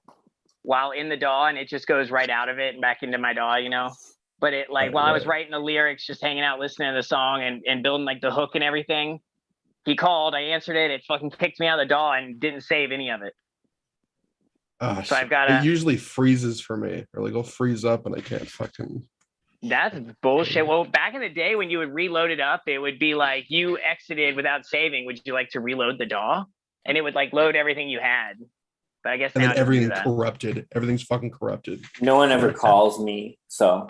while in the DAW, and it just goes right out of it and back into my DAW, you know. But it while I was writing the lyrics, just hanging out, listening to the song and building like the hook and everything, he called, I answered it, it fucking kicked me out of the DAW and didn't save any of it. So I've got it usually freezes for me, or like it'll freeze up and I can't fucking. That's bullshit. Well, back in the day when you would reload it up, it would be like you exited without saving. Would you like to reload the DAW? And it would like load everything you had. But I guess And now then I can do everything that. corrupted. Everything's fucking corrupted. No one ever calls me, so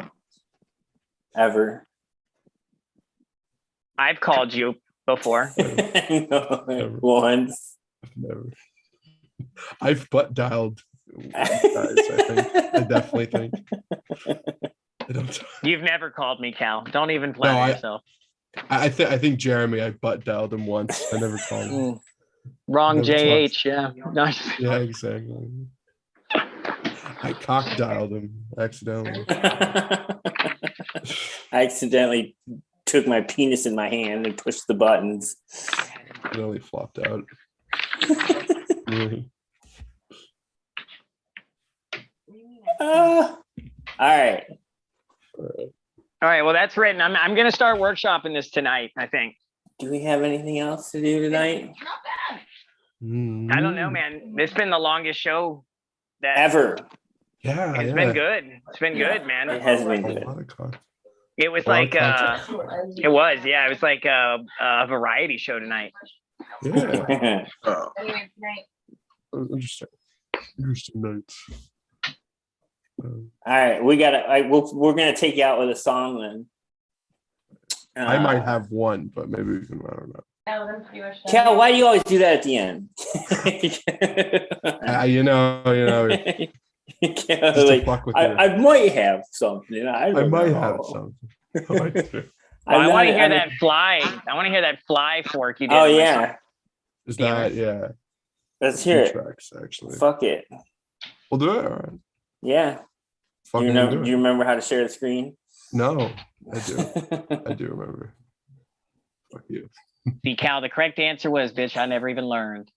ever. I've called you before. No, once. Never. I've butt dialed guys, I think. I definitely think. I don't. You've never called me, Cal. Don't even flatter yourself. I think Jeremy, I butt dialed him once. I never called him. Wrong Never JH, yeah. Nice. Yeah, exactly. I cock dialed him accidentally. I accidentally took my penis in my hand and pushed the buttons. It only flopped out. Really. All right. All right, well, that's written. I'm going to start workshopping this tonight, I think. Do we have anything else to do tonight? I don't know, man. This has been the longest show that ever. Yeah, It's been good. It's been good, man. It has been good. It was A lot like of it was like a variety show tonight. Yeah. Interesting. Interesting notes. All right, we gotta. We're gonna take you out with a song then. I might have one, but maybe we can. I don't know. Cal, why do you always do that at the end? You know. Just to Like, fuck with you. I might have something. I might have something. I want to hear that fly. I want to hear that fly fork you did. Oh in my yeah. song. Is that yeah? Let's hear it. Tracks, actually. Fuck it. We'll do it. All right. Yeah. Fucking Do do it. you remember how to share the screen? No, I do. I do remember. Fuck you. See, Cal, the correct answer was, bitch, I never even learned.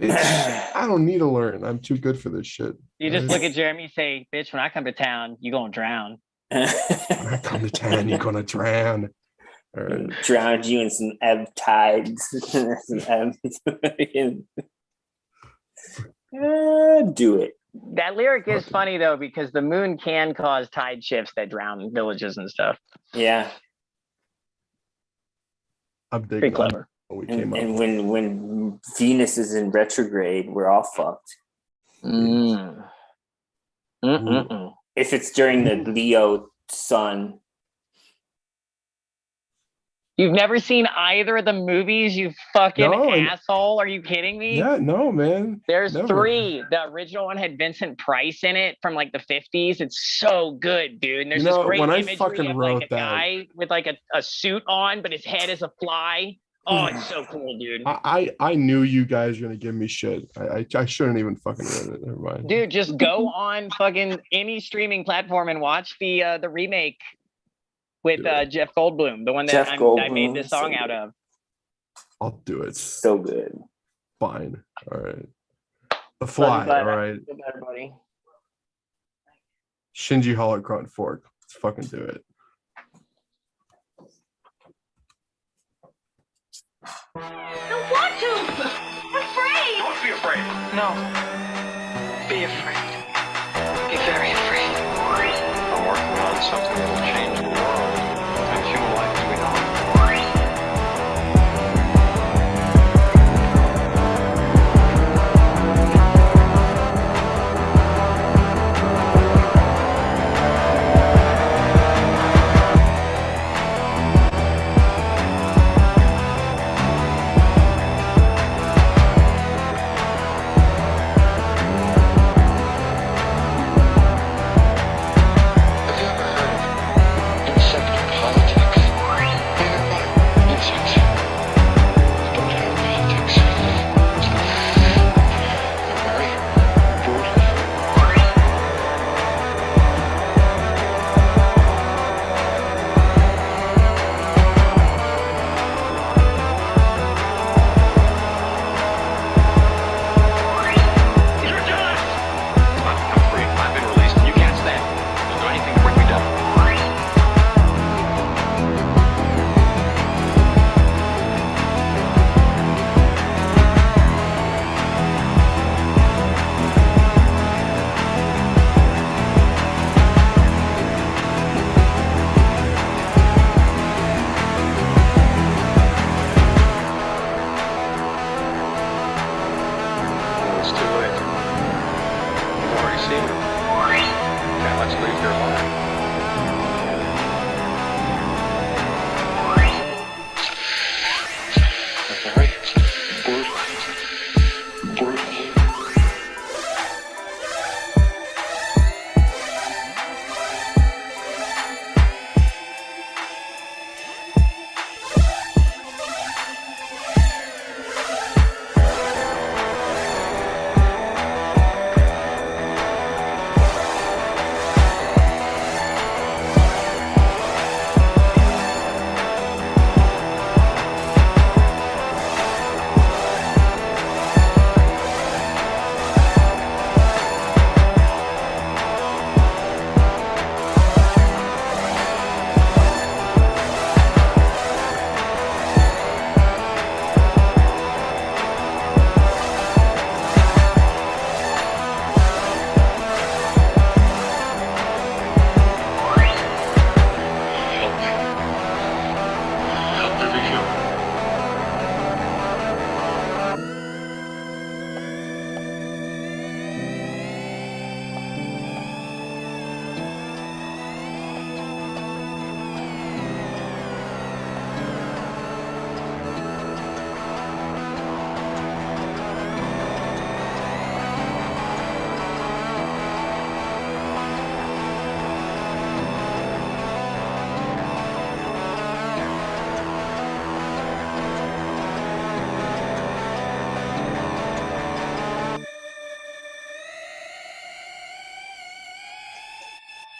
I don't need to learn. I'm too good for this shit. You just look at Jeremy and say, bitch, when I come to town, you gonna drown. When I come to town, you're gonna drown. All right. Drowned you in some ebb tides. Some ebbs. Do it. That lyric is funny though, because the moon can cause tide shifts that drown villages and stuff. Yeah. I'm Pretty digging clever. what we came up And with. when Venus is in retrograde, we're all fucked. If it's during the Leo sun. You've never seen either of the movies, you fucking No, asshole? Are you kidding me? Yeah, no, man. There's Never. 3. The original one had Vincent Price in it from like the 50s. It's so good, dude. And there's this great when I imagery fucking of wrote like a that, guy with like a suit on, but his head is a fly. Oh, it's so cool, dude. I knew you guys were gonna give me shit. I shouldn't even fucking read it. Never mind. Dude, just go on fucking any streaming platform and watch the remake with Jeff Goldblum, the one that I made this song out of. I'll do it. So good. Fine. All right. The Fly. All right. Feel better, buddy. Shinji Holocron Fork. Let's fucking do it. I don't want to. I'm afraid. Don't be afraid. No. Be afraid. Be very afraid. I'm working on something that will change the world and human life as we know it.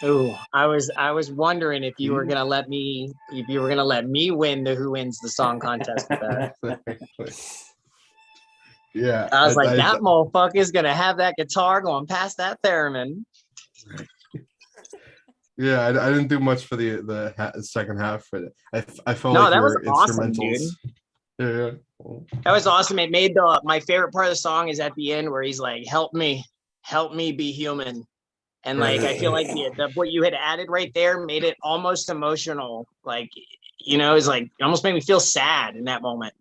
Ooh, I was wondering if you were gonna let me win the Who Wins the Song contest with that. Yeah, I was like, that motherfucker's gonna have that guitar going past that theremin. Yeah, I didn't do much for the second half, but I felt No, like that we was were awesome, instrumentals. dude. Yeah. That was awesome. It made my favorite part of the song is at the end where he's like, help me be human. And like, I feel like what you had added right there made it almost emotional. Like, it's like, it almost made me feel sad in that moment.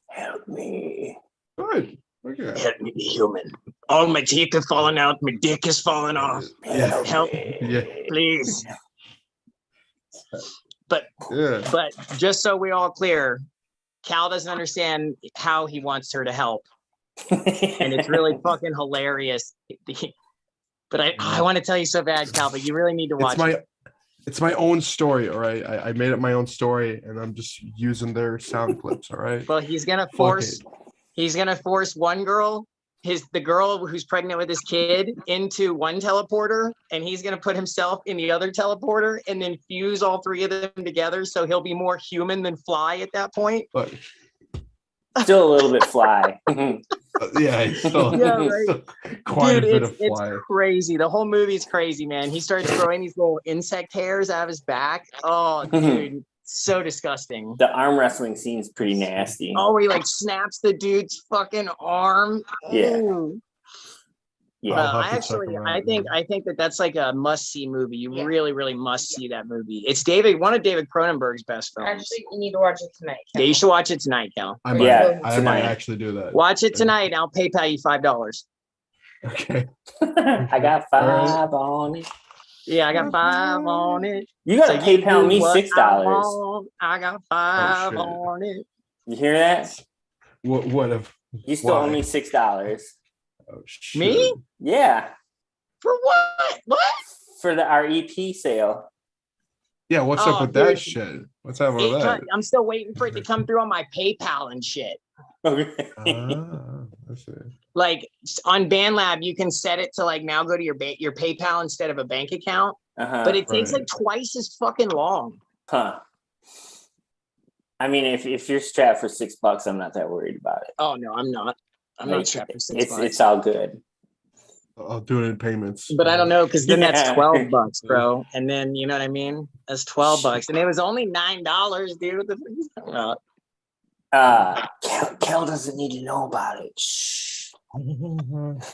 Help me. Good. Okay. Help me be human. All my teeth have fallen out. My dick has fallen off. Yeah. Help me. Yeah. Please. But Yeah. but just so we're all clear, Cal doesn't understand how he wants her to help. And it's really fucking hilarious. But I want to tell you so bad, Cal, but you really need to watch it. It's my own story, all right? I made up my own story and I'm just using their sound clips, all right? Well, he's gonna force one girl, the girl who's pregnant with his kid, into one teleporter, and he's gonna put himself in the other teleporter and then fuse all three of them together, so he'll be more human than Fly at that point. But still a little bit Fly. Yeah, he's still, right. still quite Dude, a bit of it's Fly. crazy. The whole movie's crazy, man. He starts growing these little insect hairs out of his back. Oh, dude, so disgusting. The arm wrestling scene's pretty nasty. Oh, he like snaps the dude's fucking arm. Yeah. Ooh. Yeah. I think that's like a must-see movie. You really, really must see that movie. It's one of David Cronenberg's best films. Actually, you need to watch it tonight. Yeah, you should watch it tonight, Cal. I might actually do that. Watch it tonight. I'll PayPal you $5. Okay. I got $5 on it. Yeah, I got $5 on it. You gotta So PayPal me what $6. I got $5 shit. on it. You hear that? What if You still owe me $6. Oh, shit. Me? Yeah. For what? What? For our EP sale. Yeah, what's Oh, up with dude. that shit? What's up with that? I'm still waiting for it to come through on my PayPal and shit. Okay. I see. Like on BandLab, you can set it to like now go to your PayPal instead of a bank account, but it takes like twice as fucking long. Huh. I mean, if you're strapped for $6, I'm not that worried about it. Oh no, I'm not. I'm not strapped for $6. It's all good. I'll do it in payments. But I don't know, because then that's Yeah. $12, bro. And then you know what I mean? That's $12, and it was only $9, dude. What the fuck are you talking about? Kel doesn't need to know about it. Shh. What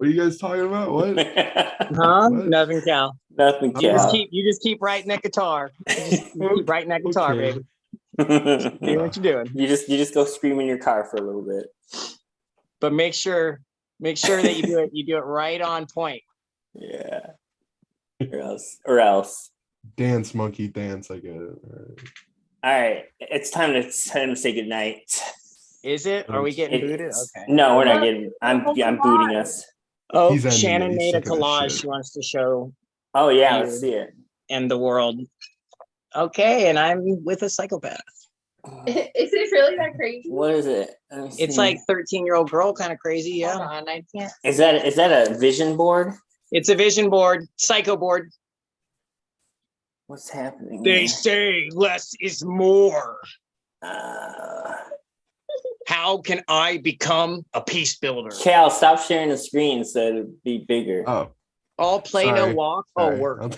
are you guys talking about? What? Huh? What? Nothing, Cal. Nothing, You Cal. just keep writing that guitar. You keep writing that guitar, Okay. baby. Do what you're doing. You just go scream in your car for a little bit. But make sure that you do it right on point. Yeah. Or else. Dance, monkey, dance. I get it. All right. It's time to say goodnight. Is it? Are we getting booted? Okay. No, we're not getting. I'm booting us. Oh, He's ending Shannon it. He's made a sick of this collage. shit. She wants to show Oh yeah, you let's see it. and the world. Okay, and I'm with a psychopath. Is it really that crazy? What is it? Let me It's see. like 13-year-old girl, kind of crazy. Yeah. Hold on, I can't. Is that a vision board? It's a vision board, psycho board. What's happening? They here? say less is more. Uh, How can I become a peace builder? Cal, stop sharing the screen so it'll be bigger. Oh, All play, no sorry. walk. Sorry. Oh, work.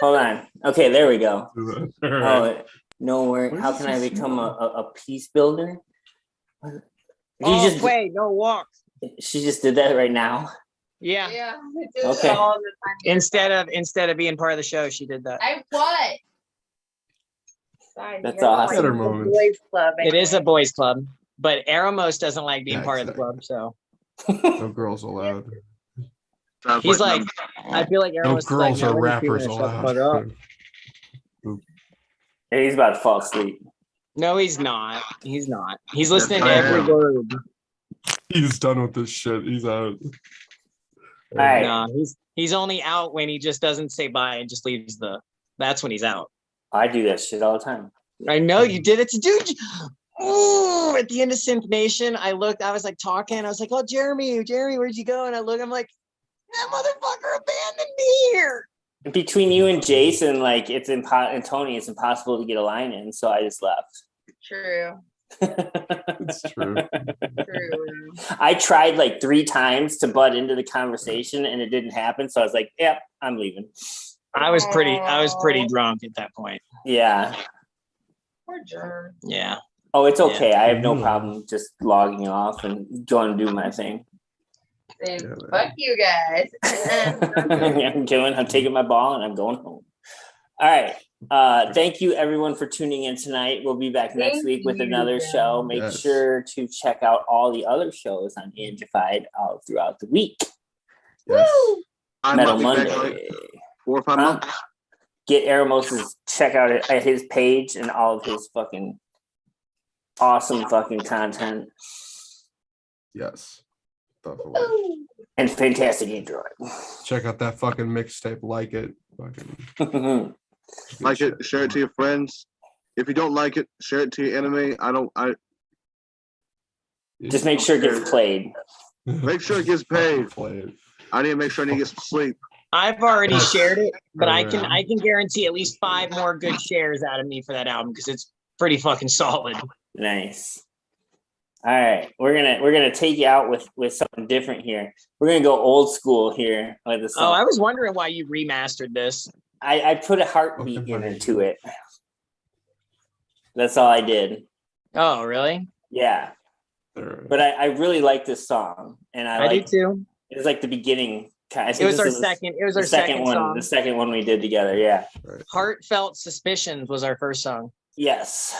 Hold on. Okay, there we go. All right. Oh, no worry. What How is can I this become now? a peace builder? All play, no walk. She just did that right now. Yeah. Yeah. It does Okay. all the time. Instead of being part of the show, she did that. I what? Sorry, That's you guys are awesome. Better like a moments. boys club. It is a boys club, but Aramos doesn't like being Yeah, part of the club, so No girls allowed. he's like, I feel like No Aramos is like, girls "Man, or what are you doing? rappers Shut the fuck allowed. up." Hey, he's about to fall asleep. No, he's not. He's not. He's listening to I every am. word. He's done with this shit. He's out. All right. No, he's only out when he just doesn't say bye and just leaves that's when he's out. I do that shit all the time. I know you did it to dude. Ooh, at the end of Synth Nation, I was like talking, I was like, oh, Jeremy, where'd you go? And I'm like, That motherfucker abandoned me here. Between you and Jason, like and Tony, it's impossible to get a line in, so I just left. True. It's true. True. I tried like 3 times to butt into the conversation and it didn't happen. So I was like, yep, I'm leaving. I was pretty drunk at that point. Yeah. Poor germ. Yeah. Oh, it's okay. I have no problem just logging off and going to do my thing. Saying, fuck you guys. I'm taking my ball and I'm going home. All right. Thank you everyone for tuning in tonight. We'll be back next week with another show. Make sure to check out all the other shows on Angified throughout the week. Yes. Metal Monday. 4 or 5 months. Get Aramos's check out at his page and all of his fucking awesome fucking content. Yes. Definitely. And fantastic Android. Check out that fucking mixtape. Like it. Fucking like it, share it to your friends. If you don't like it, share it to your enemy. Just make sure it gets played. Make sure it gets paid. I need to make sure I need to get some sleep. I've already shared it, but I can guarantee at least 5 more good shares out of me for that album because it's pretty fucking solid. Nice. All right, we're gonna take you out with something different here. We're gonna go old school here with the song. Oh, I was wondering why you remastered this. I put a heartbeat into it. That's all I did. Oh, really? Yeah. But I really like this song, and I do too. It was like the beginning. It was our second. It was our second one. song. The second one we did together. Yeah. Heartfelt Suspicions was our first song. Yes.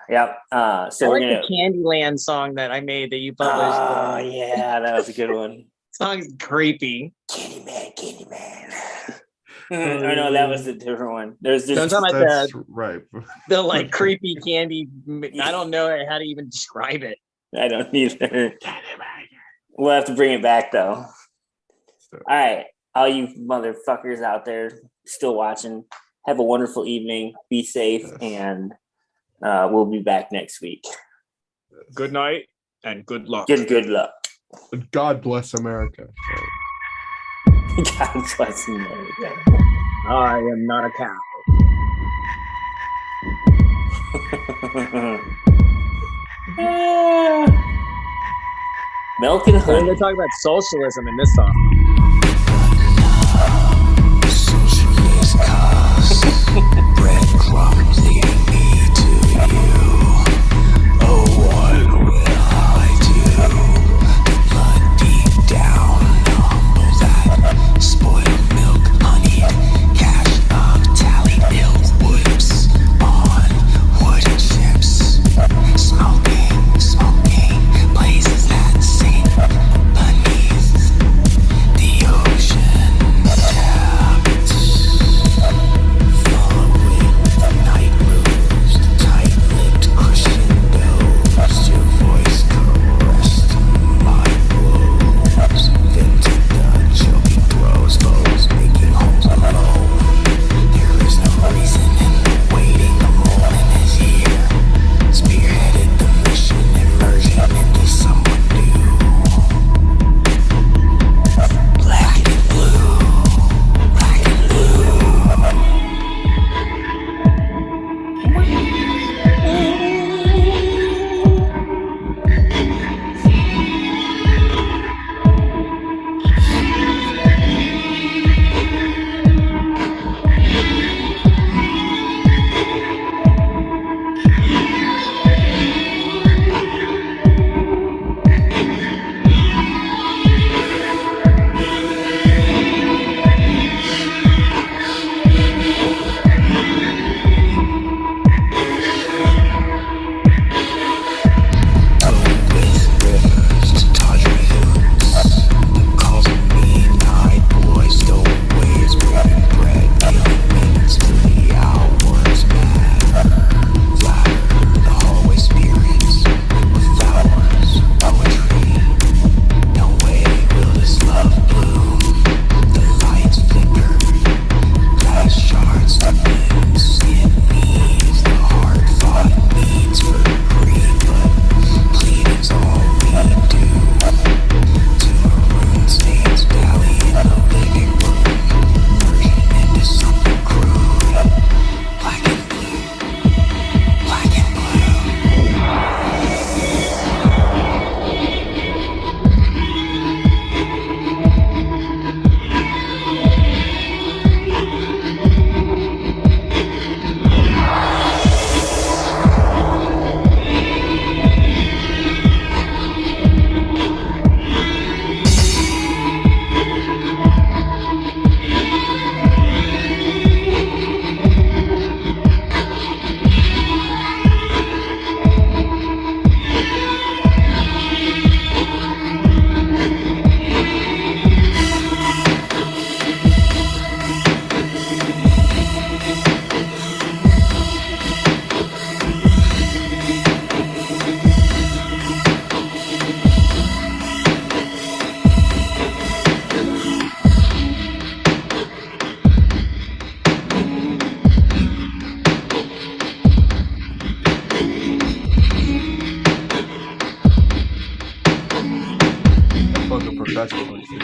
Yep. So I we're like gonna the Candyland song that I made that you published. Oh yeah, that was a good one. Song's creepy. Candyman. I know that was a different one. There's I'm talking about right. The like creepy candy. I don't know how to even describe it. I don't either. We'll have to bring it back though. All right, all you motherfuckers out there still watching, have a wonderful evening. Be safe, and we'll be back next week. Good night and good luck. Good luck. God bless America. God bless America. I am not a cow. Milk and honey. They talk about socialism in this song. Socialist cause breadcrumbs leading me to you. Oh, what will I do? But deep down, humble that spoiled milk, honey, cash of tally bill whips on wooden ships. Smoking, places that sink beneath That's a funny thing.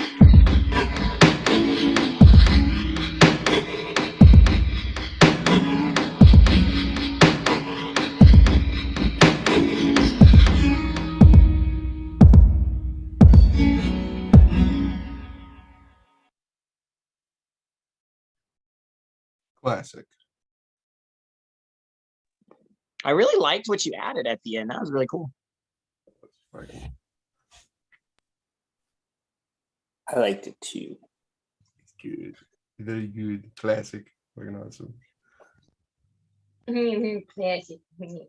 Classic. I really liked what you added at the end. That was really cool. I liked it too. It's good. Very good. Classic. Fucking awesome. Classic.